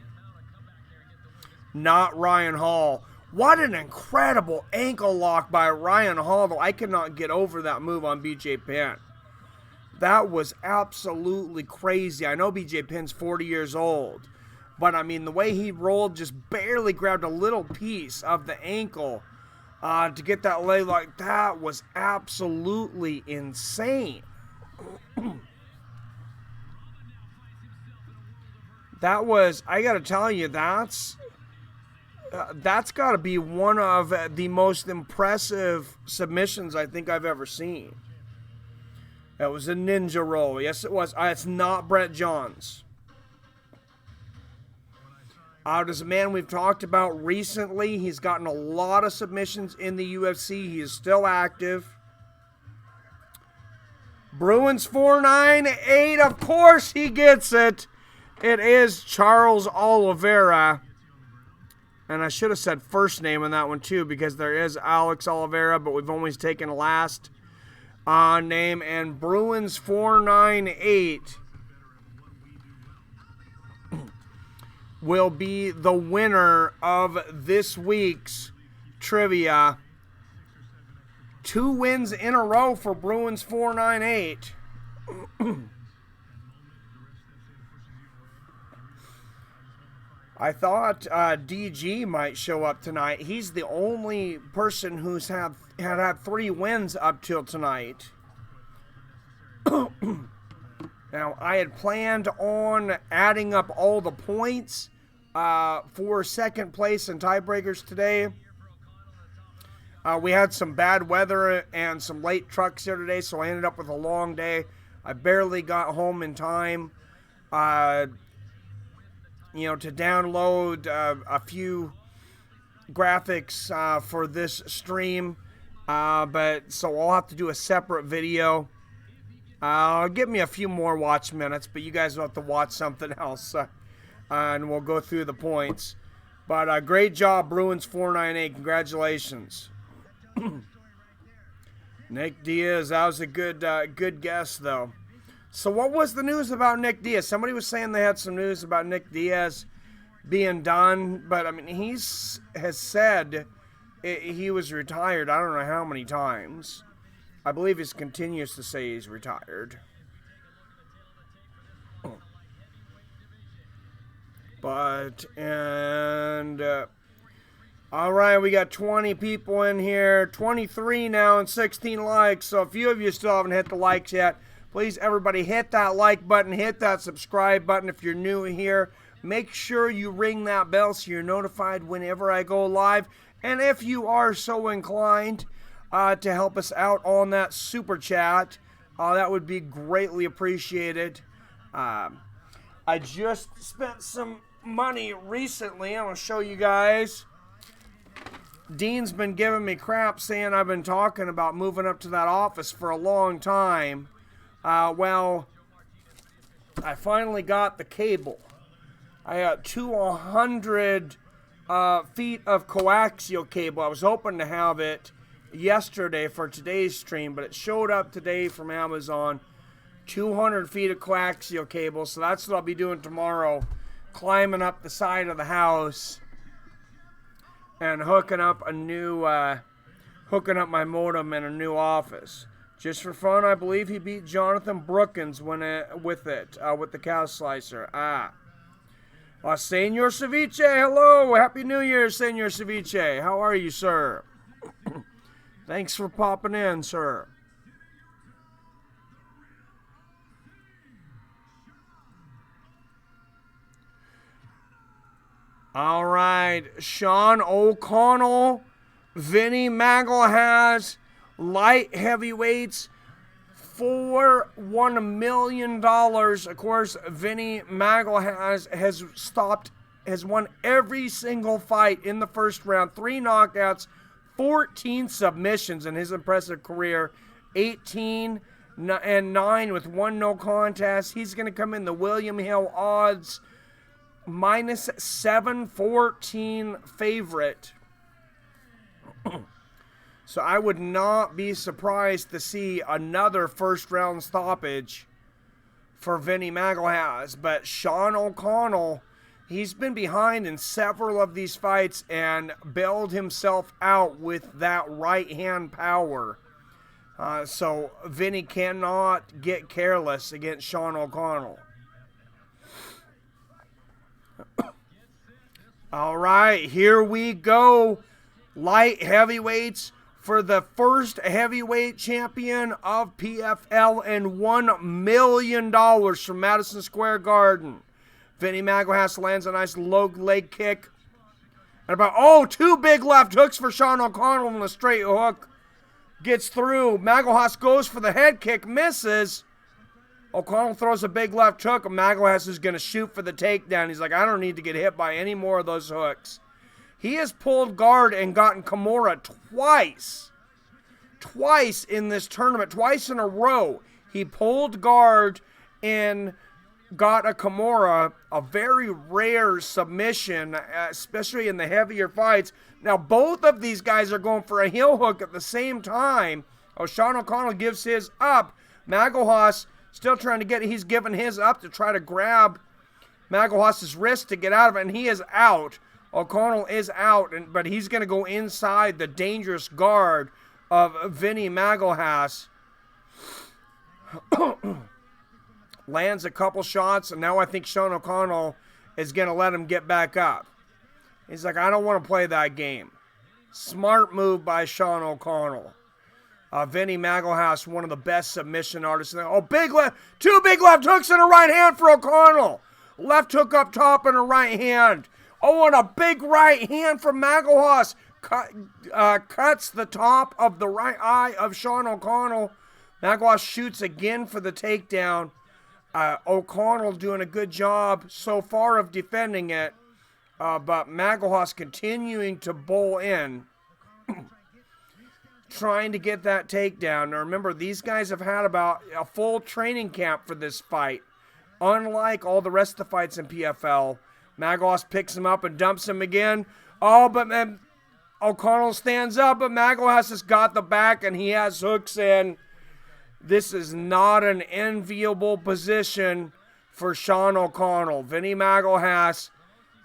Not Ryan Hall. What an incredible ankle lock by Ryan Hall, though. I cannot get over that move on BJ Penn. That was absolutely crazy. I know BJ Penn's 40 years old, but I mean, the way he rolled, just barely grabbed a little piece of the ankle to get that leg like that was absolutely insane. That was, I got to tell you, that's got to be one of the most impressive submissions I think I've ever seen. It was a ninja roll. Yes, it was. It's not Brett Johns. As a man we've talked about recently, he's gotten a lot of submissions in the UFC. He is still active. Bruins 498. Of course he gets it. It is Charles Oliveira. And I should have said first name on that one too, because there is Alex Oliveira, but we've always taken last name. And Bruins 498 will be the winner of this week's trivia. 2 wins in a row for Bruins 498. I thought DG might show up tonight. He's the only person who's had 3 wins up till tonight. Now, I had planned on adding up all the points for second place and tiebreakers today. We had some bad weather and some late trucks here today, so I ended up with a long day. I barely got home in time, to download a few graphics for this stream. But so I'll have to do a separate video. Give me a few more watch minutes, but you guys will have to watch something else, and we'll go through the points. But great job, Bruins 498. Congratulations. Nick Diaz, that was a good guess, though. So what was the news about Nick Diaz? Somebody was saying they had some news about Nick Diaz being done, but I mean, has said he was retired. I don't know how many times. I believe he continues to say he's retired. All right, we got 20 people in here, 23 now and 16 likes. So a few of you still haven't hit the likes yet. Please, everybody, hit that like button, hit that subscribe button if you're new here. Make sure you ring that bell so you're notified whenever I go live. And if you are so inclined to help us out on that super chat, that would be greatly appreciated. I just spent some money recently. I'm going to show you guys. Dean's been giving me crap saying I've been talking about moving up to that office for a long time. Well, I finally got the cable. I got 200 feet of coaxial cable. I was hoping to have it yesterday for today's stream, but it showed up today from Amazon. 200 feet of coaxial cable, so that's what I'll be doing tomorrow. Climbing up the side of the house and hooking up my modem in a new office. Just for fun, I believe he beat Jonathan Brookins with the cow slicer. Senor Ceviche, hello, Happy New Year, Senor Ceviche. How are you, sir? Thanks for popping in, sir. All right, Sean O'Connell, Vinny Magalhães, light heavyweights for $1 million. Of course, Vinny Magalhães has won every single fight in the first round. 3 knockouts, 14 submissions in his impressive career, 18-9 with 1 no contest. He's going to come in the William Hill odds, minus 714 favorite. So I would not be surprised to see another first round stoppage for Vinny Magalhães. But Sean O'Connell, he's been behind in several of these fights and bailed himself out with that right hand power. So Vinny cannot get careless against Sean O'Connell. All right, here we go. Light heavyweights for the first heavyweight champion of PFL and $1 million from Madison Square Garden. Vinny Magalhães lands a nice low leg kick. And about, two big left hooks for Sean O'Connell and a straight hook. Gets through. Magalhães goes for the head kick, misses. O'Connell throws a big left hook, and Magalhães is going to shoot for the takedown. He's like, I don't need to get hit by any more of those hooks. He has pulled guard and gotten Kimura twice. Twice in this tournament, twice in a row. He pulled guard and got a Kimura, a very rare submission, especially in the heavier fights. Now, both of these guys are going for a heel hook at the same time. Sean O'Connell gives his up. Magalhães still trying to get it. He's giving his up to try to grab Magalhães' wrist to get out of it, and he is out. O'Connell is out, but he's going to go inside the dangerous guard of Vinny Magalhães. Lands a couple shots, and now I think Sean O'Connell is going to let him get back up. He's like, I don't want to play that game. Smart move by Sean O'Connell. Vinny Magalhães, one of the best submission artists. Two big left hooks and a right hand for O'Connell. Left hook up top and a right hand. And a big right hand from Magalhães. Cuts the top of the right eye of Sean O'Connell. Magalhães shoots again for the takedown. O'Connell doing a good job so far of defending it. But Magalhães continuing to bowl in. Trying to get that takedown. Now remember, these guys have had about a full training camp for this fight. Unlike all the rest of the fights in PFL. Magalhães picks him up and dumps him again. But man, O'Connell stands up, but Magalhães has got the back and he has hooks in. This is not an enviable position for Sean O'Connell. Vinny Magalhães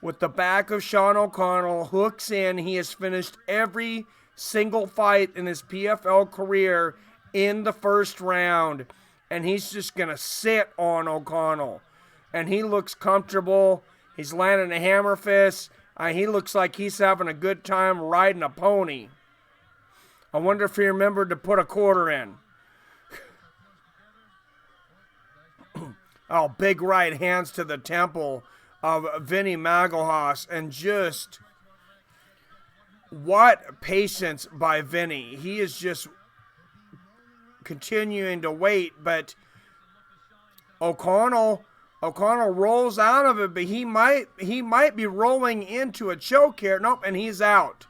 with the back of Sean O'Connell hooks in. He has finished every single fight in his PFL career in the first round. And he's just going to sit on O'Connell. And he looks comfortable. He's landing a hammer fist. He looks like he's having a good time riding a pony. I wonder if he remembered to put a quarter in. Big right hands to the temple of Vinny Magalhães. And just what patience by Vinny. He is just continuing to wait, but O'Connell rolls out of it, but he might be rolling into a choke here. Nope, and he's out.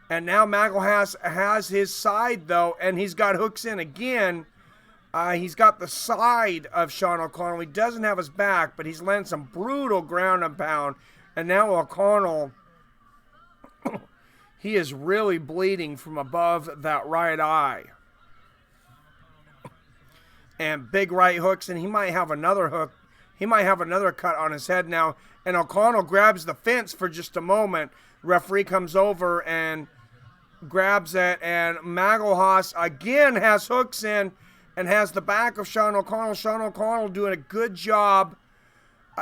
And now Magalhães has his side though, and he's got hooks in again. He's got the side of Sean O'Connell. He doesn't have his back, but he's landing some brutal ground and pound. And now O'Connell, he is really bleeding from above that right eye. And big right hooks, and he might have another hook. He might have another cut on his head now. And O'Connell grabs the fence for just a moment. Referee comes over and grabs it. And Magalhães again has hooks in and has the back of Sean O'Connell. Sean O'Connell doing a good job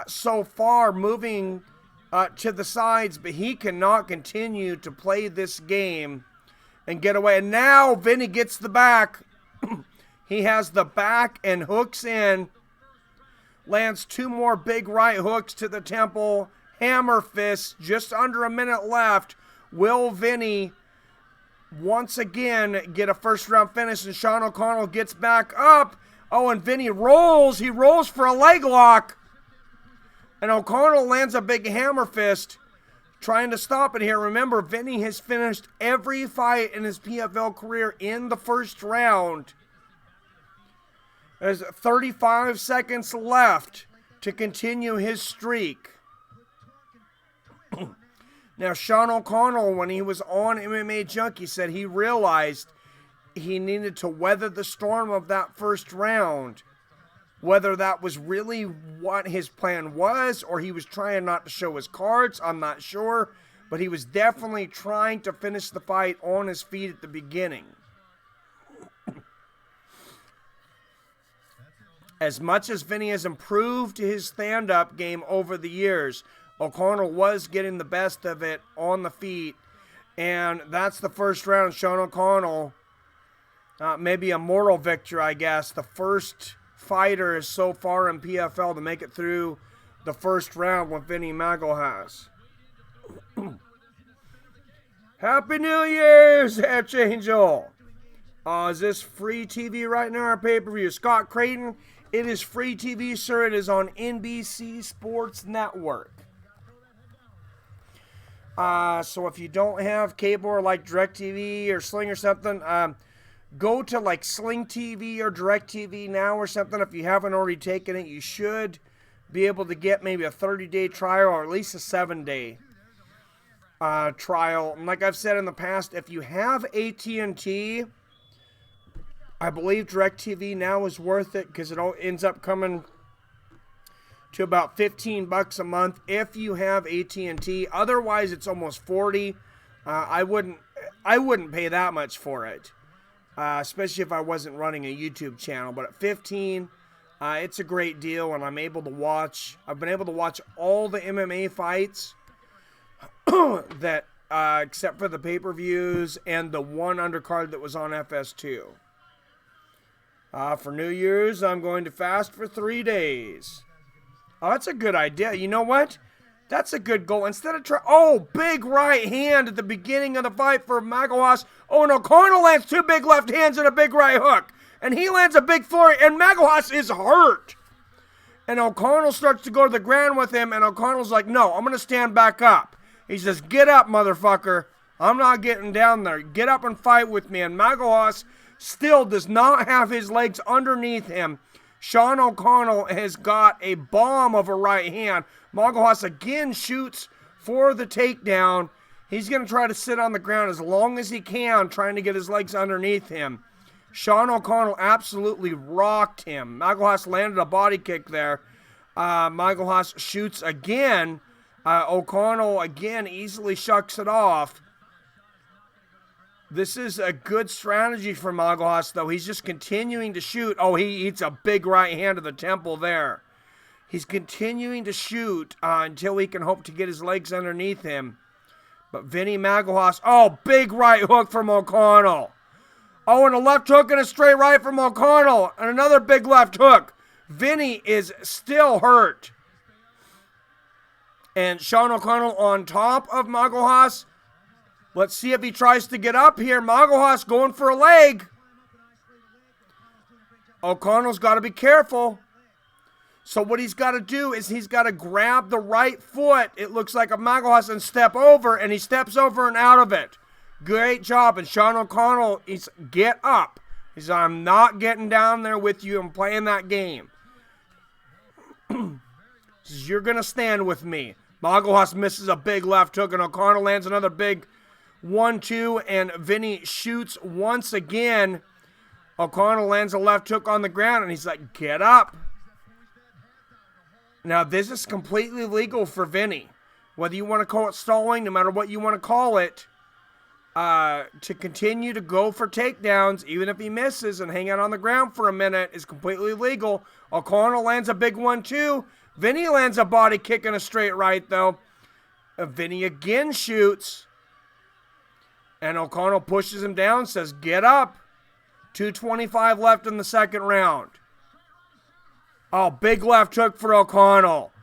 so far moving to the sides. But he cannot continue to play this game and get away. And now Vinny gets the back. He has the back and hooks in. Lands two more big right hooks to the temple. Hammer fist. Just under a minute left. Will Vinny once again get a first round finish? And Sean O'Connell gets back up. And Vinny rolls. He rolls for a leg lock. And O'Connell lands a big hammer fist. Trying to stop it here. Remember, Vinny has finished every fight in his PFL career in the first round. There's 35 seconds left to continue his streak. Now, Sean O'Connell, when he was on MMA Junkie, said he realized he needed to weather the storm of that first round. Whether that was really what his plan was, or he was trying not to show his cards, I'm not sure. But he was definitely trying to finish the fight on his feet at the beginning. As much as Vinny has improved his stand-up game over the years, O'Connell was getting the best of it on the feet. And that's the first round. Sean O'Connell, maybe a moral victory, I guess. The first fighter so far in PFL to make it through the first round with Vinny Magalhães. Happy New Year's, Hatch Angel. Is this free TV right now, our pay-per-view? Scott Creighton, it is free TV, sir. It is on NBC Sports Network. So if you don't have cable or like DirecTV or Sling or something, go to like Sling TV or DirecTV now or something. If you haven't already taken it, you should be able to get maybe a 30-day trial or at least a 7-day trial. And like I've said in the past, if you have AT&T, I believe DirecTV now is worth it because it all ends up coming to about $15 a month if you have AT&T. Otherwise, it's almost $40. I wouldn't pay that much for it, especially if I wasn't running a YouTube channel. But at $15, it's a great deal, and I'm able to watch. I've been able to watch all the MMA fights that, except for the pay-per-views and the one undercard that was on FS2. For New Year's, I'm going to fast for 3 days. Oh, that's a good idea. You know what? That's a good goal. Instead of big right hand at the beginning of the fight for Magalhães. Oh, no, O'Connell lands 2 big left hands and a big right hook. And he lands a big flurry, and Magalhães is hurt. And O'Connell starts to go to the ground with him, and O'Connell's like, no, I'm going to stand back up. He says, get up, motherfucker. I'm not getting down there. Get up and fight with me. And Magalhães still does not have his legs underneath him. Sean O'Connell has got a bomb of a right hand. Magalhães again shoots for the takedown. He's going to try to sit on the ground as long as he can, trying to get his legs underneath him. Sean O'Connell absolutely rocked him. Magalhães landed a body kick there. Magalhães shoots again. O'Connell again easily shucks it off. This is a good strategy for Magalhães, though. He's just continuing to shoot. Oh, he eats a big right hand to the temple there. He's continuing to shoot until he can hope to get his legs underneath him. But Vinny Magalhães, big right hook from O'Connell. Oh, and a left hook and a straight right from O'Connell. And another big left hook. Vinny is still hurt. And Sean O'Connell on top of Magalhães. Let's see if he tries to get up here. Magalhães going for a leg. O'Connell's got to be careful. So what he's got to do is he's got to grab the right foot, it looks like, of Magalhães and step over, and he steps over and out of it. Great job. And Sean O'Connell, he's get up. He said, I'm not getting down there with you. I'm playing that game. Says, you're going to stand with me. Magalhães misses a big left hook, and O'Connell lands another big 1-2, and Vinny shoots once again. O'Connell lands a left hook on the ground, and he's like, get up. Now, this is completely legal for Vinny. Whether you want to call it stalling, no matter what you want to call it, to continue to go for takedowns, even if he misses, and hang out on the ground for a minute is completely legal. O'Connell lands a big 1-2. Vinny lands a body kick and a straight right, though. Vinny again shoots. And O'Connell pushes him down, says, get up. 2:25 left in the second round. Oh, big left hook for O'Connell.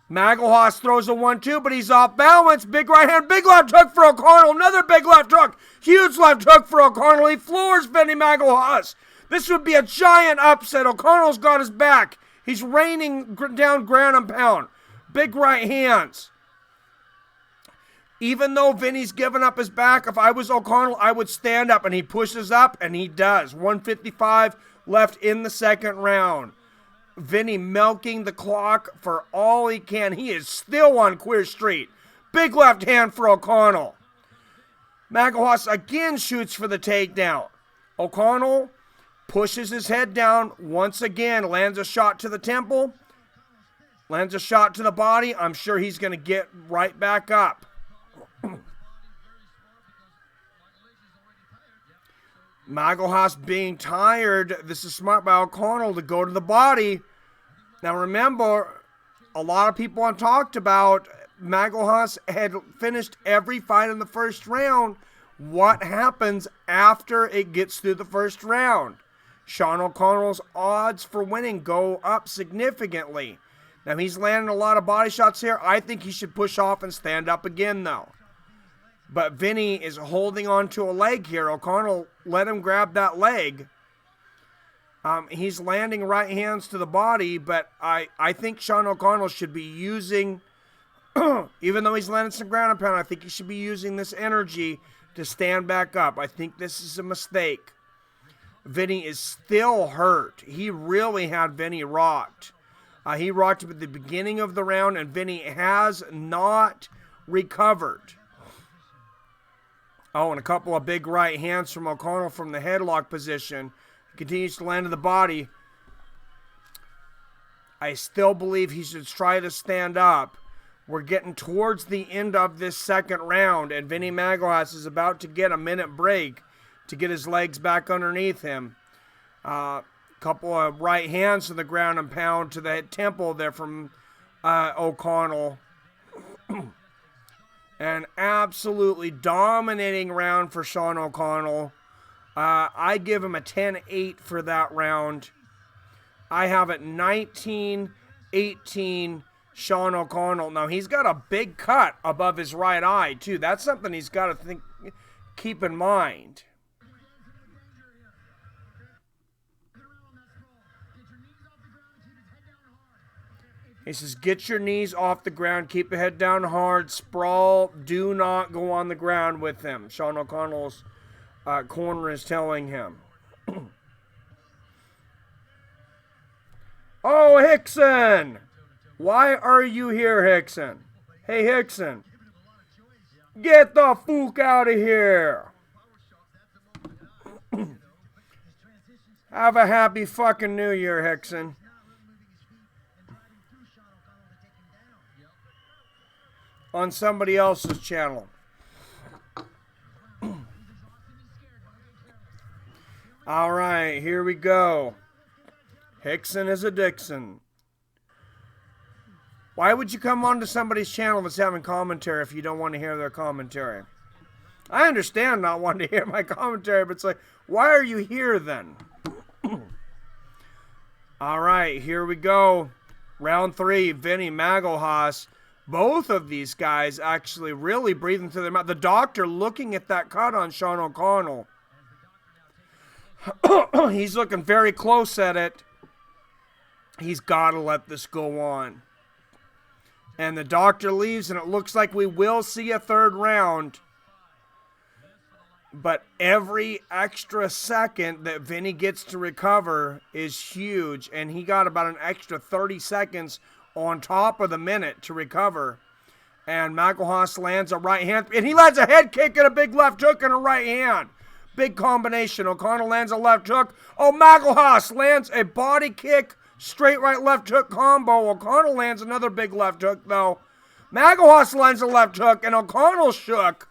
Magalhães throws a 1-2, but he's off balance. Big right hand, big left hook for O'Connell. Another big left hook. Huge left hook for O'Connell. He floors Vinny Magalhães. This would be a giant upset. O'Connell's got his back. He's raining down ground and pound. Big right hands. Even though Vinny's given up his back, if I was O'Connell, I would stand up, and he pushes up, and he does. 1:55 left in the second round. Vinny milking the clock for all he can. He is still on Queer Street. Big left hand for O'Connell. Magalhães again shoots for the takedown. O'Connell pushes his head down once again, lands a shot to the temple, lands a shot to the body. I'm sure he's going to get right back up. Magalhães being tired. This is smart by O'Connell to go to the body. Now remember, a lot of people have talked about Magalhães had finished every fight in the first round. What happens after it gets through the first round? Sean O'Connell's odds for winning go up significantly. Now, he's landing a lot of body shots here. I think he should push off and stand up again, though. But Vinny is holding on to a leg here. O'Connell let him grab that leg. He's landing right hands to the body, but I think Sean O'Connell should be using, even though he's landing some ground and pound, I think he should be using this energy to stand back up. I think this is a mistake. Vinny is still hurt. He really had Vinny rocked. He rocked him at the beginning of the round, and Vinny has not recovered. Oh, and a couple of big right hands from O'Connell from the headlock position. He continues to land to the body. I still believe he should try to stand up. We're getting towards the end of this second round, and Vinny Magalhães is about to get a minute break to get his legs back underneath him. Couple of right hands to the ground and pound to the temple there from O'Connell. An absolutely dominating round for Sean O'Connell. I give him a 10-8 for that round. I have it 19-18 Sean O'Connell. Now, he's got a big cut above his right eye, too. That's something he's got to keep in mind. He says, get your knees off the ground, keep your head down hard, sprawl, do not go on the ground with him. Sean O'Connell's corner is telling him. Oh, Hickson! Why are you here, Hickson? Hey, Hickson. Get the fook out of here. Have a happy fucking New Year, Hickson. On somebody else's channel. All right, here we go. Hickson is a Dixon. Why would you come onto somebody's channel that's having commentary if you don't want to hear their commentary? I understand not wanting to hear my commentary, but it's like, why are you here then? All right, here we go. Round 3, Vinny Magalhães. Both of these guys actually really breathing through their mouth. The doctor looking at that cut on Sean O'Connell. He's looking very close at it. He's got to let this go on. And the doctor leaves, and it looks like we will see a third round. But every extra second that Vinny gets to recover is huge. And he got about an extra 30 seconds on top of the minute to recover. And Magalhães lands a right hand. And he lands a head kick and a big left hook and a right hand. Big combination. O'Connell lands a left hook. Oh, Magalhães lands a body kick, straight right left hook combo. O'Connell lands another big left hook, though. Magalhães lands a left hook, and O'Connell shook.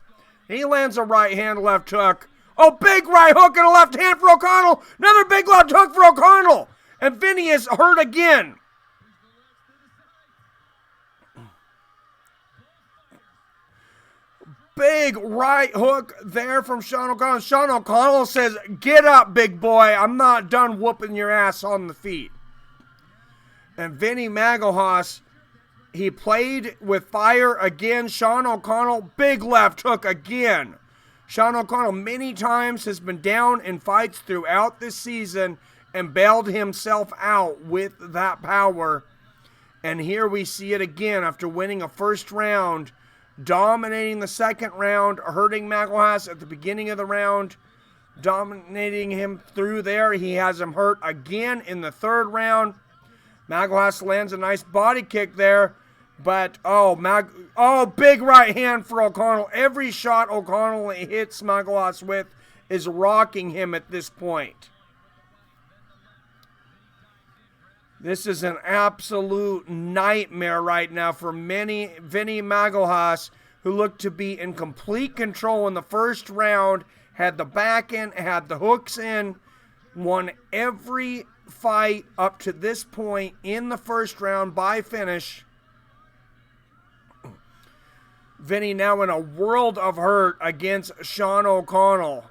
He lands a right hand left hook. Oh, big right hook and a left hand for O'Connell. Another big left hook for O'Connell. And Vinny is hurt again. Big right hook there from Sean O'Connell. Sean O'Connell says, get up, big boy. I'm not done whooping your ass on the feet. And Vinny Magalhães, he played with fire again. Sean O'Connell, big left hook again. Sean O'Connell many times has been down in fights throughout this season and bailed himself out with that power. And here we see it again after winning a first round, dominating the second round, hurting Magalhães at the beginning of the round, dominating him through there. He has him hurt again in the third round. Magalhães lands a nice body kick there, but big right hand for O'Connell. Every shot O'Connell hits Magalhães with is rocking him at this point. This is an absolute nightmare right now for Vinny Magalhães, who looked to be in complete control in the first round, had the back in, had the hooks in, won every fight up to this point in the first round by finish. Vinny now in a world of hurt against Sean O'Connell.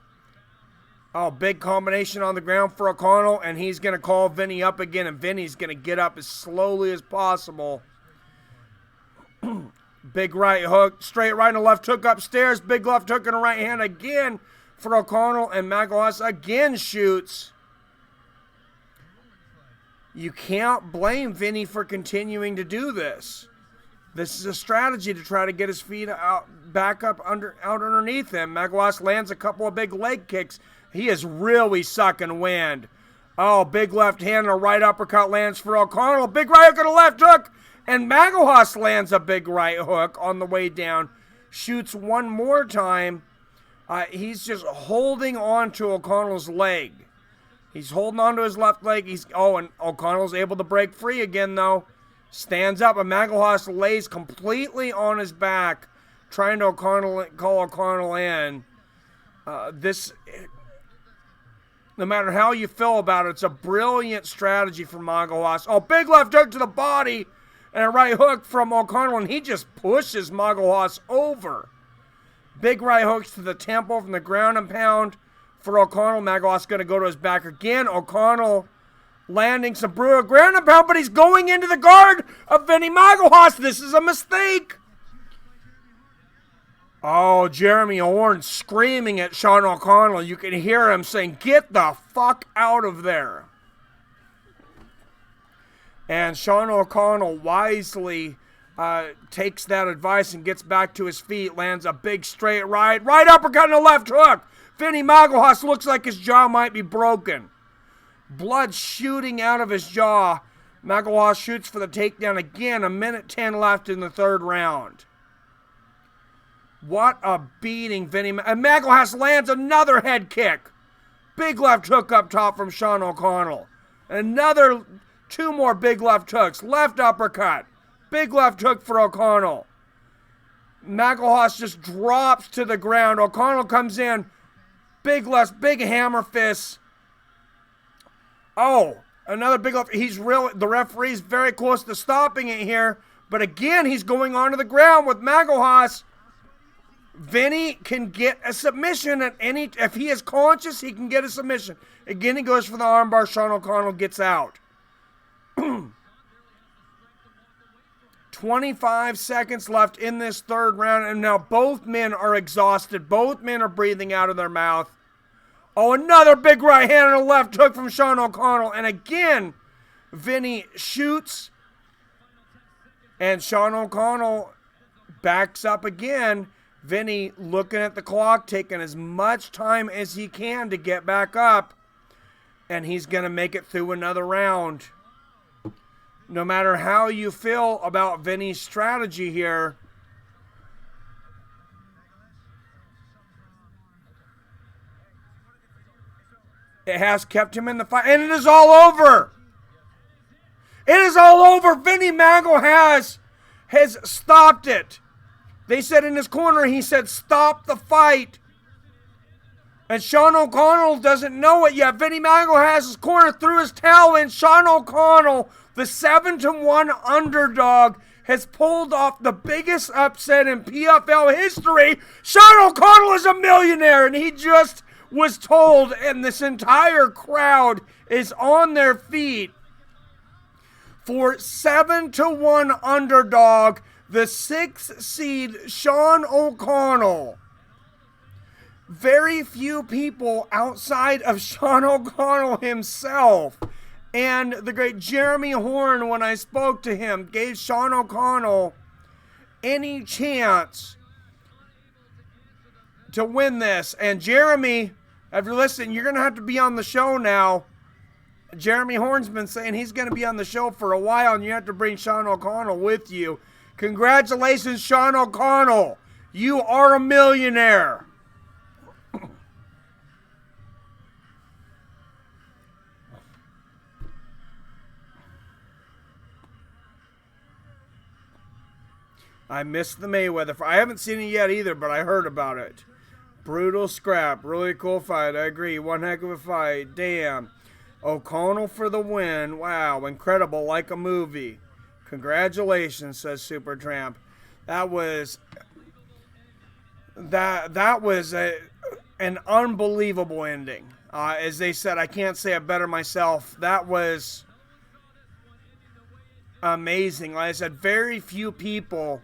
Oh, big combination on the ground for O'Connell, and he's going to call Vinny up again, and Vinny's going to get up as slowly as possible. Big right hook, straight right and a left hook upstairs. Big left hook and a right hand again for O'Connell, and Magalhães again shoots. You can't blame Vinny for continuing to do this. This is a strategy to try to get his feet out, back up out underneath him. Magalhães lands a couple of big leg kicks. He is really sucking wind. Oh, big left hand and a right uppercut lands for O'Connell. Big right hook and a left hook. And Magalhães lands a big right hook on the way down. Shoots one more time. He's just holding on to O'Connell's leg. He's holding on to his left leg. And O'Connell's able to break free again, though. Stands up, and Magalhães lays completely on his back, trying to call O'Connell in. No matter how you feel about it, it's a brilliant strategy from Magalhães. Oh, big left hook to the body and a right hook from O'Connell, and he just pushes Magalhães over. Big right hooks to the temple from the ground and pound for O'Connell. Magalhães going to go to his back again. O'Connell landing some brutal ground and pound, but he's going into the guard of Vinny Magalhães. This is a mistake. Oh, Jeremy Horn screaming at Sean O'Connell. You can hear him saying, "Get the fuck out of there." And Sean O'Connell wisely takes that advice and gets back to his feet, lands a big straight right uppercut and a left hook. Vinny Magalhães looks like his jaw might be broken. Blood shooting out of his jaw. Magalhães shoots for the takedown again. 1:10 left in the third round. What a beating, Vinny. And Magalhães lands another head kick. Big left hook up top from Sean O'Connell. Another two more big left hooks. Left uppercut. Big left hook for O'Connell. Magalhães just drops to the ground. O'Connell comes in. Big left, big hammer fist. Oh, another big left. The referee's very close to stopping it here. But again, he's going onto the ground with Magalhães. Vinny can get a submission at any, if he is conscious, he can get a submission. Again, he goes for the armbar. Sean O'Connell gets out. 25 seconds left in this third round, and now both men are exhausted. Both men are breathing out of their mouth. Oh, another big right hand and a left hook from Sean O'Connell. And again, Vinny shoots, and Sean O'Connell backs up again. Vinny looking at the clock, taking as much time as he can to get back up. And he's going to make it through another round. No matter how you feel about Vinny's strategy here, it has kept him in the fight. And it is all over. It is all over. Vinny Magalhães has stopped it. They said in his corner, he said, "Stop the fight." And Sean O'Connell doesn't know it yet. Vinny Magalhães' corner threw his towel in. Sean O'Connell, the 7-1 underdog, has pulled off the biggest upset in PFL history. Sean O'Connell is a millionaire, and he just was told, and this entire crowd is on their feet for 7-1 underdog, the 6th seed Sean O'Connell. Very few people outside of Sean O'Connell himself and the great Jeremy Horn, when I spoke to him, gave Sean O'Connell any chance to win this. And Jeremy, if you're listening, you're going to have to be on the show now. Jeremy Horn's been saying he's going to be on the show for a while, and you have to bring Sean O'Connell with you. Congratulations, Sean O'Connell. You are a millionaire. I missed the Mayweather fight. I haven't seen it yet either, but I heard about it. Brutal scrap. Really cool fight. I agree. One heck of a fight. Damn. O'Connell for the win. Wow. Incredible. Like a movie. Congratulations, says Supertramp. That was an unbelievable ending. As they said, I can't say it better myself. That was amazing. Like I said, very few people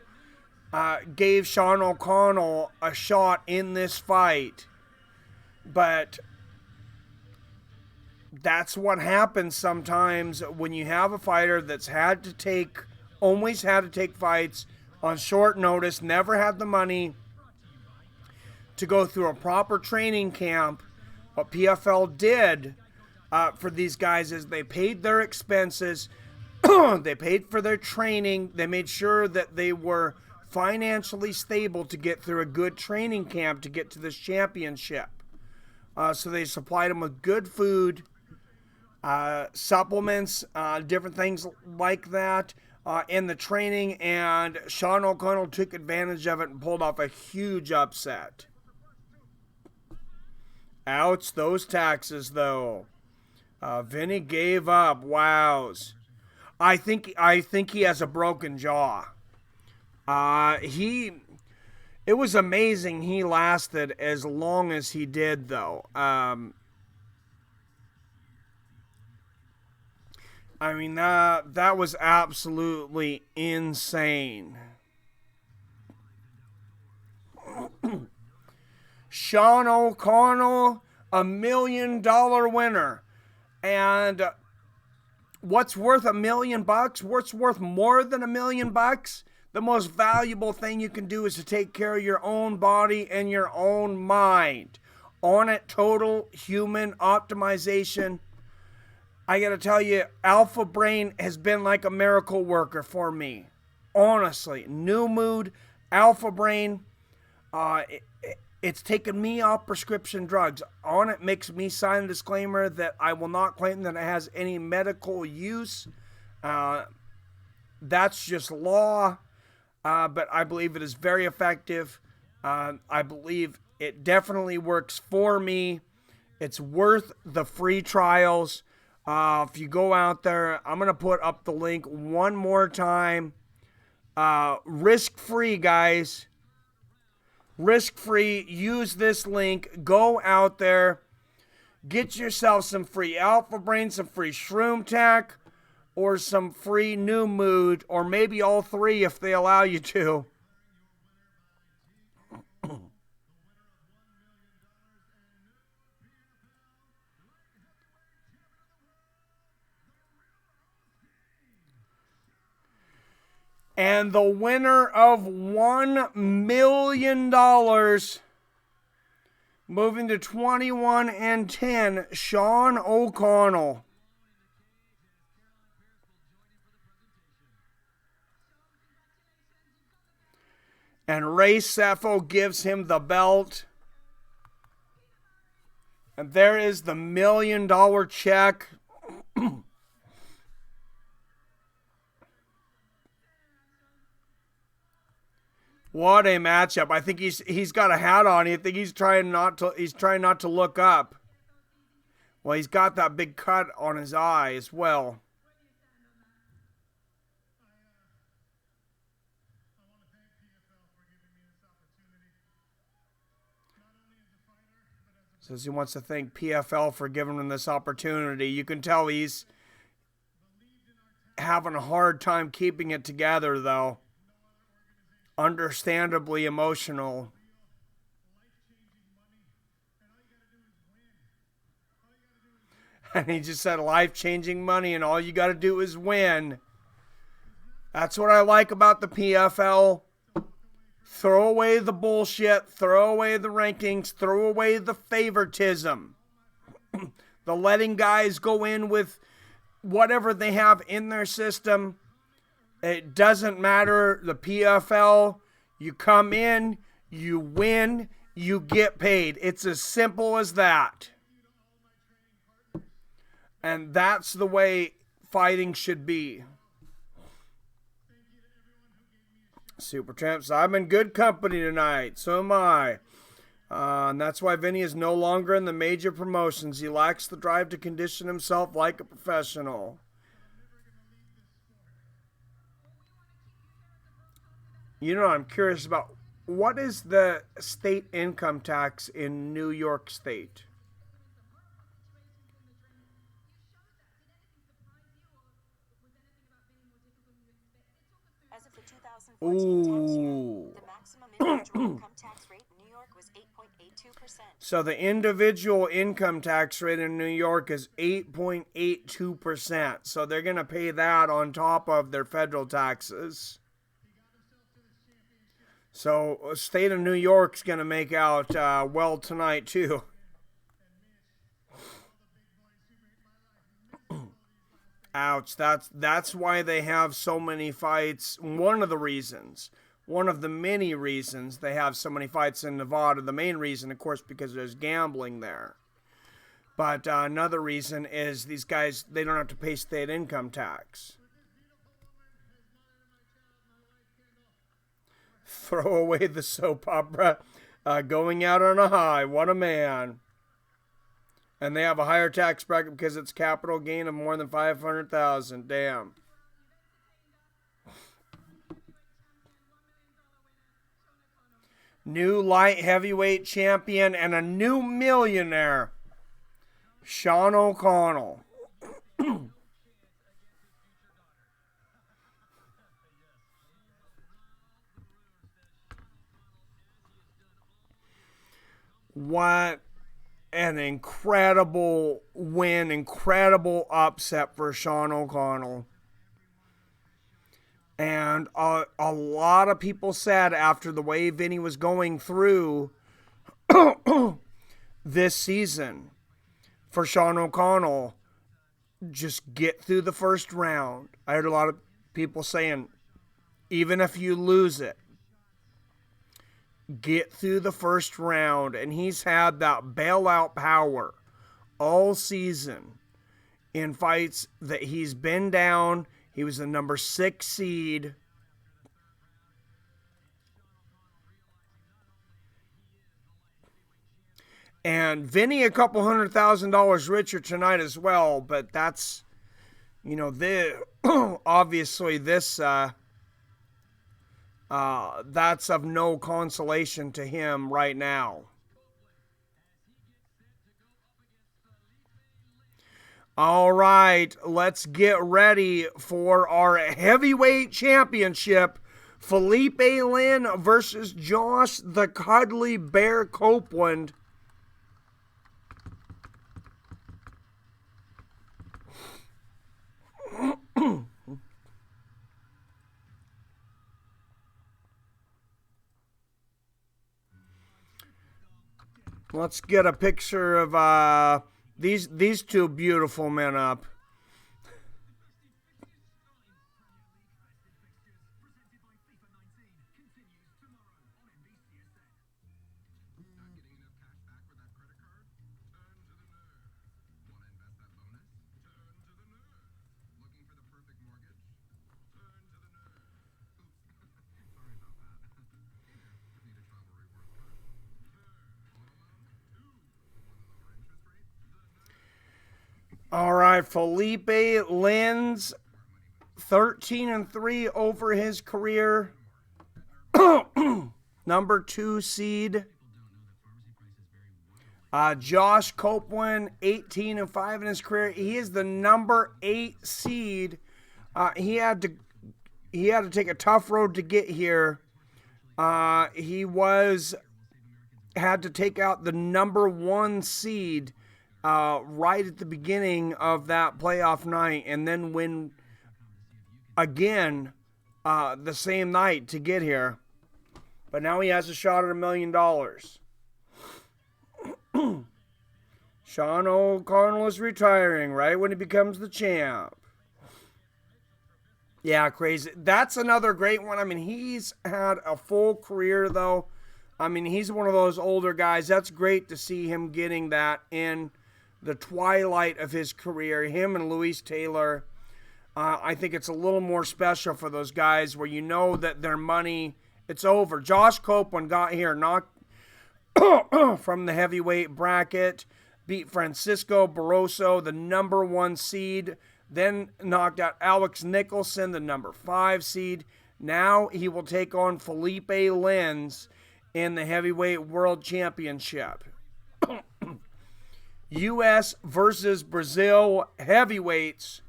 gave Sean O'Connell a shot in this fight. But that's what happens sometimes when you have a fighter that's always had to take fights on short notice, never had the money to go through a proper training camp. What PFL did for these guys is they paid their expenses, they paid for their training, they made sure that they were financially stable to get through a good training camp to get to this championship. So they supplied them with good food, supplements, different things like that in the training, and Sean O'Connell took advantage of it and pulled off a huge upset. Ouch, those taxes, though. Vinny gave up. Wows. I think he has a broken jaw. It was amazing he lasted as long as he did, though. I mean, that was absolutely insane. Sean O'Connell, $1 million winner. And what's worth $1 million? What's worth more than $1 million? The most valuable thing you can do is to take care of your own body and your own mind. On it, total human optimization. I gotta tell you, Alpha Brain has been like a miracle worker for me. Honestly, new mood, Alpha Brain, it's taken me off prescription drugs. On it makes me sign a disclaimer that I will not claim that it has any medical use. That's just law. But I believe it is very effective. I believe it definitely works for me. It's worth the free trials. If you go out there, I'm going to put up the link one more time. Risk-free, guys. Risk-free. Use this link. Go out there. Get yourself some free Alpha Brain, some free Shroom Tech, or some free New Mood, or maybe all three if they allow you to. And the winner of $1 million, moving to 21-10, Sean O'Connell. And Ray Sefo gives him the belt. And there is the $1 million check. What a matchup. I think he's got a hat on. I think he's trying not to look up. Well, he's got that big cut on his eye as well. Says he wants to thank PFL for giving him this opportunity. You can tell he's having a hard time keeping it together, though. Understandably emotional. And he just said life-changing money and all you got to do is win. That's what I like about the PFL. Throw away the bullshit, throw away the rankings, throw away the favoritism. The letting guys go in with whatever they have in their system. It doesn't matter. The PFL, you come in, you win, you get paid. It's as simple as that. And that's the way fighting should be. Super Champs, I'm in good company tonight. So am I. And that's why Vinny is no longer in the major promotions. He lacks the drive to condition himself like a professional. You know, I'm curious about what is the state income tax in New York State? for 2014 tax year, Ooh. the maximum individual income tax rate in New York was 8.82%. So the individual income tax rate in New York is 8.82%. So they're going to pay that on top of their federal taxes. So state of New York's going to make out well tonight too. Ouch, that's why they have so many fights. One of the reasons, one of the many reasons they have so many fights in Nevada. The main reason, of course, because there's gambling there. But another reason is these guys, they don't have to pay state income tax. Throw away the soap opera. Going out on a high. What a man. And they have a higher tax bracket because it's capital gain of more than $500,000. Damn. New light heavyweight champion and a new millionaire. Sean O'Connell. What an incredible win, incredible upset for Sean O'Connell. And a lot of people said after the way Vinny was going through this season for Sean O'Connell, just get through the first round. I heard a lot of people saying, even if you lose it, get through the first round. And he's had that bailout power all season in fights that he's been down. He was the number 6 seed. And Vinny a couple $100,000 richer tonight as well. But that's, you know, obviously this... that's of no consolation to him right now. All right, let's get ready for our heavyweight championship. Philipe Lynn versus Josh the Cuddly Bear Copeland. Let's get a picture of these two beautiful men up. All right, Philipe Lynn's 13-3 over his career. Number 2 seed. Josh Copeland, 18-5 in his career. He is the number 8 seed. He had to take a tough road to get here. He had to take out the number 1 seed right at the beginning of that playoff night, and then win again the same night to get here. But now he has a shot at $1 million. Sean O'Connell is retiring right when he becomes the champ. Yeah, crazy. That's another great one. I mean, he's had a full career, though. I mean, he's one of those older guys. That's great to see him getting that in the twilight of his career. Him and Luis Taylor. I think it's a little more special for those guys where you know that their money, it's over. Josh Copeland got here, knocked from the heavyweight bracket, beat Francisco Barroso, the number 1 seed, then knocked out Alex Nicholson, the number 5 seed. Now he will take on Philipe Lynn in the heavyweight world championship. U.S. versus Brazil heavyweights.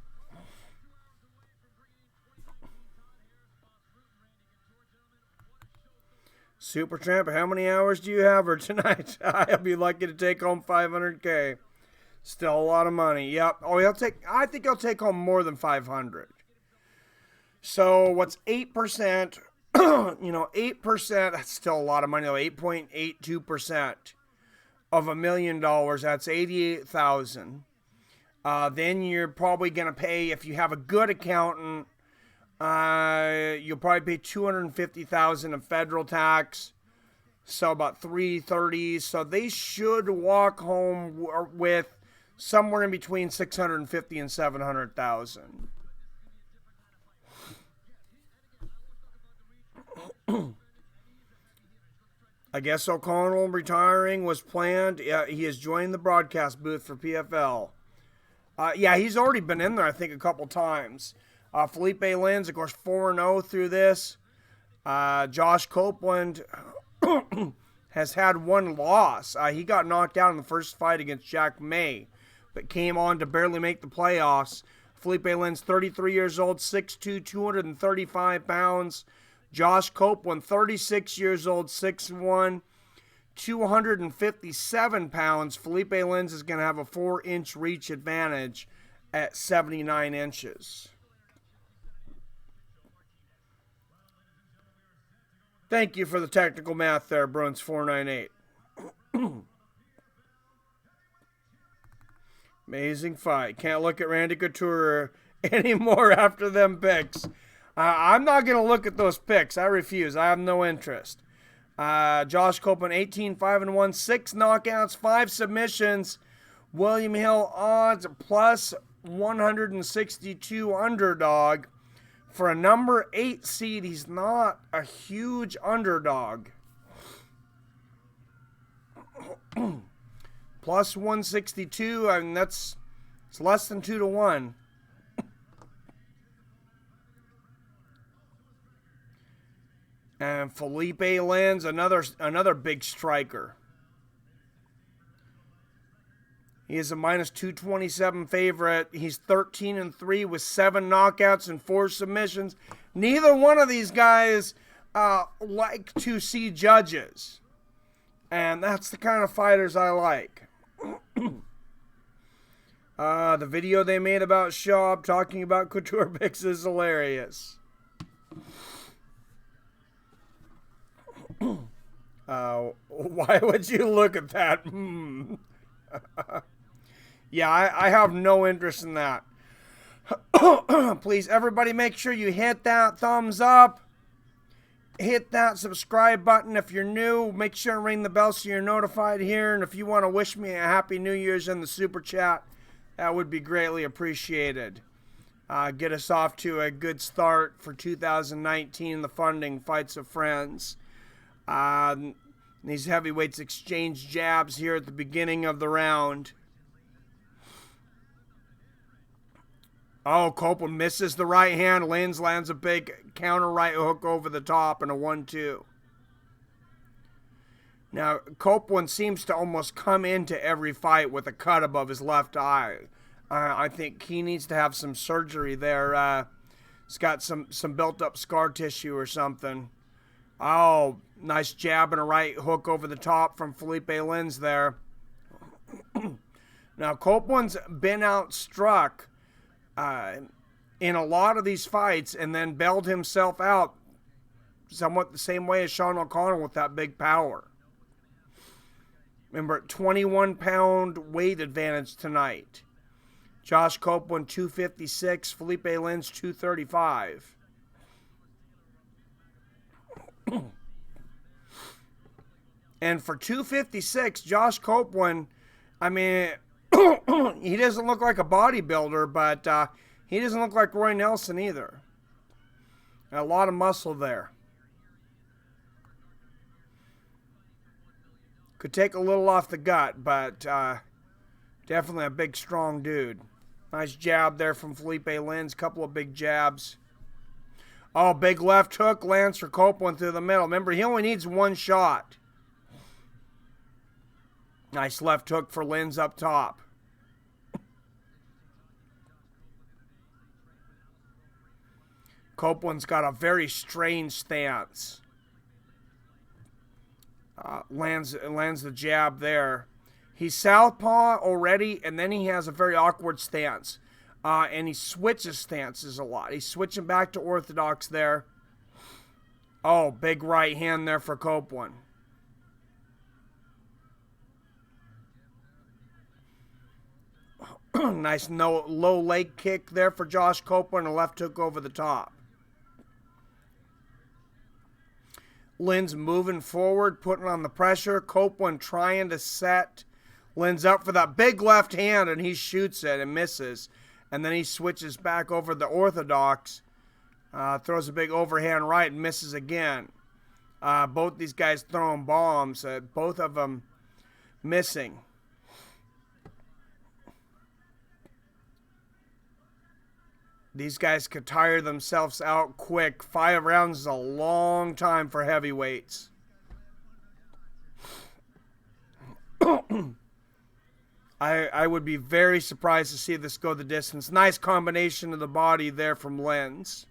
Super Tramp, how many hours do you have her tonight? I'll be lucky to take home 500K. Still a lot of money. Yep. Oh, I think he'll take home more than 500. So what's 8%? 8%, that's still a lot of money though. 8.82% of $1 million. That's 88,000. Then you're probably going to pay, if you have a good accountant, you'll probably pay $250,000 in federal tax. So about $330,000. So they should walk home with somewhere in between $650,000 and $700,000. I guess O'Connell retiring was planned. He is joining the broadcast booth for PFL. Yeah, he's already been in there, I think, a couple times. Philipe Lins, of course, 4-0 through this. Josh Copeland has had one loss. He got knocked out in the first fight against Jack May, but came on to barely make the playoffs. Philipe Lins, 33 years old, 6'2", 235 pounds. Josh Copeland, 36 years old, 6'1", 257 pounds. Philipe Lins is going to have a 4-inch reach advantage at 79 inches. Thank you for the technical math there, Bruins 498. Amazing fight. Can't look at Randy Couture anymore after them picks. I'm not going to look at those picks. I refuse. I have no interest. Josh Copeland, 18-5-1, 6 knockouts, 5 submissions. William Hill odds plus 162 underdog. For a number 8 seed, he's not a huge underdog. Plus 162, I mean, it's less than 2-1. And Philipe Lins, another big striker. He is a minus 227 favorite. He's 13-3 with 7 knockouts and 4 submissions. Neither one of these guys like to see judges. And that's the kind of fighters I like. The video they made about Schaub talking about Couture picks is hilarious. Why would you look at that? Yeah, I have no interest in that. Please, everybody, make sure you hit that thumbs up. Hit that subscribe button if you're new. Make sure to ring the bell so you're notified here. And if you want to wish me a Happy New Year's in the Super Chat, that would be greatly appreciated. Get us off to a good start for 2019, the funding Fights of Friends. These heavyweights exchange jabs here at the beginning of the round. Oh, Copeland misses the right hand. Lins lands a big counter right hook over the top and a 1-2. Now, Copeland seems to almost come into every fight with a cut above his left eye. I think he needs to have some surgery there. He's got some built-up scar tissue or something. Oh, nice jab and a right hook over the top from Philipe Lins there. Now, Copeland's been outstruck in a lot of these fights and then bailed himself out somewhat the same way as Sean O'Connell with that big power. Remember, 21-pound weight advantage tonight. Josh Copeland, 256. Philipe Lins, 235. And for 256, Josh Copeland, I mean, he doesn't look like a bodybuilder, but he doesn't look like Roy Nelson either. A lot of muscle there. Could take a little off the gut, but definitely a big, strong dude. Nice jab there from Philipe Lins. Couple of big jabs. Oh, big left hook lands for Copeland through the middle. Remember, he only needs one shot. Nice left hook for Lins up top. Copeland's got a very strange stance. Lands the jab there. He's southpaw already, and then he has a very awkward stance. And he switches stances a lot. He's switching back to orthodox there. Oh, big right hand there for Copeland. Nice low leg kick there for Josh Copeland. A left hook over the top. Lynn's moving forward, putting on the pressure. Copeland trying to set Lynn's up for that big left hand, and he shoots it and misses. And then he switches back over the orthodox. Throws a big overhand right and misses again. Both these guys throwing bombs. Both of them missing. These guys could tire themselves out quick. 5 rounds is a long time for heavyweights. I would be very surprised to see this go the distance. Nice combination of the body there from Lenz.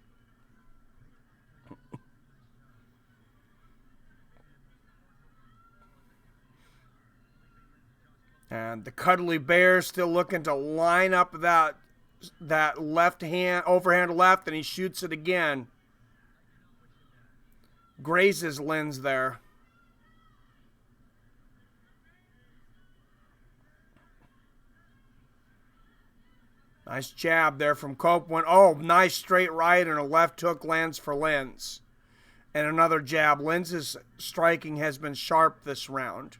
And the Cuddly Bear still looking to line up that left hand, overhand left, and he shoots it again. Grazes Lenz there. Nice jab there from Copeland. Oh, nice straight right and a left hook lands for Lenz. And another jab. Lenz's striking has been sharp this round.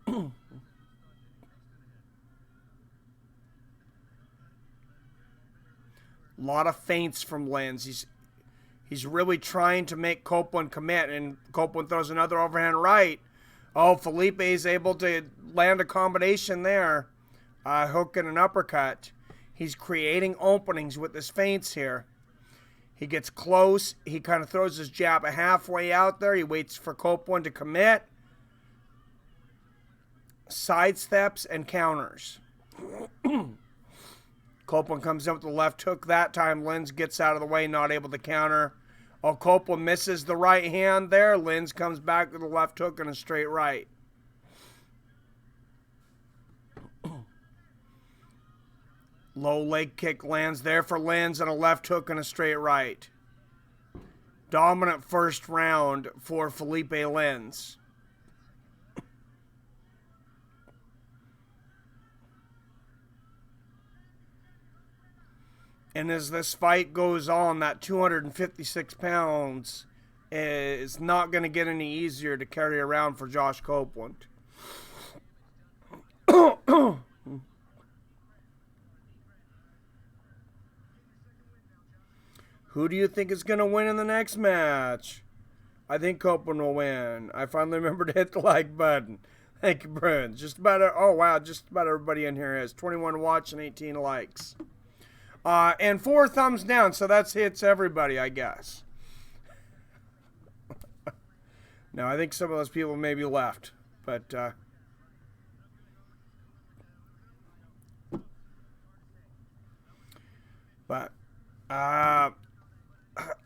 A lot of feints from Lenz. He's really trying to make Copeland commit, and Copeland throws another overhand right. Oh, Philipe is able to land a combination there. Hook and an uppercut. He's creating openings with his feints here. He gets close. He kind of throws his jab halfway out there. He waits for Copeland to commit. Sidesteps and counters. Copeland comes in with the left hook that time. Lenz gets out of the way, not able to counter. Oh, Copeland misses the right hand there. Lenz comes back with the left hook and a straight right. Low leg kick lands there for Lenz and a left hook and a straight right. Dominant first round for Philipe Lenz. And as this fight goes on, that 256 pounds is not going to get any easier to carry around for Josh Copeland. Who do you think is going to win in the next match? I think Copeland will win. I finally remembered to hit the like button. Thank you, Brent. Just about, oh wow, just about everybody in here has 21 watching, 18 likes. And 4 thumbs down, so that hits everybody, I guess. No, I think some of those people maybe left, but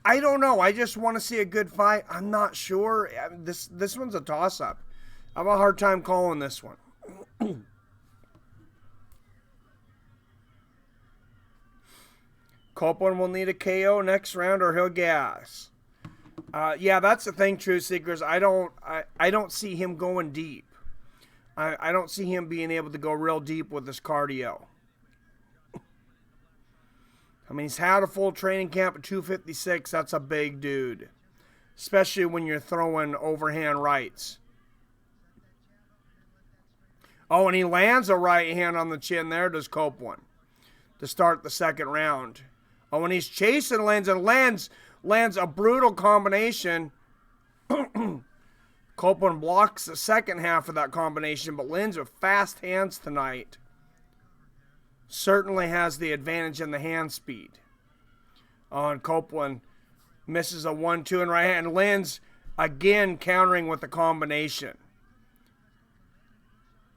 I don't know. I just want to see a good fight. I'm not sure. This one's a toss-up. I have a hard time calling this one. Copeland will need a KO next round or he'll gas. Yeah, that's the thing, True Seekers. I don't see him going deep. I don't see him being able to go real deep with his cardio. I mean, he's had a full training camp at 256. That's a big dude. Especially when you're throwing overhand rights. Oh, and he lands a right hand on the chin there, does Copeland, to start the second round. Oh, and he's chasing Lenz and lands a brutal combination. Copeland blocks the second half of that combination, but Lenz with fast hands tonight certainly has the advantage in the hand speed. Oh, and Copeland misses a 1-2 in right hand. Lenz again countering with the combination.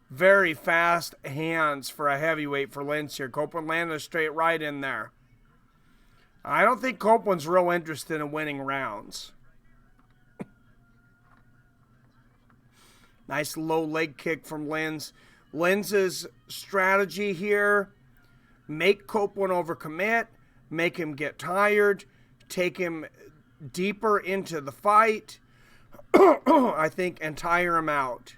Very fast hands for a heavyweight for Lenz here. Copeland landed a straight right in there. I don't think Copeland's real interested in winning rounds. Nice low leg kick from Lenz. Lenz's strategy here, make Copeland overcommit, make him get tired, take him deeper into the fight, I think, and tire him out.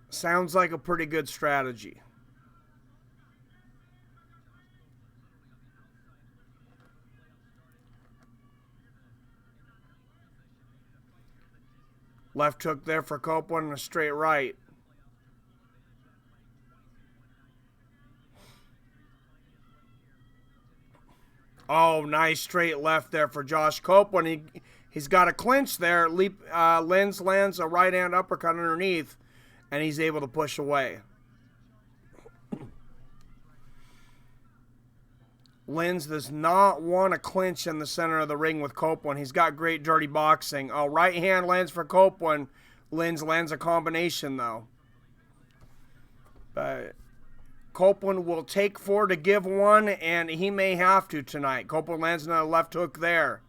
Sounds like a pretty good strategy. Left hook there for Copeland and a straight right. Oh, nice straight left there for Josh Copeland. He's got a clinch there. Lenz lands a right hand uppercut underneath, and he's able to push away. Lenz does not want to clinch in the center of the ring with Copeland. He's got great dirty boxing. Oh, right hand lands for Copeland. Lenz lands a combination, though. But Copeland will take 4 to give 1, and he may have to tonight. Copeland lands another left hook there.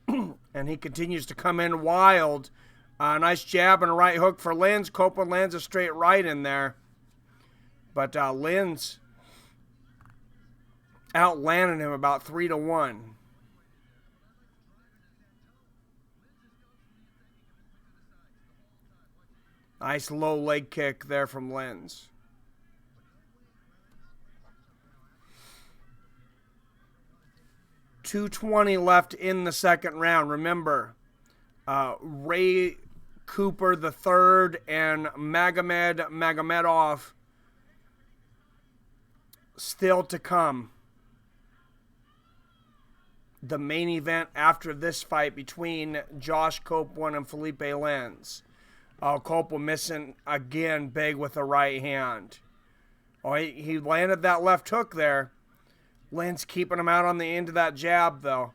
And he continues to come in wild. Nice jab and a right hook for Lenz. Copeland lands a straight right in there. But Lenz outlanded him about 3 to 1. Nice low leg kick there from Lenz. .220 left in the second round. Remember, Ray Cooper III and Magomedov still to come. The main event after this fight between Josh Copeland and Philipe Lenz. Copeland missing again big with the right hand. Oh, he landed that left hook there. Lenz keeping him out on the end of that jab, though.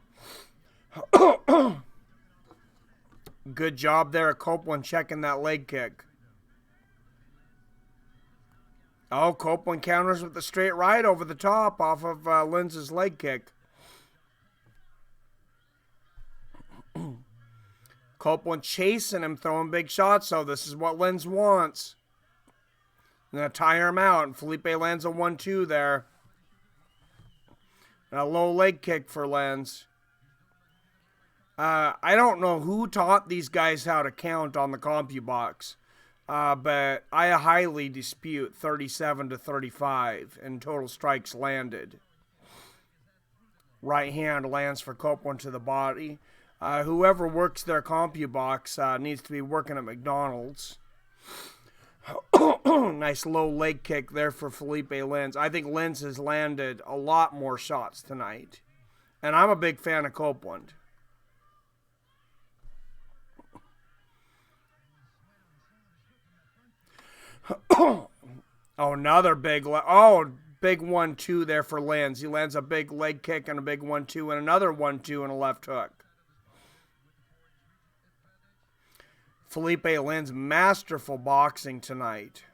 Good job there at Copeland checking that leg kick. Oh, Copeland counters with the straight right over the top off of Lenz's leg kick. Copeland chasing him, throwing big shots, so this is what Lenz wants. Gonna tire him out, and Philipe lands a 1-2 there. And a low leg kick for Lenz. I don't know who taught these guys how to count on the CompuBox, but I highly dispute 37 to 35 in total strikes landed. Right hand lands for Copeland to the body. Whoever works their CompuBox needs to be working at McDonald's. Nice low leg kick there for Philipe Lenz. I think Lenz has landed a lot more shots tonight. And I'm a big fan of Copeland. Oh, another big... big 1-2 there for Lenz. He lands a big leg kick and a big 1-2 and another 1-2 and a left hook. Philipe Lenz, masterful boxing tonight.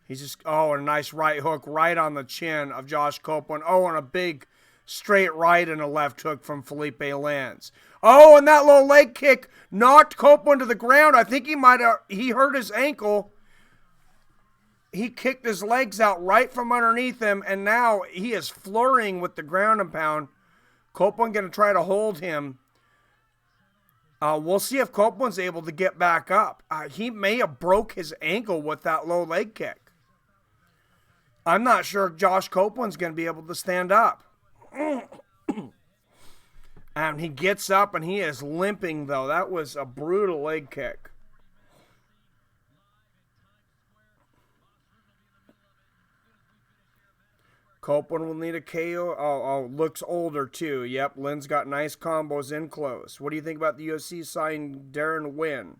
He's just, a nice right hook right on the chin of Josh Copeland. Oh, and a big straight right and a left hook from Philipe Lenz. Oh, and that low leg kick knocked Copeland to the ground. I think he hurt his ankle. He kicked his legs out right from underneath him, and now he is flurrying with the ground and pound. Copeland going to try to hold him. We'll see if Copeland's able to get back up. He may have broke his ankle with that low leg kick. I'm not sure if Josh Copeland's going to be able to stand up. And he gets up and he is limping, though. That was a brutal leg kick. Copeland will need a KO. Looks older too. Yep, Lenz got nice combos in close. What do you think about the UFC signing Darren Wynn?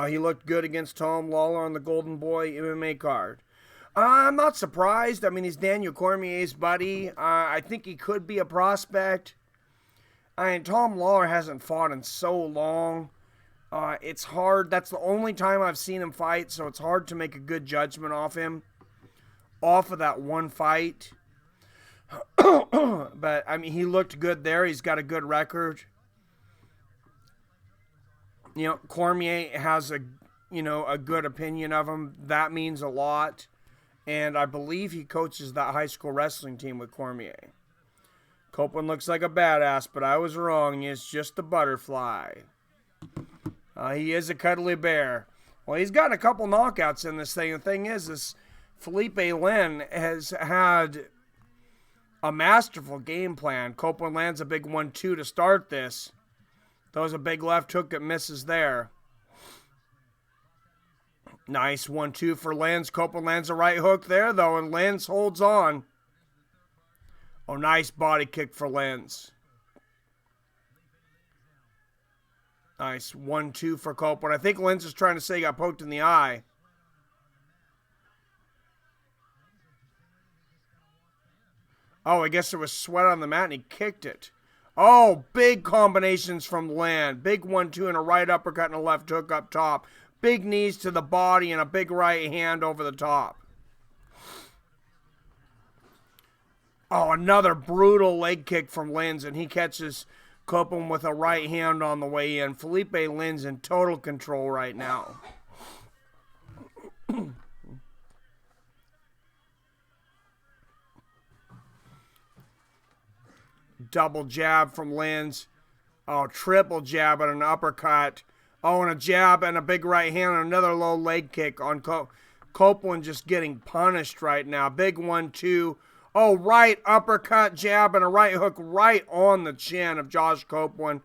He looked good against Tom Lawler on the Golden Boy MMA card. I'm not surprised. I mean, he's Daniel Cormier's buddy. I think he could be a prospect. I mean, Tom Lawler hasn't fought in so long. It's hard. That's the only time I've seen him fight, so it's hard to make a good judgment off him. Off of that one fight. But, I mean, he looked good there. He's got a good record. You know, Cormier has a good opinion of him. That means a lot. And I believe he coaches that high school wrestling team with Cormier. Copeland looks like a badass, but I was wrong. He's just a butterfly. He is a cuddly bear. Well, he's gotten a couple knockouts in this thing. The thing is Philipe Lin has had a masterful game plan. Copeland lands a big 1-2 to start this. Throws a big left hook that misses there. Nice 1-2 for Lenz. Copeland lands a right hook there, though, and Lenz holds on. Oh, nice body kick for Lenz. Nice 1-2 for Copeland. I think Lenz is trying to say he got poked in the eye. Oh, I guess there was sweat on the mat and he kicked it. Oh, big combinations from Land. Big 1-2 and a right uppercut and a left hook up top. Big knees to the body and a big right hand over the top. Oh, another brutal leg kick from Lenz, and he catches Copeland with a right hand on the way in. Philipe Lin's in total control right now. Double jab from Lenz. Oh, triple jab and an uppercut. Oh, and a jab and a big right hand and another low leg kick on Copeland, just getting punished right now. Big 1-2. Oh, right uppercut, jab, and a right hook right on the chin of Josh Copeland.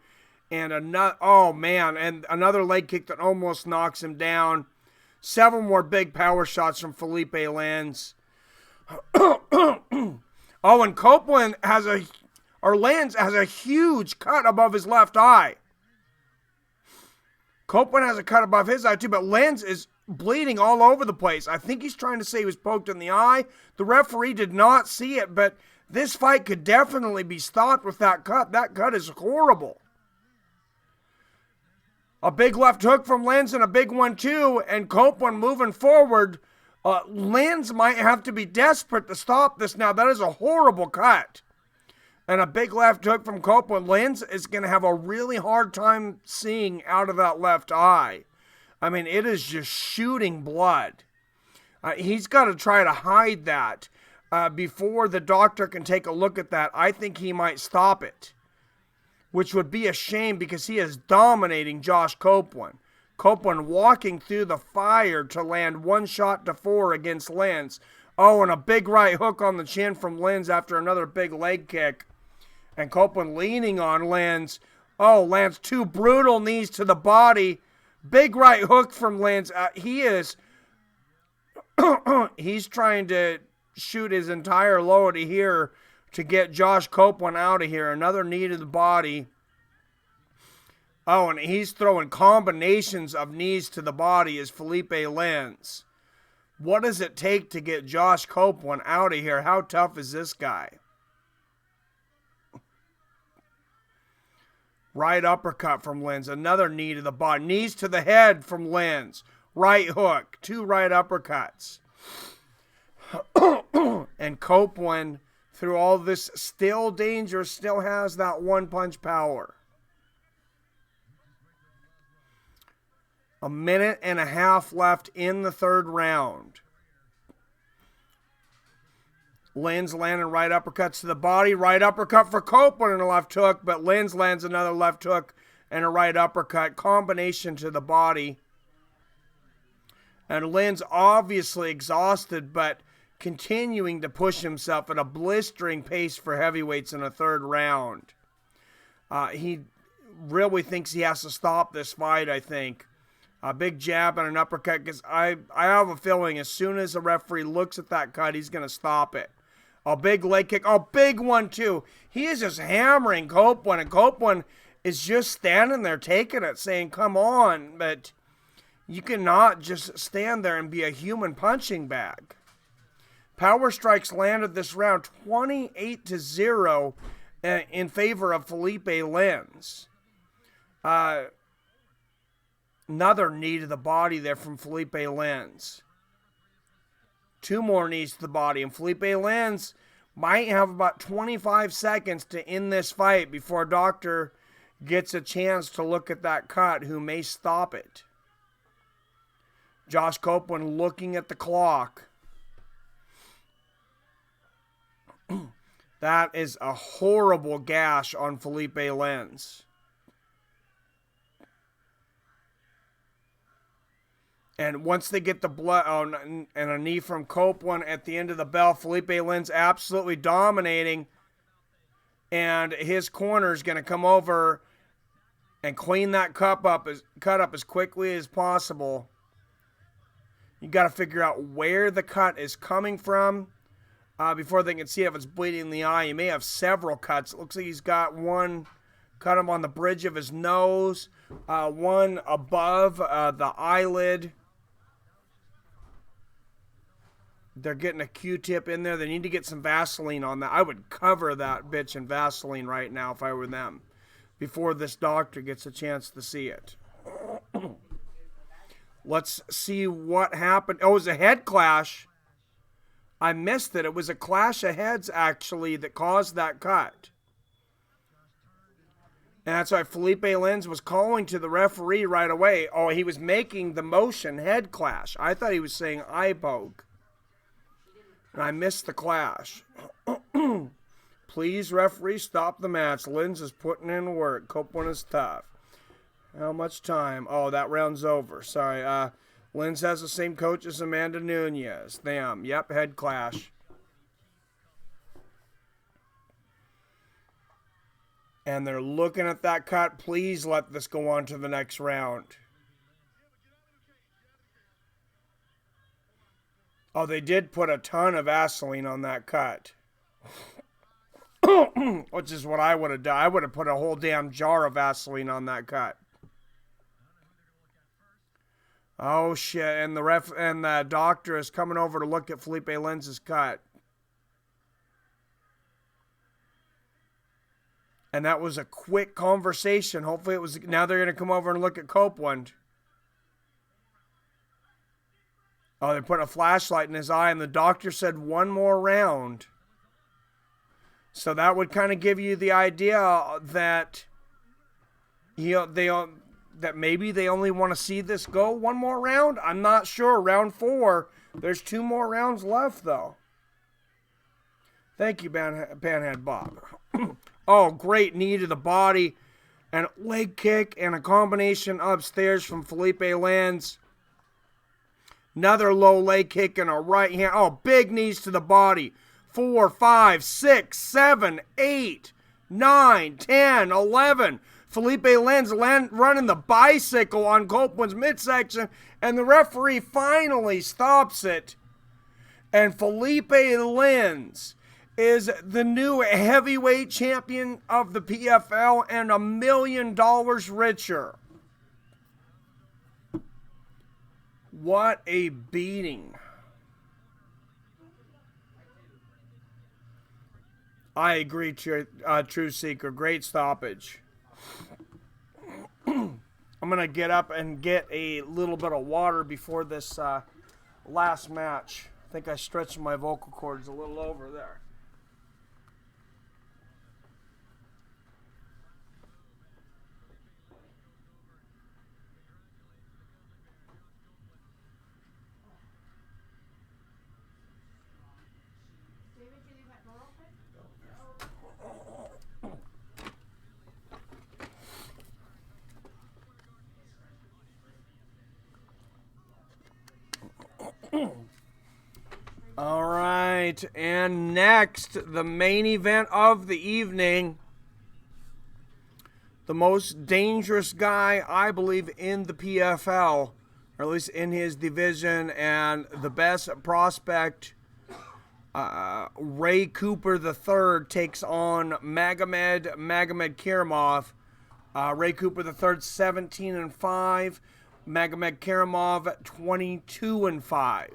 And another, oh man, and another leg kick that almost knocks him down. Several more big power shots from Philipe Lenz. Oh, and Copeland has Lenz has a huge cut above his left eye. Copeland has a cut above his eye too, but Lenz is bleeding all over the place. I think he's trying to say he was poked in the eye. The referee did not see it, but this fight could definitely be stopped with that cut. That cut is horrible. A big left hook from Lenz and a big 1-2, and Copeland moving forward. Lenz might have to be desperate to stop this now. That is a horrible cut. And a big left hook from Copeland. Lenz is going to have a really hard time seeing out of that left eye. I mean, it is just shooting blood. He's got to try to hide that before the doctor can take a look at that. I think he might stop it, which would be a shame because he is dominating Josh Copeland. Copeland walking through the fire to land 1-4 against Lenz. Oh, and a big right hook on the chin from Lenz after another big leg kick. And Copeland leaning on Lenz. Oh, Lenz, 2 brutal knees to the body. Big right hook from Lenz. He's trying to shoot his entire load here to get Josh Copeland out of here. Another knee to the body. Oh, and he's throwing combinations of knees to the body as Philipe Lenz. What does it take to get Josh Copeland out of here? How tough is this guy? Right uppercut from Lenz. Another knee to the body. Knees to the head from Lenz. Right hook. 2 right uppercuts. And Copeland, through all this still danger, still has that one-punch power. A minute and a half left in the third round. Lenz landing right uppercuts to the body. Right uppercut for Copeland and a left hook, but Lenz lands another left hook and a right uppercut. Combination to the body. And Lenz obviously exhausted, but continuing to push himself at a blistering pace for heavyweights in a third round. He really thinks he has to stop this fight, I think. A big jab and an uppercut, because I have a feeling as soon as the referee looks at that cut, he's going to stop it. A big leg kick. Oh, big 1-2. He is just hammering Copeland, and Copeland is just standing there taking it, saying, come on. But you cannot just stand there and be a human punching bag. Power strikes landed this round 28-0 in favor of Philipe Lenz. Another knee to the body there from Philipe Lenz. 2 more knees to the body. And Philipe Lenz, Might have about 25 seconds to end this fight before a doctor gets a chance to look at that cut, who may stop it. Josh Copeland looking at the clock. That is a horrible gash on Philipe Lenz. And once they get the blood, and a knee from Copeland at the end of the bell, Philipe Lenz absolutely dominating. And his corner is going to come over and clean that cut up as quickly as possible. You got to figure out where the cut is coming from before they can see if it's bleeding in the eye. He may have several cuts. It looks like he's got one cut him on the bridge of his nose, one above the eyelid. They're getting a Q-tip in there. They need to get some Vaseline on that. I would cover that bitch in Vaseline right now if I were them, before this doctor gets a chance to see it. Let's see what happened. Oh, it was a head clash. I missed it. It was a clash of heads, actually, that caused that cut. And that's why Philipe Lenz was calling to the referee right away. Oh, he was making the motion head clash. I thought he was saying eye poke. And I missed the clash. Please, referee, stop the match. Lenz is putting in work. Copeland is tough. How much time? Oh, that round's over. Sorry. Lenz has the same coach as Amanda Nunes. Damn. Yep, head clash. And they're looking at that cut. Please let this go on to the next round. Oh, they did put a ton of Vaseline on that cut. Which is what I would have done. I would have put a whole damn jar of Vaseline on that cut. Oh, shit. And the doctor is coming over to look at Philipe Lenz's cut. And that was a quick conversation. Hopefully it was... Now they're going to come over and look at Copeland. Oh, they put a flashlight in his eye, and the doctor said one more round. So that would kind of give you the idea that that maybe they only want to see this go one more round. I'm not sure. Round 4. There's 2 more rounds left, though. Thank you, Panhead Bob. Oh, great knee to the body, and a leg kick, and a combination upstairs from Philipe Lenz. Another low leg kick and a right hand. Oh, big knees to the body. 4, 5, 6, 7, 8, 9, 10, 11. Philipe Lenz running the bicycle on Copeland's midsection, and the referee finally stops it. And Philipe Lenz is the new heavyweight champion of the PFL and $1 million richer. What a beating. I agree, True Seeker. Great stoppage. I'm going to get up and get a little bit of water before this last match. I think I stretched my vocal cords a little over there. All right, and next, the main event of the evening. The most dangerous guy, I believe, in the PFL, or at least in his division, and the best prospect, Ray Cooper III, takes on Magomedkerimov. Ray Cooper III, 17-5. Magomedkerimov, 22-5.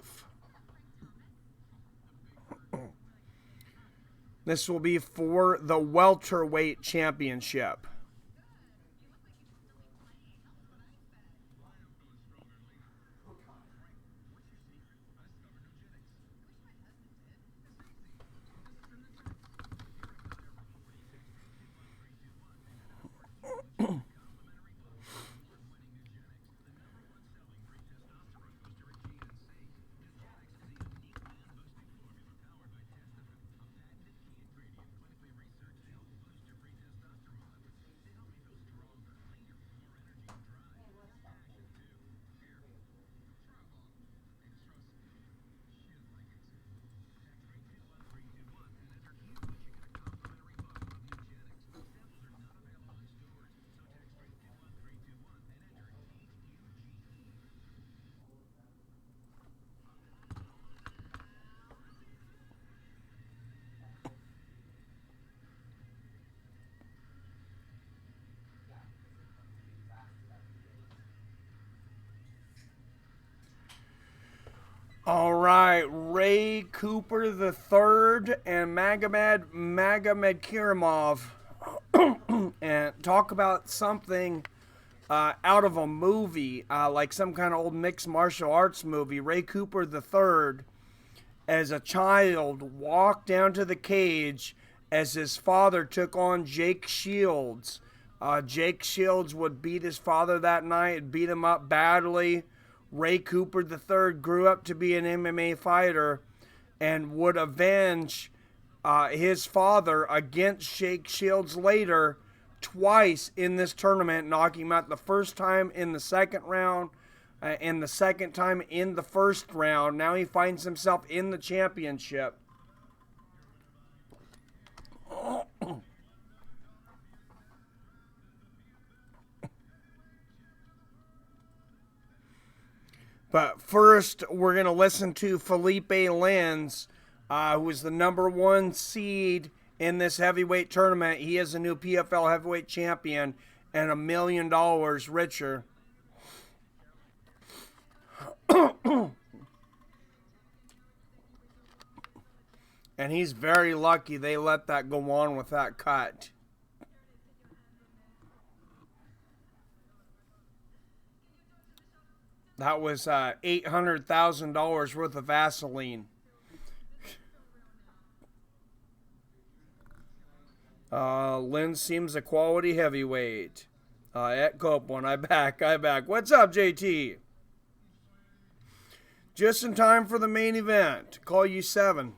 This will be for the welterweight championship. All right, Ray Cooper the third and Magomedkerimov, and talk about something out of a movie, like some kind of old mixed martial arts movie. Ray Cooper the third, as a child, walked down to the cage as his father took on Jake Shields. Jake Shields would beat his father that night, beat him up badly. Ray Cooper III grew up to be an MMA fighter and would avenge his father against Jake Shields later twice in this tournament, knocking him out the first time in the second round and the second time in the first round. Now he finds himself in the championship. But first, we're going to listen to Philipe Lins, who is the #1 seed in this heavyweight tournament. He is a new PFL heavyweight champion and $1 million richer. And he's very lucky they let that go on with that cut. That was $800,000 worth of Vaseline. Lynn seems a quality heavyweight. At Copeland, I back. What's up, JT? Just in time for the main event. Call you 7.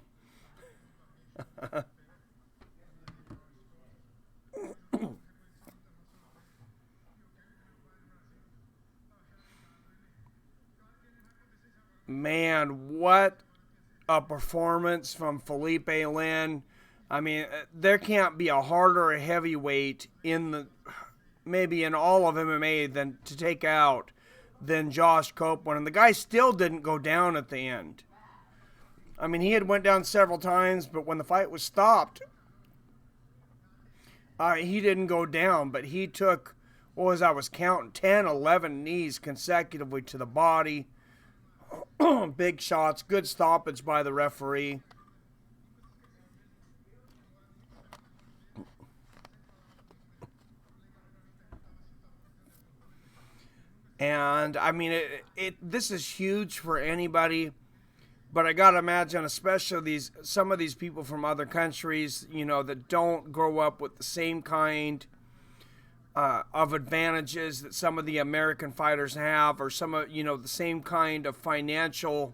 Man, what a performance from Philipe Lin. I mean, there can't be a harder heavyweight maybe in all of MMA than to take out than Josh Copeland. And the guy still didn't go down at the end. I mean, he had went down several times, but when the fight was stopped, he didn't go down. But he took, I was counting, 10, 11 knees consecutively to the body. Big shots, good stoppage by the referee. And I mean, this is huge for anybody, but I gotta imagine, especially some of these people from other countries, that don't grow up with the same kind of advantages that some of the American fighters have, or some of, the same kind of financial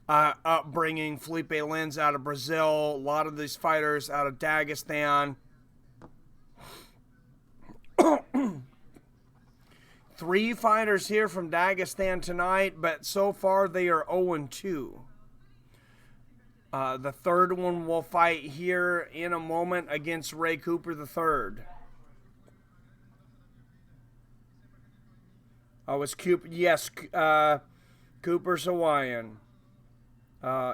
upbringing. Philipe Lin's out of Brazil, a lot of these fighters out of Dagestan. 3 fighters here from Dagestan tonight, but so far they are 0-2. The third one will fight here in a moment against Ray Cooper III. Was Cooper? Yes, Cooper's Hawaiian.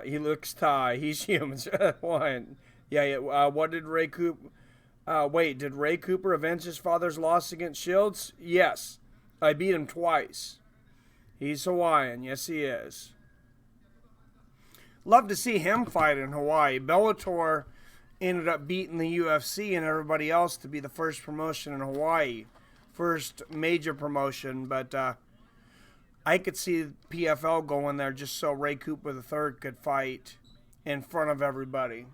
He looks Thai. He's human. Hawaiian. Yeah. What did Ray Cooper? Did Ray Cooper avenge his father's loss against Shields? Yes. I beat him twice. He's Hawaiian. Yes, he is. Love to see him fight in Hawaii. Bellator ended up beating the UFC and everybody else to be the first promotion in Hawaii. First major promotion, but I could see PFL going there just so Ray Cooper III could fight in front of everybody.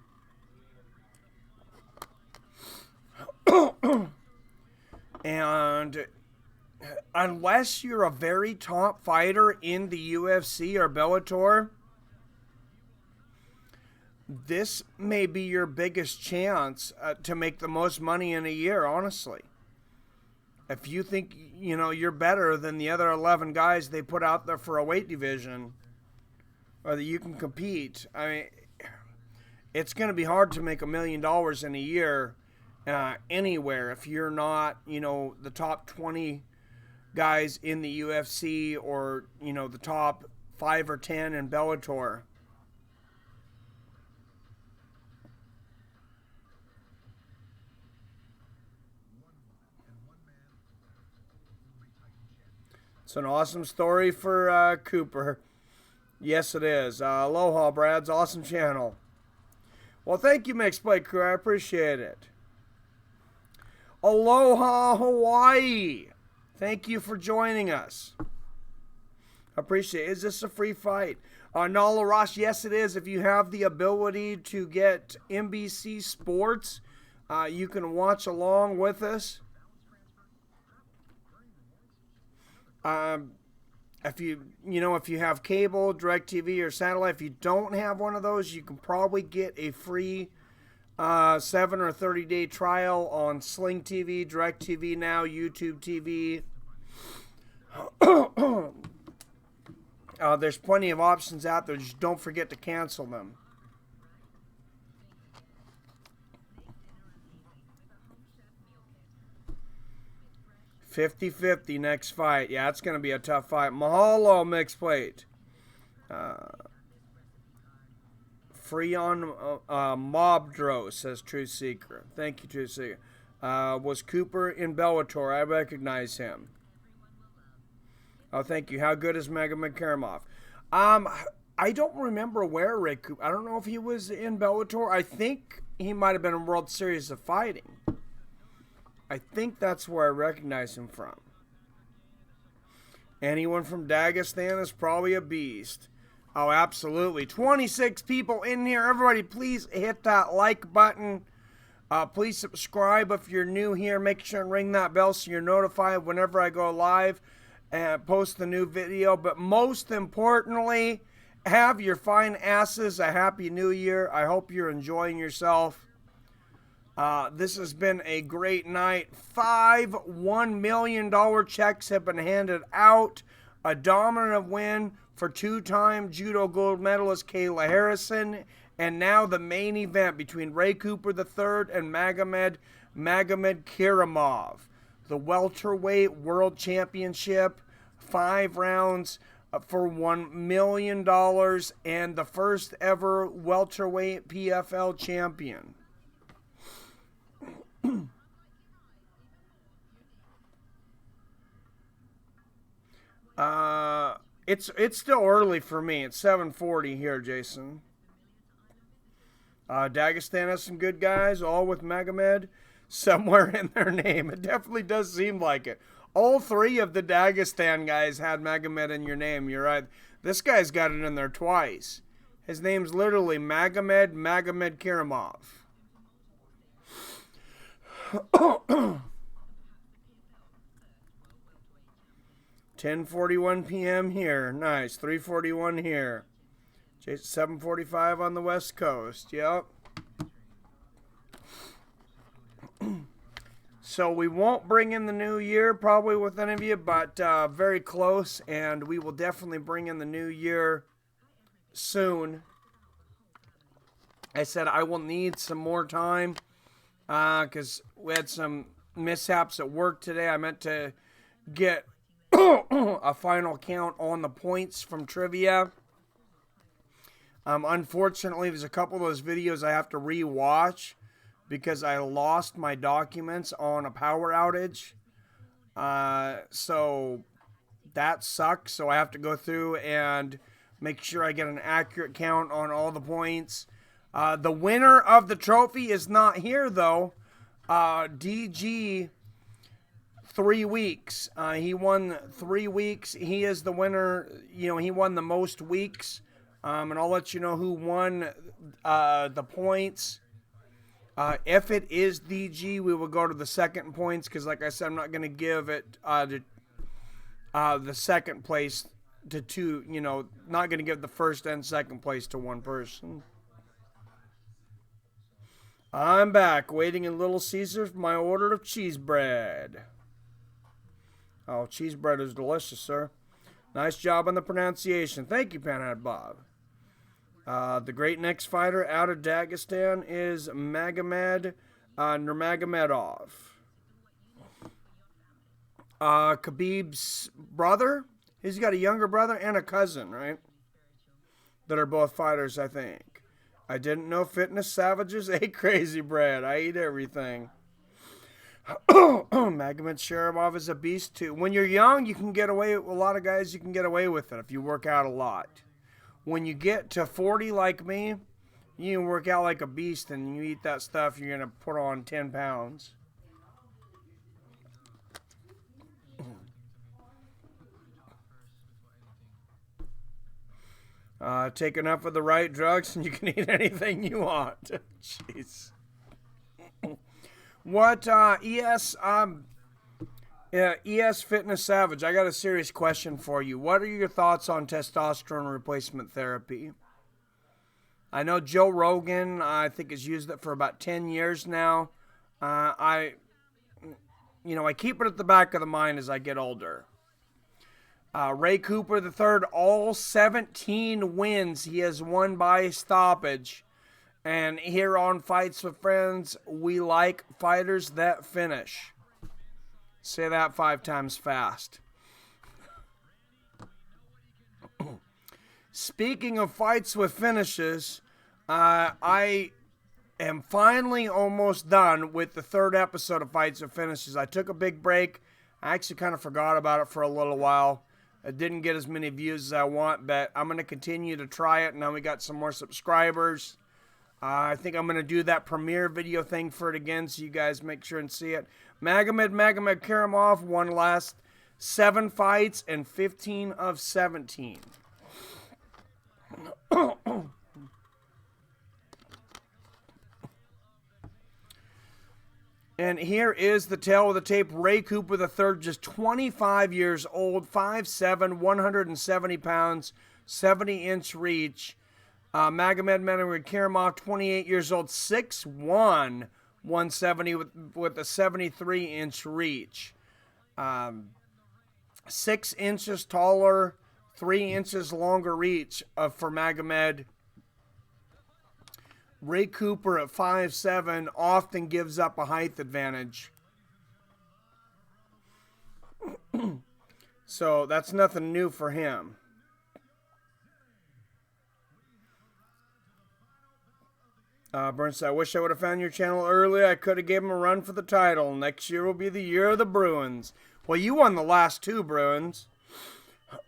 And unless you're a very top fighter in the UFC or Bellator, this may be your biggest chance to make the most money in a year, honestly. If you think, you're better than the other 11 guys they put out there for a weight division, or that you can compete, I mean, it's going to be hard to make $1 million in a year anywhere if you're not, the top 20 guys in the UFC or, the top 5 or 10 in Bellator. It's an awesome story for Cooper. Yes, it is. Aloha, Brad's awesome channel. Well, thank you, Mixed Play Crew. I appreciate it. Aloha, Hawaii. Thank you for joining us. Appreciate it. Is this a free fight? Nala Ross, yes, it is. If you have the ability to get NBC Sports, you can watch along with us. If you have cable, DirecTV, or satellite, if you don't have one of those, you can probably get a free 7 or 30-day trial on Sling TV, DirecTV Now, YouTube TV. There's plenty of options out there. Just don't forget to cancel them. $50-50 next fight. Yeah, it's going to be a tough fight. Mahalo, Mixed Plate. Free on Mobdro, says True Seeker. Thank you, True Seeker. Was Cooper in Bellator? I recognize him. Oh, thank you. How good is Magomedkerimov? I don't remember where Rick Cooper. I don't know if he was in Bellator. I think he might have been in World Series of Fighting. I think that's where I recognize him from. Anyone from Dagestan is probably a beast. Oh, absolutely. 26 people in here. Everybody, please hit that like button. Please subscribe if you're new here. Make sure and ring that bell so you're notified whenever I go live and post the new video. But most importantly, have your fine asses a happy new year. I hope you're enjoying yourself. This has been a great night. 5 $1 million checks have been handed out. A dominant win for two-time judo gold medalist Kayla Harrison. And now the main event between Ray Cooper III and Magomedkerimov. The welterweight world championship. 5 rounds for $1 million. And the first ever welterweight PFL champion. It's still early for me. It's 7:40 here, Jason. Dagestan has some good guys, all with Magomed somewhere in their name. It definitely does seem like it. All 3 of the Dagestan guys had Magomed in your name. You're right. This guy's got it in there twice. His name's literally Magomedkerimov. 10:41 p.m. here. Nice. 3:41 here. 7:45 on the West Coast. Yep. So we won't bring in the new year probably with any of you, but very close, and we will definitely bring in the new year soon. I said I will need some more time because we had some mishaps at work today. I meant to get a final count on the points from trivia. Unfortunately, there's a couple of those videos I have to re-watch because I lost my documents on a power outage. So that sucks. So I have to go through and make sure I get an accurate count on all the points. The winner of the trophy is not here, though. DG, 3 weeks. He won 3 weeks. He is the winner. You know, he won the most weeks. And I'll let you know who won the points. If it is DG, we will go to the second points because, like I said, I'm not going to give it the second place to 2. You know, not going to give the first and second place to one person. I'm back, waiting in Little Caesar for my order of cheese bread. Oh, cheese bread is delicious, sir. Nice job on the pronunciation. Thank you, Panhead Bob. The great next fighter out of Dagestan is Magomedov. Khabib's brother? He's got a younger brother and a cousin, right? That are both fighters, I think. I didn't know fitness savages ate crazy bread. I eat everything. Magomedkerimov is a beast too. When you're young, you can get away with a lot of guys. You can get away with it if you work out a lot. when you get to 40 like me, you can work out like a beast, and you eat that stuff, you're going to put on 10 pounds. Take enough of the right drugs and you can eat anything you want. Jeez. What, ES Fitness Savage, I got a serious question for you. What are your thoughts on testosterone replacement therapy? I know Joe Rogan, I think, has used it for about 10 years now. I keep it at the back of the mind as I get older. Ray Cooper III, all 17 wins he has won by stoppage. And here on Fights with Friends, we like fighters that finish. Say that 5 times fast. Speaking of fights with finishes, I am finally almost done with the 3rd episode of Fights with Finishes. I took a big break. I actually kind of forgot about it for a little while. I didn't get as many views as I want, but I'm going to continue to try it. Now we got some more subscribers. I think I'm going to do that premiere video thing for it again, so you guys make sure and see it. Magomedkerimov won last 7 fights and 15 of 17. And here is the tail of the tape. Ray Cooper III, just 25 years old, 5'7", 170 pounds, 70-inch reach. Magomedkerimov, 28 years old, 6'1", 170 with a 73-inch reach. 6 inches taller, 3 inches longer reach for Magomed. Ray Cooper at 5'7" often gives up a height advantage. So that's nothing new for him. Burnside, I wish I would have found your channel earlier. I could have gave him a run for the title. Next year will be the year of the Bruins. Well, you won the last 2 Bruins.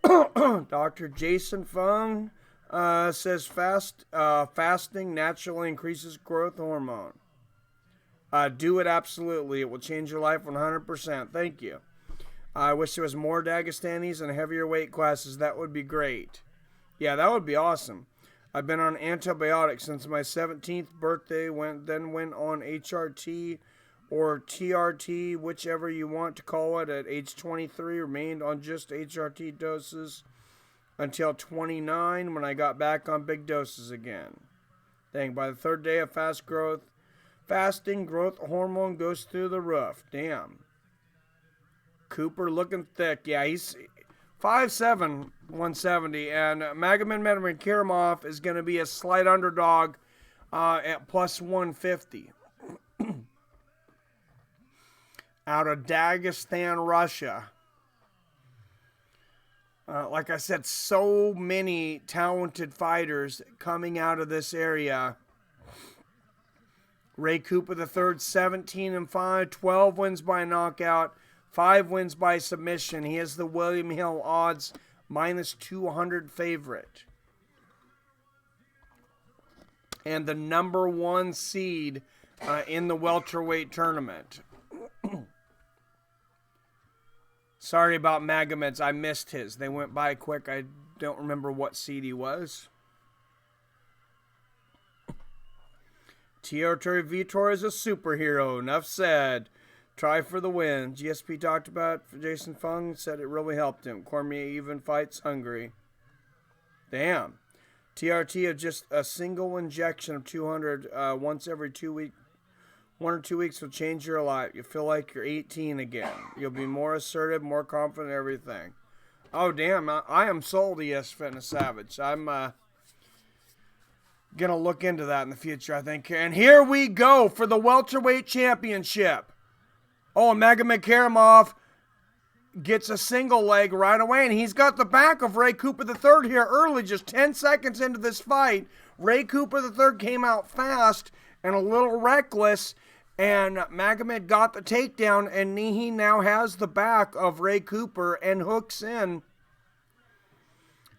Dr. Jason Fung says fasting naturally increases growth hormone. Do it absolutely. It will change your life 100%. Thank you. I wish there was more Dagestanis and heavier weight classes. That would be great. Yeah, that would be awesome. I've been on antibiotics since my 17th birthday, then went on HRT or TRT, whichever you want to call it, at age 23. Remained on just HRT doses until 29 when I got back on big doses again. Dang, by the 3rd day of fasting, growth hormone goes through the roof. Damn. Cooper looking thick. Yeah, he's 5'7", 170, and Magomedkerimov is going to be a slight underdog at plus 150. Out of Dagestan, Russia. Like I said, so many talented fighters coming out of this area. Ray Cooper III, 17-5, 12 wins by knockout, 5 wins by submission. He is the William Hill odds minus 200 favorite. And the number 1 seed in the welterweight tournament. Sorry about Magomed's. I missed his. They went by quick. I don't remember what seed he was. Teodor Vitor is a superhero. Enough said. Try for the win. GSP talked about Jason Fung. Said it really helped him. Cormier even fights Hungary. Damn. TRT of just a single injection of 200 once every 2 weeks. 1 or 2 weeks will change your life. You feel like you're 18 again. You'll be more assertive, more confident, everything. Oh, damn. I am sold, ES Fitness Savage. I'm going to look into that in the future, I think. And here we go for the welterweight championship. Oh, Magomedkerimov gets a single leg right away, and he's got the back of Ray Cooper III here early, just 10 seconds into this fight. Ray Cooper III came out fast and a little reckless, and Magomed got the takedown, and he now has the back of Ray Cooper and hooks in.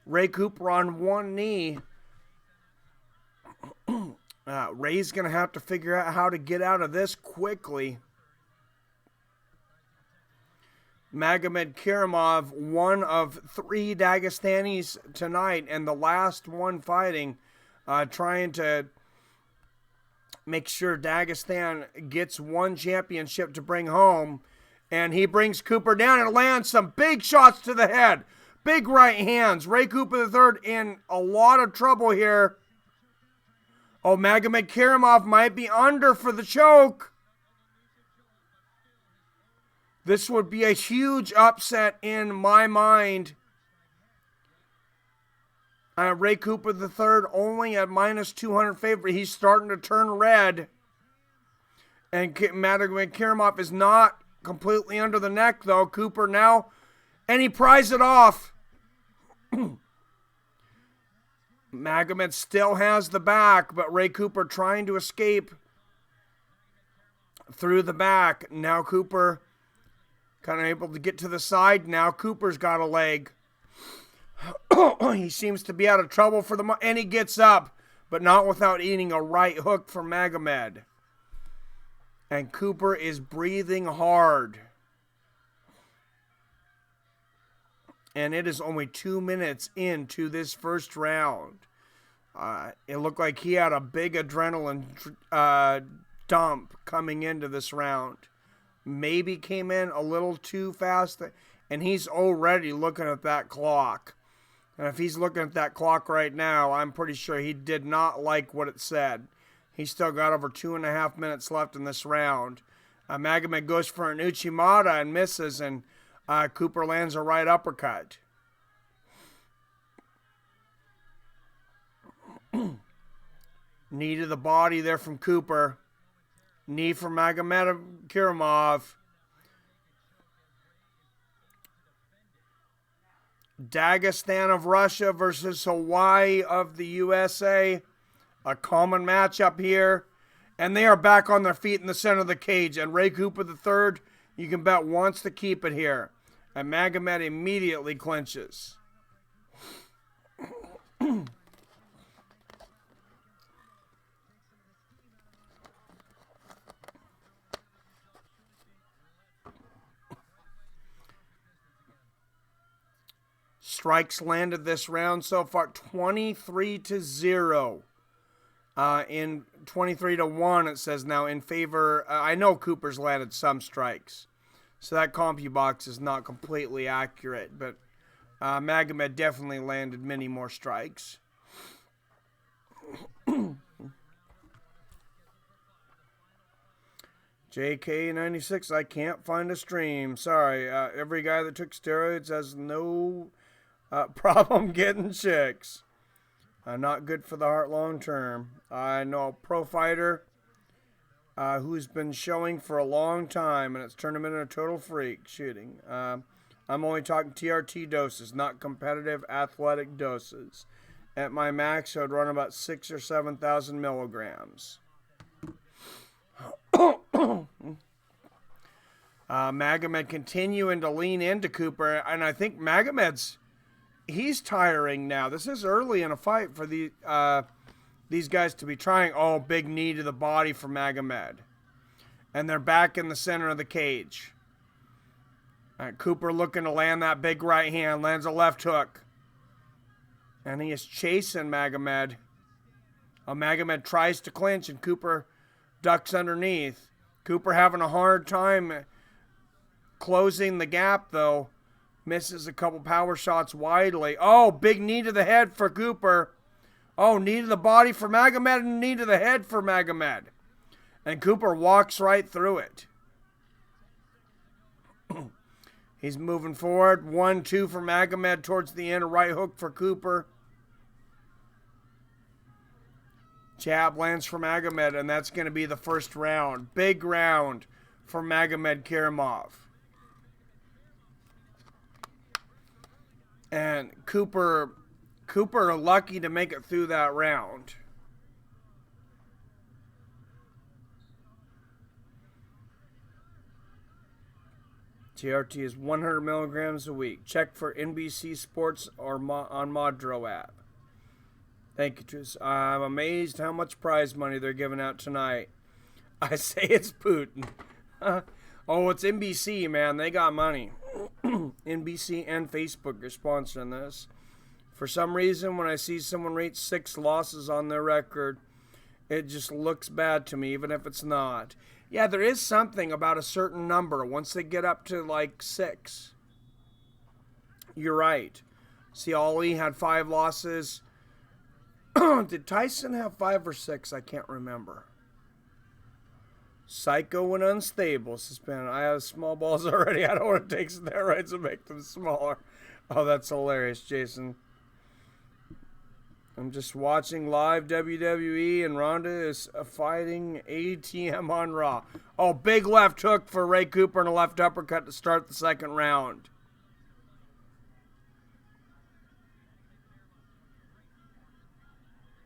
Ray Cooper on one knee. Ray's going to have to figure out how to get out of this quickly. Magomedkerimov, one of 3 Dagestanis tonight, and the last one fighting, trying to make sure Dagestan gets one championship to bring home. And he brings Cooper down and lands some big shots to the head. Big right hands. Ray Cooper III in a lot of trouble here. Oh, Magomedkerimov might be under for the choke. This would be a huge upset in my mind. Ray Cooper III only at -200 favorite. He's starting to turn red. And Magomedkerimov is not completely under the neck, though. Cooper now, and he pries it off. Magomed still has the back, but Ray Cooper trying to escape through the back. Now Cooper kind of able to get to the side. Now Cooper's got a leg. He seems to be out of trouble for the and he gets up, but not without eating a right hook from Magomed. And Cooper is breathing hard. And it is only 2 minutes into this first round. It looked like he had a big adrenaline dump coming into this round. Maybe came in a little too fast. And he's already looking at that clock. And if he's looking at that clock right now, I'm pretty sure he did not like what it said. He's still got over 2.5 minutes left in this round. Magomed goes for an Uchimata and misses, and Cooper lands a right uppercut. Knee to the body there from Cooper. Knee from Magomedkerimov. Dagestan of Russia versus Hawaii of the USA. A common matchup here. And they are back on their feet in the center of the cage. And Ray Cooper III, you can bet, wants to keep it here. And Magomed immediately clinches. Strikes landed this round so far 23-0. In 23-1, it says now in favor. I know Cooper's landed some strikes, so that CompuBox is not completely accurate, but Magomed definitely landed many more strikes. JK96, I can't find a stream. Sorry. Every guy that took steroids has no problem getting chicks. Not good for the heart long term. I know a pro fighter who's been showing for a long time, and it's turned him into a total freak shooting. I'm only talking TRT doses, not competitive athletic doses. At my max, I would run about 6,000 or 7,000 milligrams. Magomed continuing to lean into Cooper, and I think Magomed's he's tiring now. This is early in a fight for these guys to be trying. Oh, big knee to the body for Magomed. And they're back in the center of the cage. Cooper looking to land that big right hand. Lands a left hook. And he is chasing Magomed. Magomed tries to clinch, and Cooper ducks underneath. Cooper having a hard time closing the gap, though. Misses a couple power shots widely. Oh, big knee to the head for Cooper. Oh, knee to the body for Magomed and knee to the head for Magomed. And Cooper walks right through it. He's moving forward. 1-2 for Magomed towards the end. A right hook for Cooper. Jab lands for Magomed, and that's going to be the first round. Big round for Magomedkerimov. And Cooper lucky to make it through that round. TRT is 100 milligrams a week. Check for NBC Sports or on Modro app. Thank you, Tris. I'm amazed how much prize money they're giving out tonight. I say it's Putin. Oh, it's NBC, man. They got money. NBC and Facebook are sponsoring this. For some reason, when I see someone rate 6 losses on their record, it just looks bad to me, even if it's not. Yeah, there is something about a certain number. Once they get up to like 6. You're right. See, Ali had 5 losses. Did Tyson have 5 or 6? I can't remember. Psycho and unstable. Suspended. I have small balls already. I don't want to take steroids and make them smaller. Oh, that's hilarious, Jason. I'm just watching live WWE, and Ronda is fighting ATM on Raw. Oh, big left hook for Ray Cooper and a left uppercut to start the second round.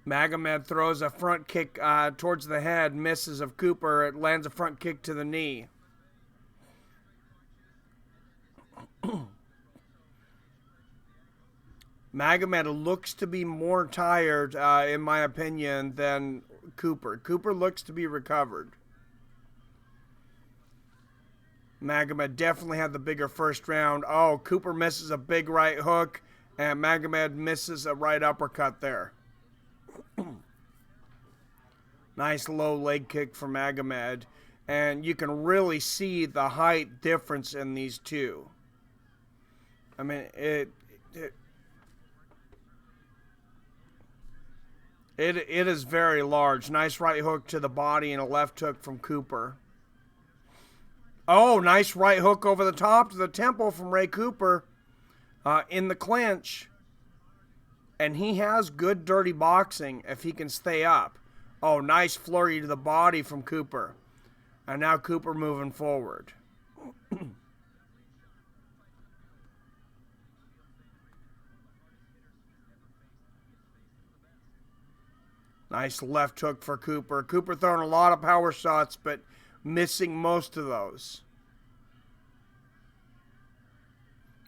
Magomedov throws a front kick towards the head, misses of Cooper. It lands a front kick to the knee. Magomedov looks to be more tired, in my opinion, than Cooper. Cooper looks to be recovered. Magomedov definitely had the bigger first round. Oh, Cooper misses a big right hook, and Magomedov misses a right uppercut there. Nice low leg kick for Magomedov, and you can really see the height difference in these two. I mean, it is very large. Nice right hook to the body and a left hook from Cooper. Oh, nice right hook over the top to the temple from Ray Cooper in the clinch. And he has good dirty boxing if he can stay up. Oh, nice flurry to the body from Cooper. And now Cooper moving forward. Nice left hook for Cooper. Cooper throwing a lot of power shots, but missing most of those.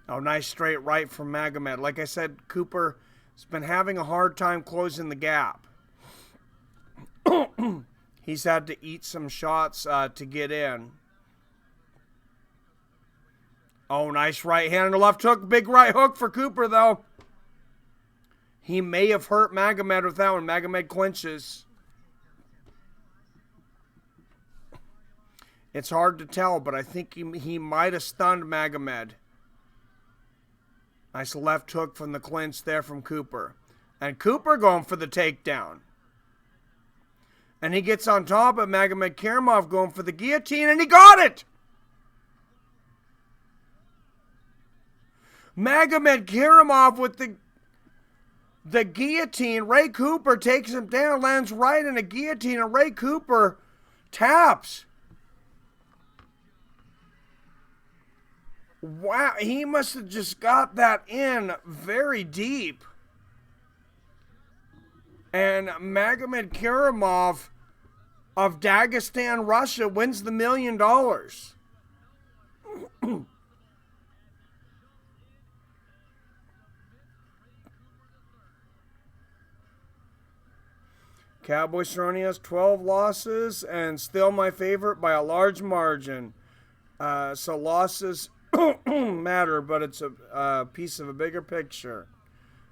Oh, nice straight right from Magomedov. Like I said, Cooper has been having a hard time closing the gap. He's had to eat some shots to get in. Oh, nice right hand and a left hook. Big right hook for Cooper, though. He may have hurt Magomedov with that one. Magomedov clinches. It's hard to tell, but I think he might have stunned Magomedov. Nice left hook from the clinch there from Cooper. And Cooper going for the takedown. And he gets on top of Magomedkerimov going for the guillotine, and he got it! Magomedkerimov with the guillotine. Ray Cooper takes him down, lands right in a guillotine, and Ray Cooper taps. Wow, he must have just got that in very deep. And Magomedkerimov of Dagestan, Russia wins the $1 million. Cowboy Cerrone has 12 losses and still my favorite by a large margin. So losses matter, but it's a piece of a bigger picture.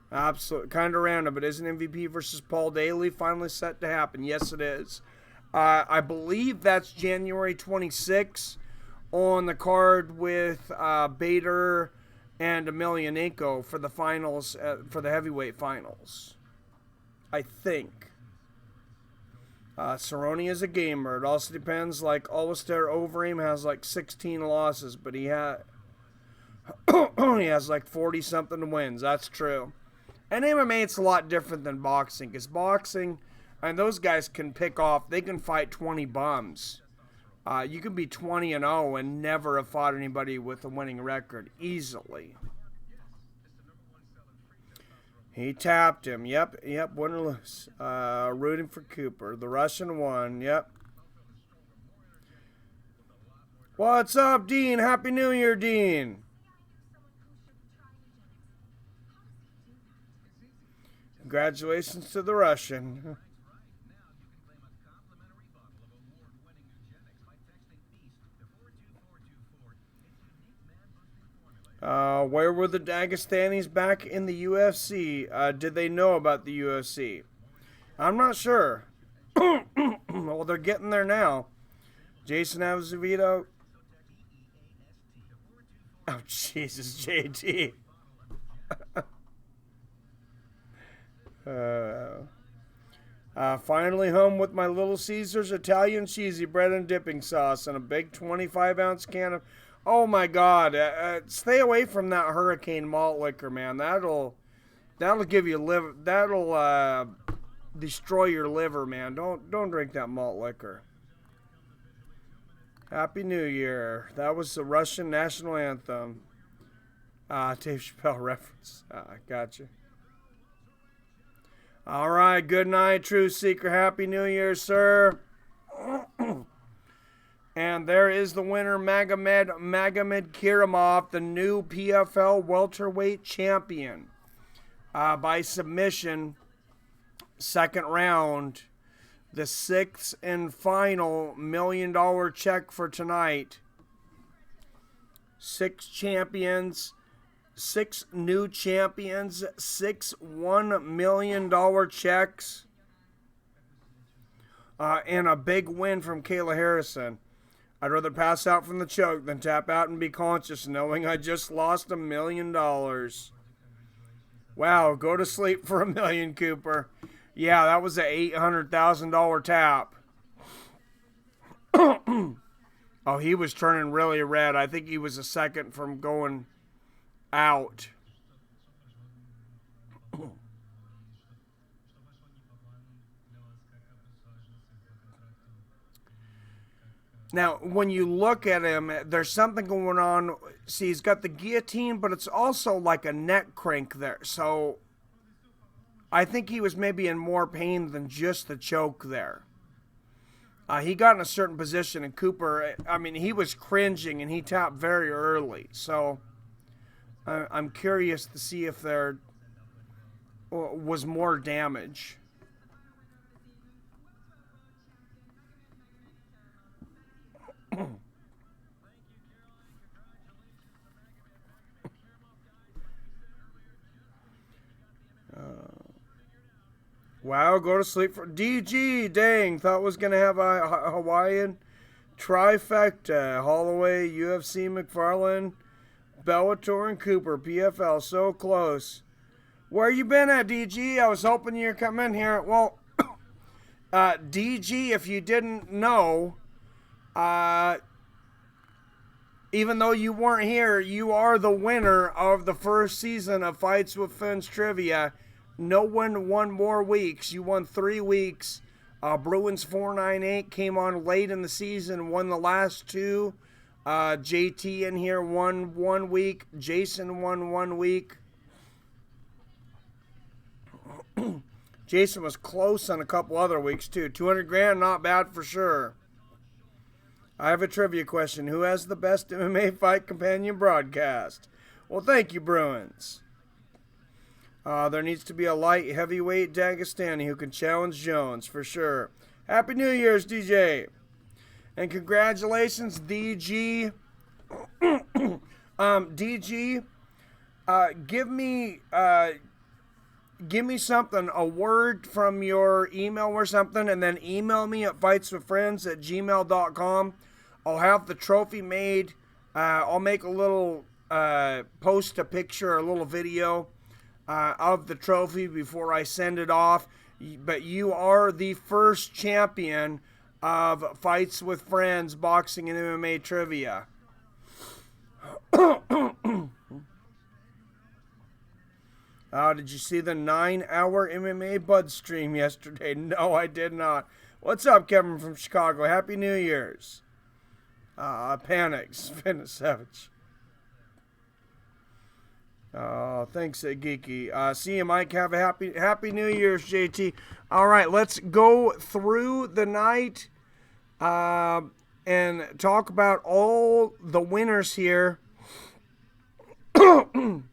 Absolutely. Kind of random, but isn't MVP versus Paul Daly finally set to happen? Yes, it is. I believe that's January 26th on the card with Bader and Emelianenko for the finals, for the heavyweight finals. I think. Cerrone is a gamer. It also depends, like, Alistair Overeem has like 16 losses, but he has like 40-something wins. That's true. And MMA, it's a lot different than boxing, because boxing, and those guys can pick off, they can fight 20 bums. You can be 20-0 and never have fought anybody with a winning record easily. He tapped him. Yep, win or lose. Rooting for Cooper. The Russian won. Yep. What's up, Dean? Happy New Year, Dean. Congratulations to the Russian. Where were the Dagestanis back in the UFC? Did they know about the UFC? I'm not sure. Well, they're getting there now. Jason Azevedo. Oh, Jesus, JT. Finally home with my Little Caesars Italian cheesy bread and dipping sauce and a big 25-ounce can of... Oh, my God. Stay away from that Hurricane malt liquor, man. That'll give you liver... That'll destroy your liver, man. Don't drink that malt liquor. Happy New Year. That was the Russian national anthem. Dave Chappelle reference. Gotcha. All right. Good night, Truth Seeker. Happy New Year, sir. And there is the winner, Magomedkerimov, the new PFL welterweight champion. By submission, second round. The sixth and final $1 million check for tonight. 6 champions, 6 new champions, 6 $1 million checks, and a big win from Kayla Harrison. I'd rather pass out from the choke than tap out and be conscious knowing I just lost $1 million. Wow, go to sleep for $1 million, Cooper. Yeah, that was an $800,000 tap. Oh, he was turning really red. I think he was a second from going out. Now, when you look at him, there's something going on. See, he's got the guillotine, but it's also like a neck crank there. So I think he was maybe in more pain than just the choke there. He got in a certain position, and Cooper, I mean, he was cringing, and he tapped very early. So I'm curious to see if there was more damage. Wow, go to sleep for DG. Dang, thought was gonna have a Hawaiian trifecta. Holloway, UFC, McFarlane, Bellator, and Cooper. PFL, so close. Where you been at, DG? I was hoping you'd come in here. Well, DG, if you didn't know, even though you weren't here, you are the winner of the first season of Fights with Fins Trivia. No one won more weeks. You won 3 weeks. Bruins 498 came on late in the season, won the last 2. JT in here won 1 week. Jason won 1 week. Jason was close on a couple other weeks too. 200 grand, not bad for sure. I have a trivia question. Who has the best MMA fight companion broadcast? Well, thank you, Bruins. There needs to be a light heavyweight Dagestani who can challenge Jones for sure. Happy New Year's, DJ. And congratulations, DG. DG, give me something, a word from your email or something, and then email me at fightswithfriends@gmail.com. I'll have the trophy made. I'll make a little, post a picture, a little video of the trophy before I send it off. But you are the first champion of Fights with Friends Boxing and MMA Trivia. Did you see the 9-hour MMA Bud stream yesterday? No, I did not. What's up, Kevin from Chicago? Happy New Year's. Panics. Finn Savage. Oh, thanks, Geeky. See you, Mike. Have a happy New Year's, JT. All right, let's go through the night. And and talk about all the winners here. I'm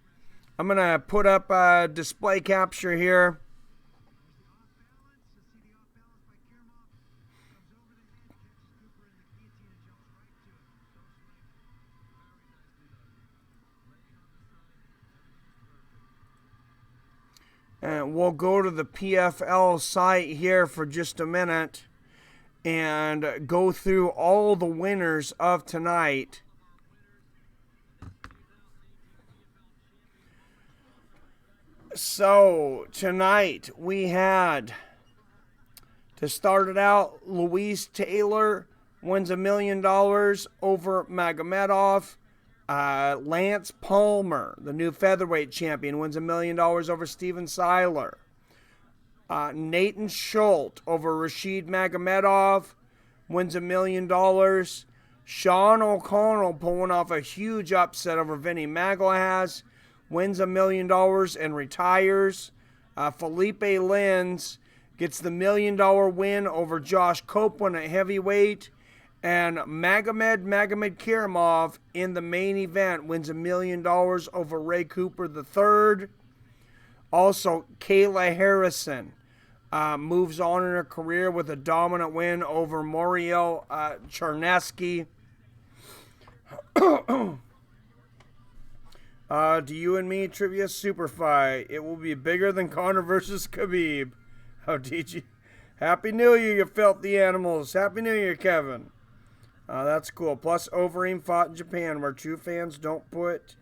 going to put up a display capture here. And we'll go to the PFL site here for just a minute and go through all the winners of tonight. So, tonight we had, to start it out, Louise Taylor wins $1 million over Magomedov. Lance Palmer, the new featherweight champion, wins $1 million over Steven Syler. Natan Schult over Rashid Magomedov wins $1 million. Sean O'Connell pulling off a huge upset over Vinny Magalhães, wins $1 million and retires. Philipe Lins gets the $1 million win over Josh Copeland at heavyweight. And Magomedkerimov in the main event wins $1 million over Ray Cooper III. Also, Kayla Harrison moves on in her career with a dominant win over Moriel Charneski. Do you and me trivia super fight? It will be bigger than Conor versus Khabib. Oh, did you? Happy New Year, you filthy animals. Happy New Year, Kevin. That's cool. Plus, Overeem fought in Japan, where true fans don't put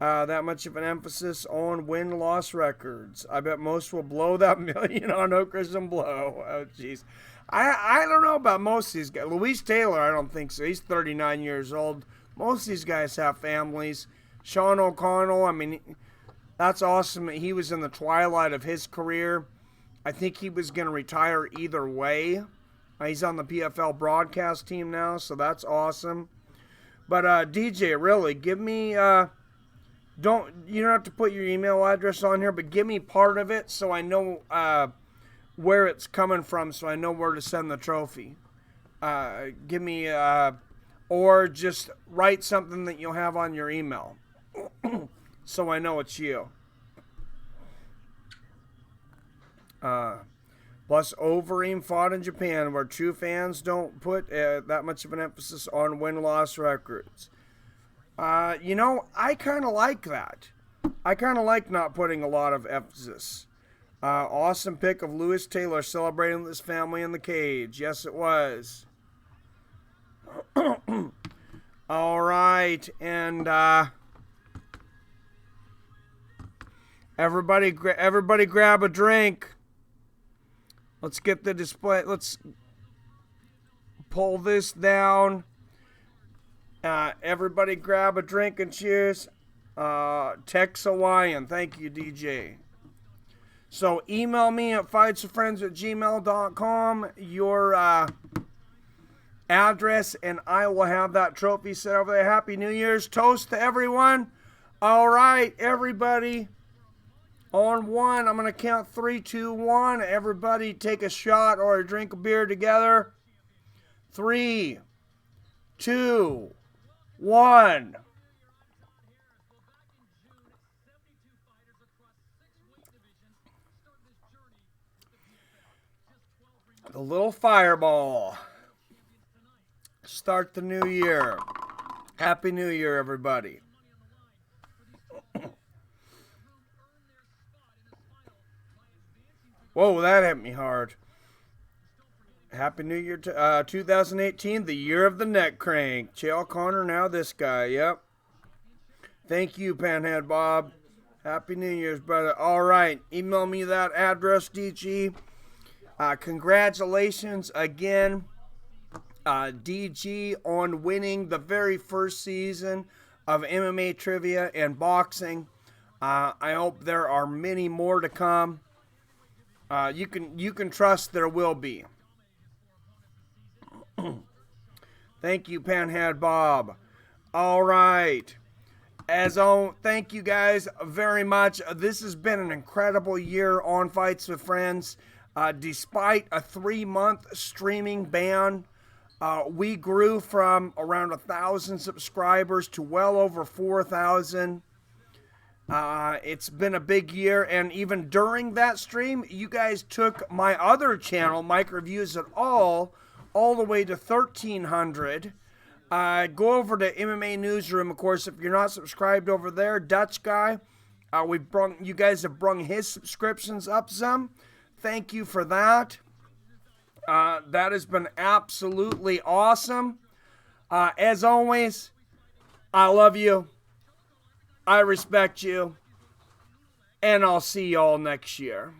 that much of an emphasis on win-loss records. I bet most will blow that $1 million on Okras and Blow. Oh, jeez. I don't know about most of these guys. Louise Taylor, I don't think so. He's 39 years old. Most of these guys have families. Sean O'Connell, I mean, that's awesome. He was in the twilight of his career. I think he was going to retire either way. He's on the PFL broadcast team now, so that's awesome. But DJ, really, give me you don't have to put your email address on here, but give me part of it so I know where it's coming from, so I know where to send the trophy. Give me or just write something that you'll have on your email, so I know it's you. Plus, Overeem fought in Japan, where true fans don't put that much of an emphasis on win-loss records. I kind of like that. I kind of like not putting a lot of emphasis. Awesome pick of Louis Taylor celebrating with his family in the cage. Yes, it was. All right, and everybody grab a drink. Let's get the display. Let's pull this down. Everybody grab a drink and cheers. Tex Hawaiian. Thank you, DJ. So email me at fightswithfriends@gmail.com your address, and I will have that trophy set over there. Happy New Year's. Toast to everyone. All right, everybody. On one, I'm going to count 3, 2, 1. Everybody take a shot or a drink of beer together. 3, 2, 1. The little fireball. Start the new year. Happy New Year, everybody. Whoa, that hit me hard. Happy New Year to 2018, the year of the neck crank. Chael Connor, now this guy, yep. Thank you, Panhead Bob. Happy New Year's, brother. All right, email me that address, DG. Congratulations again, DG, on winning the very first season of MMA trivia and boxing. I hope there are many more to come. You can trust there will be. Thank you, Panhead Bob. All right. Thank you guys very much. This has been an incredible year on Fights with Friends. Despite a 3-month streaming ban, We grew from around 1,000 subscribers to well over 4,000. It's been a big year, and even during that stream, you guys took my other channel, Mike Reviews It All the way to 1,300. Go over to MMA Newsroom, of course, if you're not subscribed over there, Dutch guy. You guys have brung his subscriptions up some. Thank you for that. That has been absolutely awesome. As always, I love you. I respect you. And I'll see y'all next year.